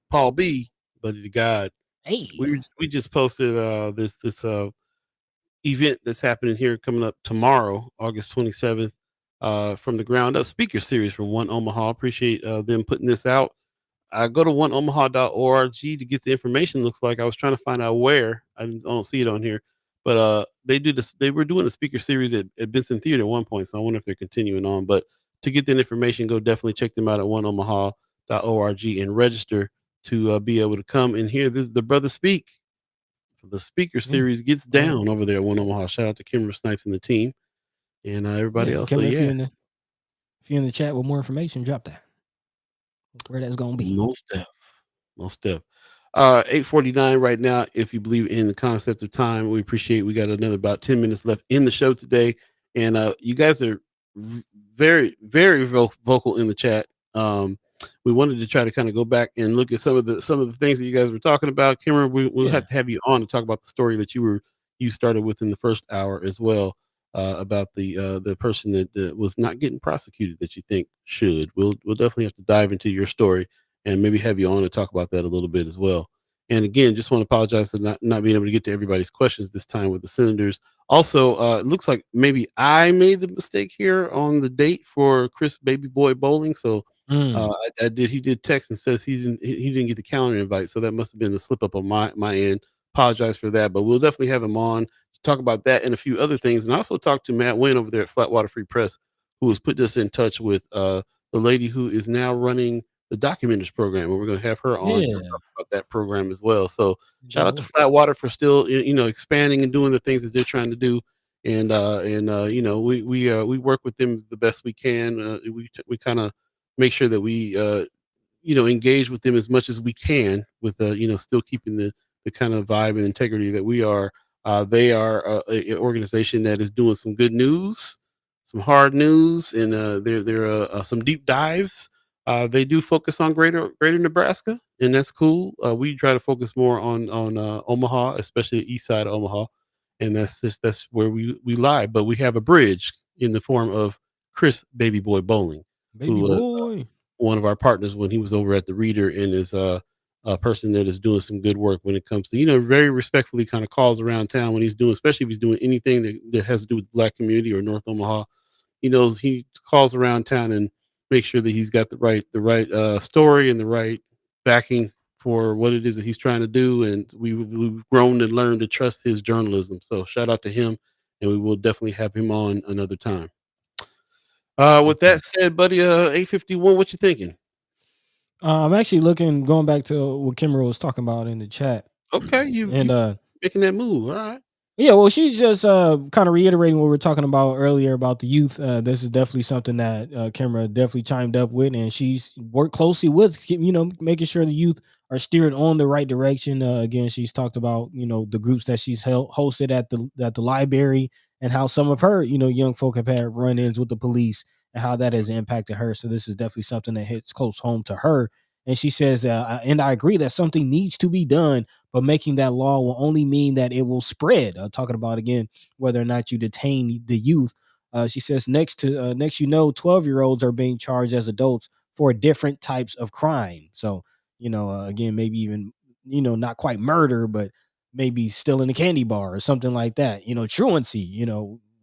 Paul B, buddy to God. Hey, we just posted this event that's happening here coming up tomorrow, August 27th, from the ground up speaker series from One Omaha. Appreciate them putting this out. I go to oneomaha.org to get the information. Looks like I was trying to find out where. I don't see it on here, but they do this. They were doing a speaker series at Benson Theater at one point, so I wonder if they're continuing on. But to get the information, go definitely check them out at oneomaha.org and register to be able to come and hear the brother speak. The speaker series gets down over there at One Omaha. Shout out to Kimber Snipes and the team, and everybody else. Kimber, if you're in the chat with more information, drop that. Where that's gonna be. Most def. 8:49 right now. If you believe in the concept of time, we appreciate. We got another about 10 minutes left in the show today, and you guys are very, very vocal in the chat. We wanted to try to kind of go back and look at some of the things that you guys were talking about. Cameron, we'll have to have you on to talk about the story that you started with in the first hour as well, about the person that was not getting prosecuted that you think should. We'll definitely have to dive into your story and maybe have you on to talk about that a little bit as well. And again, just want to apologize for not being able to get to everybody's questions this time with the senators. Also, it looks like maybe I made the mistake here on the date for Chris Baby Boy Bowling. So I did. He did text and says he didn't get the calendar invite. So that must have been a slip up on my end. Apologize for that, but we'll definitely have him on to talk about that and a few other things. And I also talked to Matt Wynn over there at Flatwater Free Press, who has put us in touch with the lady who is now running the Documenters program, and we're going to have her on to talk about that program as well. So shout out to Flatwater for still expanding and doing the things that they're trying to do. And we work with them the best we can. We kind of make sure that we engage with them as much as we can with still keeping the kind of vibe and integrity that we are. They are an organization that is doing some good news, some hard news, and they're some deep dives. They do focus on greater Nebraska, and that's cool. We try to focus more on Omaha, especially the east side of Omaha, and that's where we lie. But we have a bridge in the form of Chris Baby Boy Bowling, Baby who was boy. one of our partners when he was over at the Reader, and is a person that is doing some good work when it comes to very respectfully kind of calls around town when he's doing, especially if he's doing anything that has to do with the Black community or North Omaha. He calls around town and makes sure that he's got the right story and the right backing for what it is that he's trying to do. And we've grown and learned to trust his journalism. So shout out to him, and we will definitely have him on another time. With that said, buddy, 851, what you thinking? I'm actually going back to what Kimmer was talking about in the chat. Okay, you making that move. All right. Yeah, well, she's just kind of reiterating what we were talking about earlier about the youth. This is definitely something that Kimra definitely chimed up with, and she's worked closely with, making sure the youth are steered on the right direction. Again, she's talked about, the groups that she's hosted at the library, and how some of her, young folk have had run-ins with the police and how that has impacted her. So this is definitely something that hits close home to her. And she says, and I agree that something needs to be done, but making that law will only mean that it will spread. Talking about, again, whether or not you detain the youth. She says next 12-year-olds are being charged as adults for different types of crime. So, again, maybe even, not quite murder, but maybe stealing a candy bar or something like that. Truancy,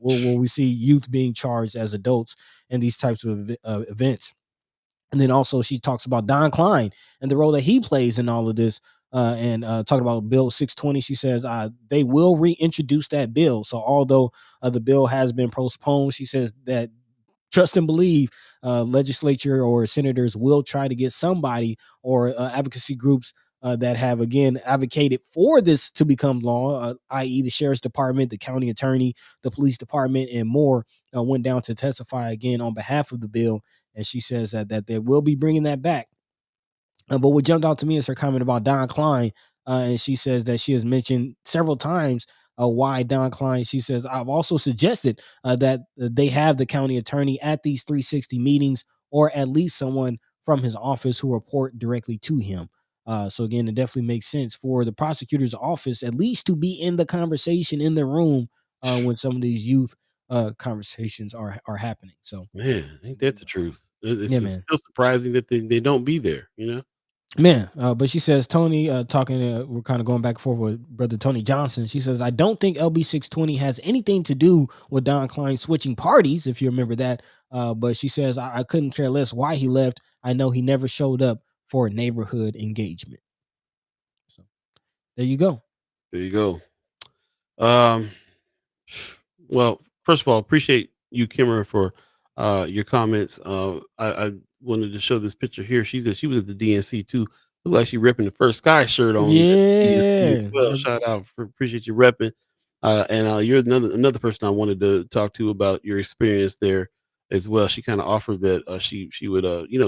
will we see youth being charged as adults in these types of events? And then also she talks about Don Klein and the role that he plays in all of this. And talking about Bill 620, she says they will reintroduce that bill. So although the bill has been postponed, she says that trust and believe legislature or senators will try to get somebody or advocacy groups that have, again, advocated for this to become law, i.e. the sheriff's department, the county attorney, the police department, and more went down to testify again on behalf of the bill. And she says that they will be bringing that back. But what jumped out to me is her comment about Don Klein. And she says that she has mentioned several times why Don Klein. She says, I've also suggested that they have the county attorney at these 360 meetings, or at least someone from his office who report directly to him. So again, it definitely makes sense for the prosecutor's office at least to be in the conversation, in the room when some of these youth conversations are happening. So, man, ain't that the truth? It's yeah, man. Still surprising that they don't be there, Man, but she says, Tony, we're kind of going back and forth with brother Tony Johnson. She says, I don't think LB 620 has anything to do with Don Klein switching parties, if you remember that. But she says, I couldn't care less why he left. I know he never showed up for a neighborhood engagement. So there you go. There you go. Well, first of all, appreciate you, Kimmer, for your comments. I wanted to show this picture here. She was at the DNC too. Look like she repping the First Sky shirt on. Yeah. At the DNC as well. Shout out, appreciate you repping. And you're another person I wanted to talk to about your experience there as well. She kind of offered that she would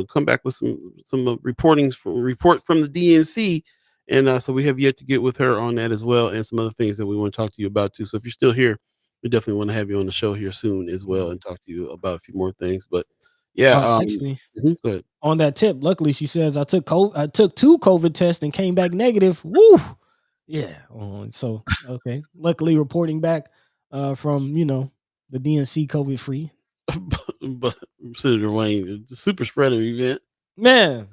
come back with some report from the DNC. And so we have yet to get with her on that as well, and some other things that we want to talk to you about too. So if you're still here, we definitely want to have you on the show here soon as well, and talk to you about a few more things. But yeah, actually, go ahead. On that tip, luckily she says I took 2 COVID tests and came back negative. Woo! Yeah. So okay. Luckily reporting back from the DNC COVID free. But Senator Wayne, the super spreader event. Man.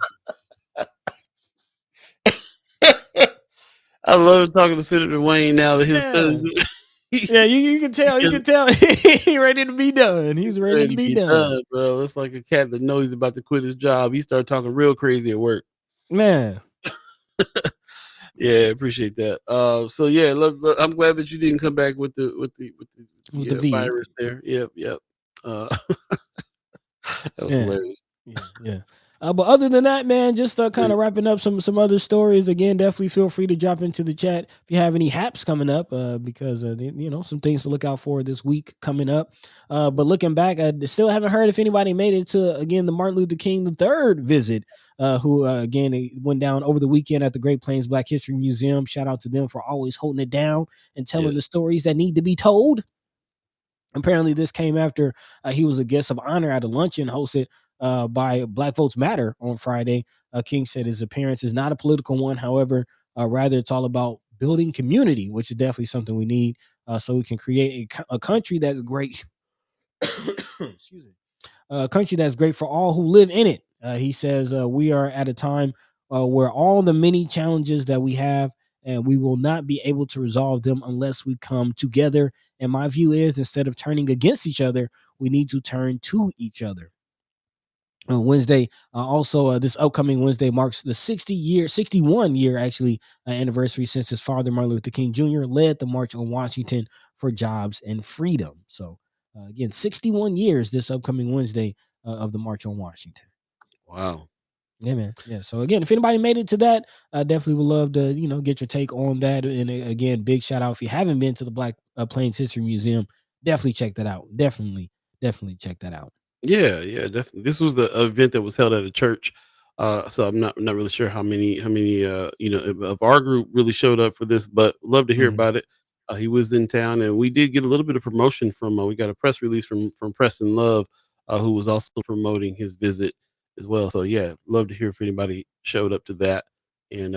I love talking to Senator Wayne now that his turn. Yeah, you can tell. You can tell he's ready to be done. He's ready to be done, bro. It's like a cat that knows he's about to quit his job. He started talking real crazy at work. Man. Yeah, appreciate that. So yeah, look, I'm glad that you didn't come back with the virus there. Yep. That was hilarious. Yeah. But other than that, man, just kind of wrapping up some other stories. Again, definitely feel free to drop into the chat if you have any haps coming up, because some things to look out for this week coming up. But looking back, I still haven't heard if anybody made it to again the Martin Luther King III visit. Who again it went down over the weekend at the Great Plains Black History Museum. Shout out to them for always holding it down and telling the stories that need to be told. Apparently, this came after he was a guest of honor at a luncheon hosted by Black Votes Matter on Friday. King said his appearance is not a political one. However, rather it's all about building community, which is definitely something we need so we can create a country that's great. Excuse me. A country that's great for all who live in it. He says we are at a time where all the many challenges that we have, and we will not be able to resolve them unless we come together. And my view is instead of turning against each other, we need to turn to each other. Wednesday, also this upcoming Wednesday marks the 61 year actually anniversary since his father, Martin Luther King Jr., led the March on Washington for Jobs and Freedom. So again, 61 years this upcoming Wednesday of the March on Washington. Wow. Yeah, man. Yeah. So again, if anybody made it to that, I definitely would love to, get your take on that. And again, big shout out if you haven't been to the Black Plains History Museum, definitely check that out. Definitely check that out. Yeah, definitely. This was the event that was held at a church. So I'm not really sure how many of our group really showed up for this, but love to hear about it. He was in town, and we did get a little bit of promotion from. We got a press release from Preston Love, who was also promoting his visit as well. So yeah, love to hear if anybody showed up to that. And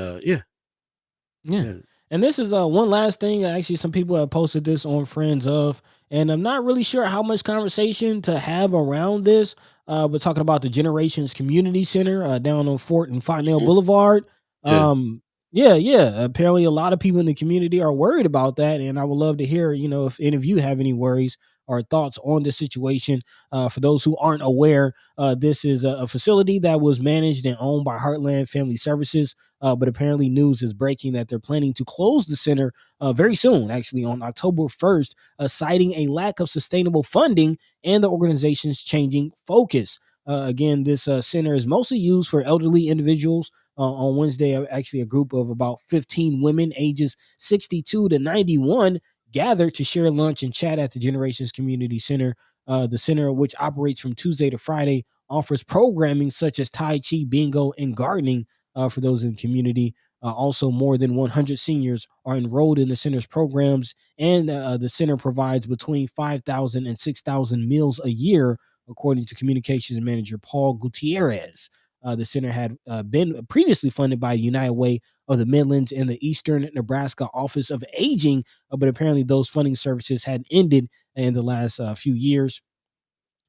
Yeah. And this is one last thing. Actually, some people have posted this on Friends of, and I'm not really sure how much conversation to have around this. But talking about the Generations Community Center down on Fort and Fontenelle Boulevard. Apparently, a lot of people in the community are worried about that, and I would love to hear, if any of you have any worries or thoughts on the situation. For those who aren't aware, this is a facility that was managed and owned by Heartland Family Services. But apparently news is breaking that they're planning to close the center very soon, actually on October 1st, citing a lack of sustainable funding and the organization's changing focus. Again, this center is mostly used for elderly individuals. On Wednesday, actually a group of about 15 women ages 62 to 91 gathered to share lunch and chat at the Generations Community Center. The center, which operates from Tuesday to Friday, offers programming such as Tai Chi, bingo, and gardening for those in the community. Also, more than 100 seniors are enrolled in the center's programs, and the center provides between 5,000 and 6,000 meals a year, according to communications manager Paul Gutierrez. The center had been previously funded by United Way of the Midlands and the Eastern Nebraska Office of Aging, but apparently those funding services had ended in the last few years.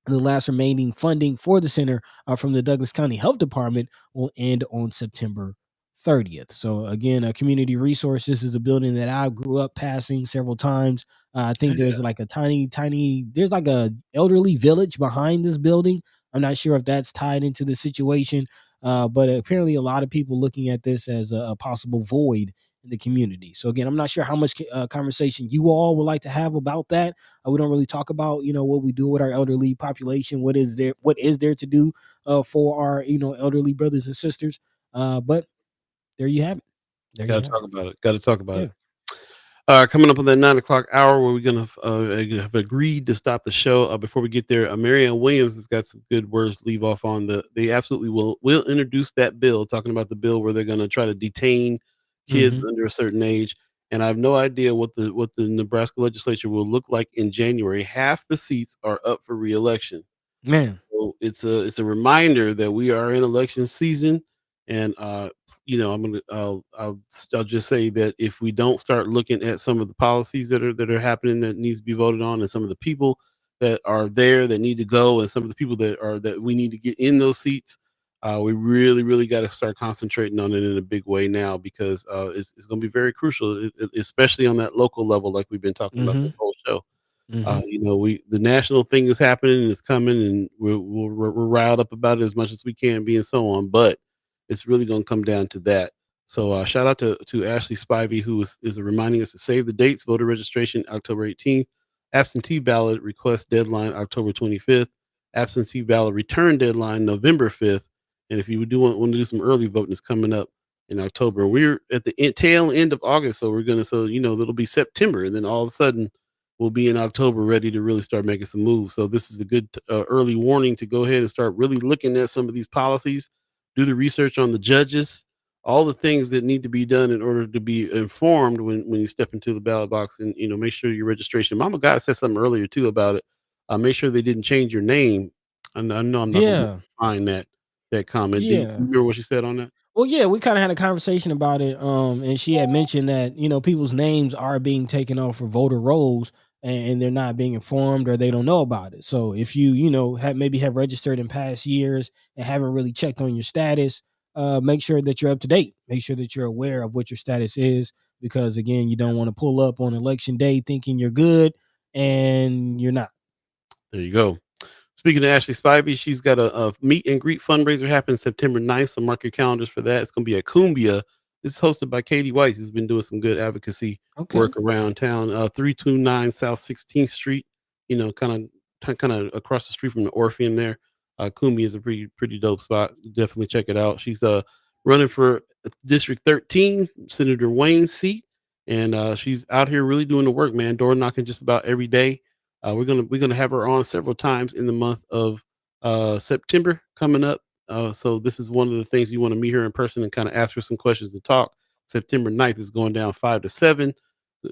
The last remaining funding for the center from the Douglas County Health Department will end on September 30th. So again, a community resource. This is a building that I grew up passing several times. I think there's like a there's like a elderly village behind this building. I'm not sure if that's tied into the situation, but apparently a lot of people looking at this as a possible void in the community. So again, I'm not sure how much conversation you all would like to have about that. We don't really talk about, what we do with our elderly population. What is there to do for our, elderly brothers and sisters. But there you have it. Got to talk about it. Got to talk about it. Coming up on that 9 o'clock hour, where we're gonna have agreed to stop the show. Before we get there, Marianne Williams has got some good words to leave off on. They absolutely will introduce that bill, talking about the bill where they're going to try to detain kids under a certain age. And I have no idea what the Nebraska legislature will look like in January. Half the seats are up for reelection. Man, so it's a reminder that we are in election season. And I'll just say that if we don't start looking at some of the policies that are happening that needs to be voted on, and some of the people that are there that need to go, and some of the people that we need to get in those seats, we really got to start concentrating on it in a big way now, because it's going to be very crucial, especially on that local level, like we've been talking about this whole show. The national thing is happening and it's coming, and we're riled up about it as much as we can be, and so on. But it's really going to come down to that. So shout out to Ashley Spivey, who is reminding us to save the dates. Voter registration October 18th, absentee ballot request deadline October 25th, absentee ballot return deadline November 5th, And if you do want to do some early voting, it's coming up in October. We're at the tail end of August, so it'll be September, and then all of a sudden we'll be in October, ready to really start making some moves. So this is a good early warning to go ahead and start really looking at some of these policies, do the research on the judges, all the things that need to be done in order to be informed when you step into the ballot box, and make sure your registration. Mama God said something earlier too about it. Make sure they didn't change your name. I know I'm not gonna Yeah. find that comment. Do you Yeah. remember what she said on that? Well, yeah, we kind of had a conversation about it. And she had mentioned that, people's names are being taken off for voter rolls, and they're not being informed, or they don't know about it. So if you have registered in past years and haven't really checked on your status, make sure that you're up to date. Make sure that you're aware of what your status is, because again, you don't want to pull up on election day thinking you're good and you're not. There you go. Speaking of Ashley Spivey, she's got a meet and greet fundraiser happening September 9th. So mark your calendars for that. It's going to be at Cumbia. This is hosted by Katie Weiss, who's been doing some good advocacy Okay. work around town. 329 South 16th Street. Kind of across the street from the Orpheum there. Cumbia is a pretty dope spot. Definitely check it out. She's running for District 13, Senator Wayne's seat, and she's out here really doing the work, man. Door knocking just about every day. We're gonna have her on several times in the month of September coming up. So this is one of the things you want to meet her in person and kind of ask her some questions to talk. September 9th is going down 5 to 7.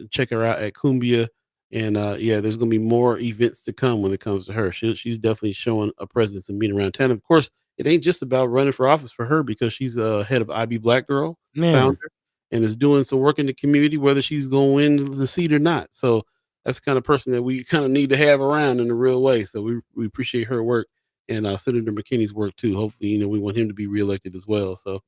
Check her out at Cumbia. And yeah, there's gonna be more events to come when it comes to her. She's definitely showing a presence and being around town. Of course, it ain't just about running for office for her, because she's head of IB Black Girl Man. founder, and is doing some work in the community, whether she's going to win the seat or not. So that's the kind of person that we kind of need to have around in a real way. So we appreciate her work, and Senator McKinney's work too. Hopefully, we want him to be reelected as well. So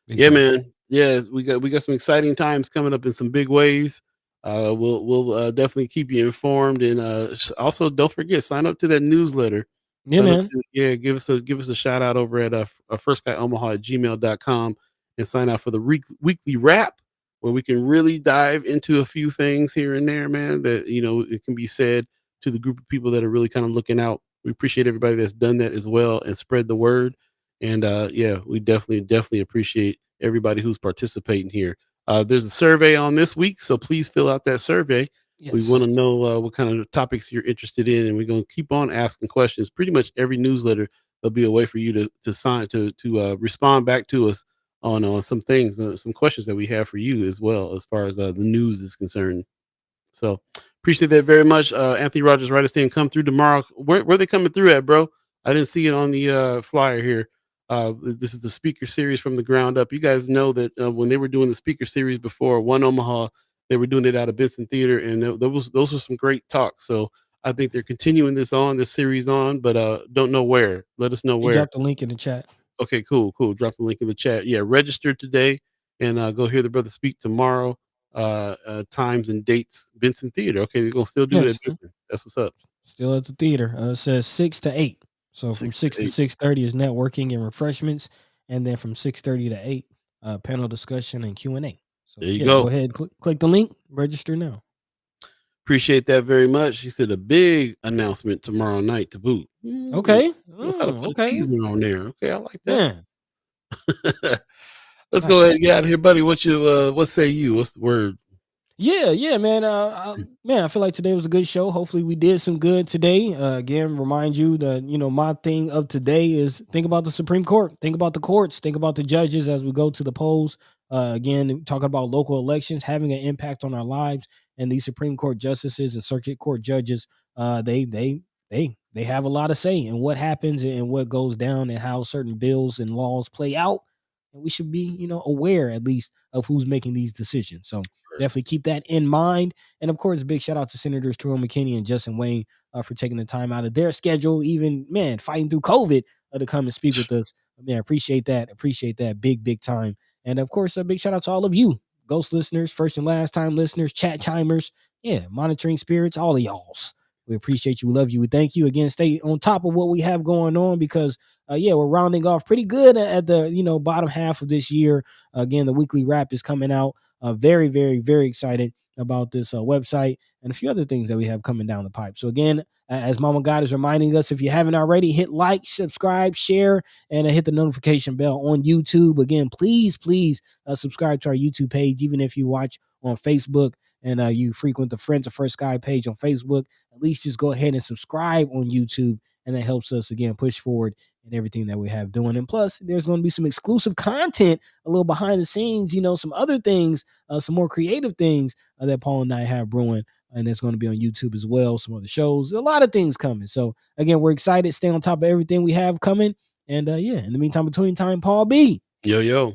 Big yeah, time. man. Yeah, we got some exciting times coming up in some big ways. We'll definitely keep you informed, and also don't forget, sign up to that newsletter. Yeah, man. Give us a shout out over at firstguyomaha at gmail.com, and sign out for the weekly wrap, where we can really dive into a few things here and there, man, that it can be said to the group of people that are really kind of looking out. We appreciate everybody that's done that as well and spread the word. And yeah, we definitely appreciate everybody who's participating here. There's a survey on this week, so please fill out that survey. We want Yes. to know what kind of topics you're interested in, and we're going to keep on asking questions. Pretty much every newsletter, there'll be a way for you to sign to respond back to us on some things, some questions that we have for you as well, as far as the news is concerned. So appreciate that very much. Anthony Rogers, write us in. Come through tomorrow. Where they coming through at, bro? I didn't see it on the flyer here. This is the speaker series from the ground up. You guys know that when they were doing the speaker series before One Omaha, they were doing it out of Benson Theater, and those were some great talks. So I think they're continuing this series on, but don't know where. Let us know He where. dropped the link in the chat. Okay, cool. Drop the link in the chat. Yeah, register today, and go hear the brother speak tomorrow. Times and dates, Benson Theater. Okay, they're gonna still do it Yes. at Benson. That's what's up. Still at the theater. It says 6 to 8. So from 6 to 6:30 is networking and refreshments, and then from 6:30 to 8, panel discussion and Q&A. So There you yeah, go. go ahead, click the link, register now. Appreciate that very much. He said a big announcement tomorrow night to boot. Okay. Knows how to put a Okay. teaser on there. Okay, I like that. Man. Let's go ahead and get out of here, buddy. What say you? What's the word? Yeah, man. Man, I feel like today was a good show. Hopefully, we did some good today. Again, remind you that my thing of today is think about the Supreme Court, think about the courts, think about the judges as we go to the polls. Again, talking about local elections having an impact on our lives, and these Supreme Court justices and circuit court judges, they have a lot of say in what happens and what goes down and how certain bills and laws play out. And we should be, aware at least of who's making these decisions. So definitely keep that in mind. And of course, big shout out to Senators Terrell McKinney and Justin Wayne for taking the time out of their schedule, even fighting through COVID to come and speak with us. Man, appreciate that. Appreciate that big time. And of course, a big shout out to all of you, Ghost listeners, first and last time listeners, chat chimers, monitoring spirits, all of y'all's. We appreciate you. We love you. We thank you. Again, stay on top of what we have going on, because we're rounding off pretty good at the bottom half of this year. Again, the weekly wrap is coming out. Very, very, very excited about this website and a few other things that we have coming down the pipe. So again, As Mama God is reminding us, if you haven't already, hit like, subscribe, share, and hit the notification bell on YouTube. Again, please subscribe to our YouTube page, even if you watch on Facebook and you frequent the Friends of First Sky page on Facebook. At least just go ahead and subscribe on YouTube, and that helps us, again, push forward in everything that we have doing. And plus, there's going to be some exclusive content, a little behind the scenes, some other things, some more creative things that Paul and I have brewing. And it's going to be on YouTube as well. Some other shows, a lot of things coming. So again, we're excited. Stay on top of everything we have coming. And in the meantime, between time, Paul B. Yo.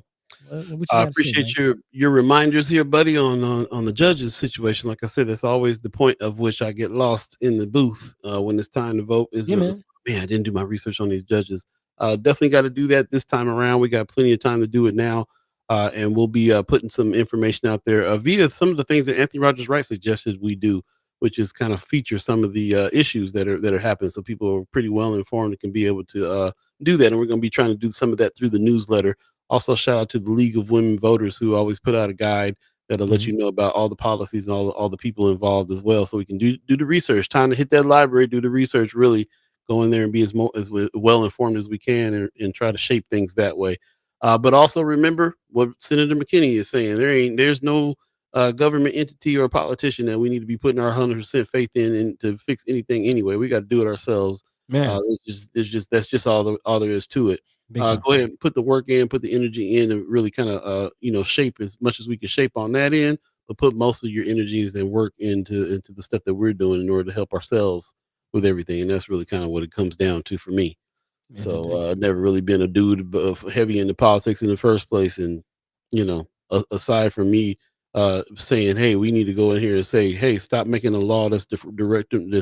What I appreciate your reminders here, buddy, on the judges situation. Like I said, that's always the point of which I get lost in the booth when it's time to vote. Man, I didn't do my research on these judges. Definitely got to do that this time around. We got plenty of time to do it now, and we'll be putting some information out there via some of the things that Anthony Rogers Wright suggested we do, which is kind of feature some of the issues that are happening, so people are pretty well informed and can be able to do that. And we're going to be trying to do some of that through the newsletter. Also, shout out to the League of Women Voters, who always put out a guide that'll let you know about all the policies and all the people involved as well. So we can do the research. Time to hit that library, do the research, really go in there and be as well informed as we can, and try to shape things that way. But also remember what Senator McKinney is saying. There's no government entity or politician that we need to be putting our 100% faith in and to fix anything anyway. We got to do it ourselves. Man, that's just all there is to it. Go ahead and put the work in, put the energy in, and really kind of shape as much as we can shape on that end, but put most of your energies and work into the stuff that we're doing in order to help ourselves with everything. And that's really kind of what it comes down to for me. So I've never really been a dude heavy into politics in the first place. And aside from me saying, hey, we need to go in here and say, hey, stop making a law that's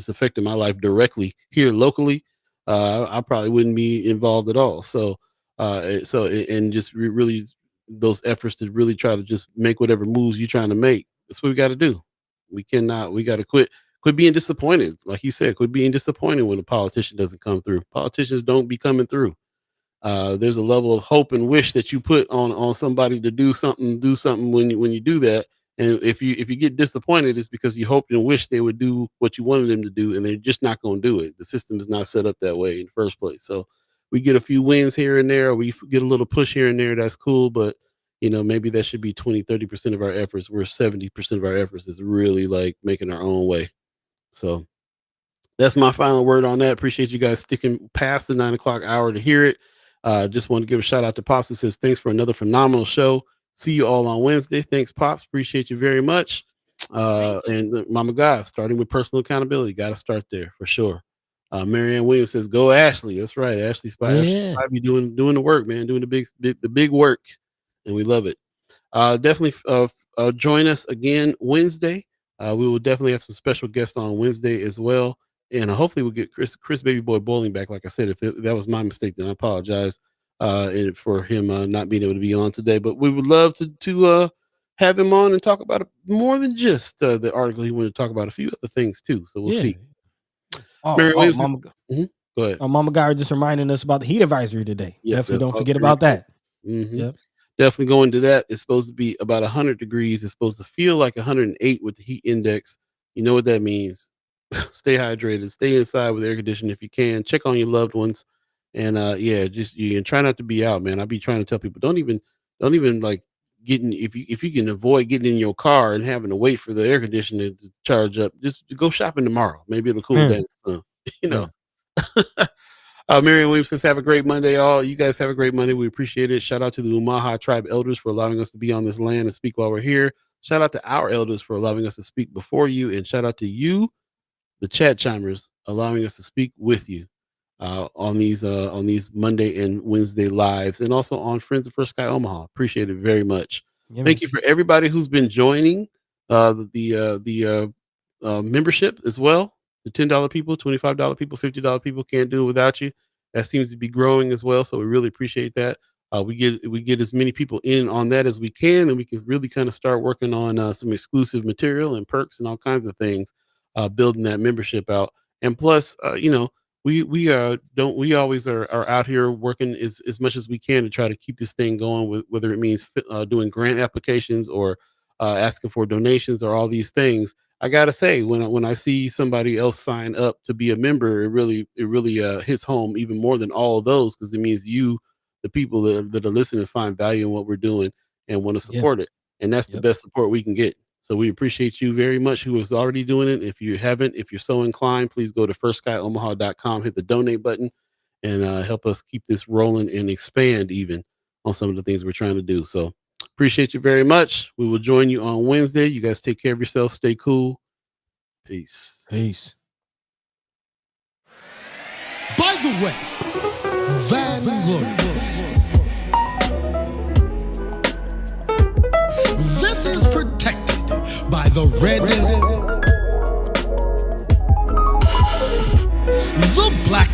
affecting my life directly here locally, I probably wouldn't be involved at all. So and just really those efforts to really try to just make whatever moves you're trying to make. That's what we got to do. We got to quit being disappointed. Like you said, quit being disappointed when a politician doesn't come through. Politicians don't be coming through. There's a level of hope and wish that you put on somebody to do something when you do that. And if you get disappointed, it's because you hoped and wished they would do what you wanted them to do, and they're just not going to do it. The system is not set up that way in the first place. So we get a few wins here and there, or we get a little push here and there. That's cool. But maybe that should be 20-30% of our efforts, where 70% of our efforts is really like making our own way. So that's my final word on that. Appreciate you guys sticking past the 9 o'clock hour to hear it. Just want to give a shout out to Pops, who says thanks for another phenomenal show. See you all on Wednesday. Thanks, Pops. Appreciate you very much. And Mama God, starting with personal accountability. Got to start there for sure. Marianne Williams says, "Go Ashley." That's right. Ashley Spivey doing the work, man. Doing the big work, and we love it. Definitely join us again Wednesday. We will definitely have some special guests on Wednesday as well. And hopefully we'll get Chris Baby Boy Bowling back. Like I said, if that was my mistake, then I apologize for him not being able to be on today. But we would love to have him on and talk about more than just the article. He wanted to talk about a few other things too. So we'll see. Mama, go ahead. Mama Guy just reminding us about the heat advisory today. Definitely don't forget about that. Mm-hmm. Yep. Definitely go into that. It's supposed to be about 100 degrees. It's supposed to feel like 108 with the heat index. You know what that means. Stay hydrated. Stay inside with air conditioning if you can. Check on your loved ones. And just you try not to be out, man. I'll be trying to tell people don't even like getting if you can avoid getting in your car and having to wait for the air conditioner to charge up. Just go shopping tomorrow. Maybe it'll cool down. Yeah. Miriam Williams says, have a great Monday, all. You guys have a great Monday. We appreciate it. Shout out to the Omaha tribe elders for allowing us to be on this land and speak while we're here. Shout out to our elders for allowing us to speak before you. And shout out to you, the chat chimers, allowing us to speak with you on these Monday and Wednesday lives, and also on Friends of First Sky Omaha. Appreciate it very much. Thank you for everybody who's been joining the membership as well. The $10 people, $25 people, $50 people, can't do it without you. That seems to be growing as well, so we really appreciate that. We get as many people in on that as we can, and we can really kind of start working on some exclusive material and perks and all kinds of things, building that membership out. And plus, we always are out here working as much as we can to try to keep this thing going, with whether it means doing grant applications or asking for donations or all these things. I gotta say, when I see somebody else sign up to be a member, it really hits home even more than all of those, because it means you, the people that are listening, find value in what we're doing and want to Yeah. support it, and that's the Yep. best support we can get. So we appreciate you very much who is already doing it. If you haven't, if you're so inclined, please go to firstskyOmaha.com, hit the donate button, and help us keep this rolling and expand even on some of the things we're trying to do. So appreciate you very much. We will join you on Wednesday. You guys take care of yourself. Stay cool. Peace. Peace. By the way, Vanguard. This is protected by the red, the black,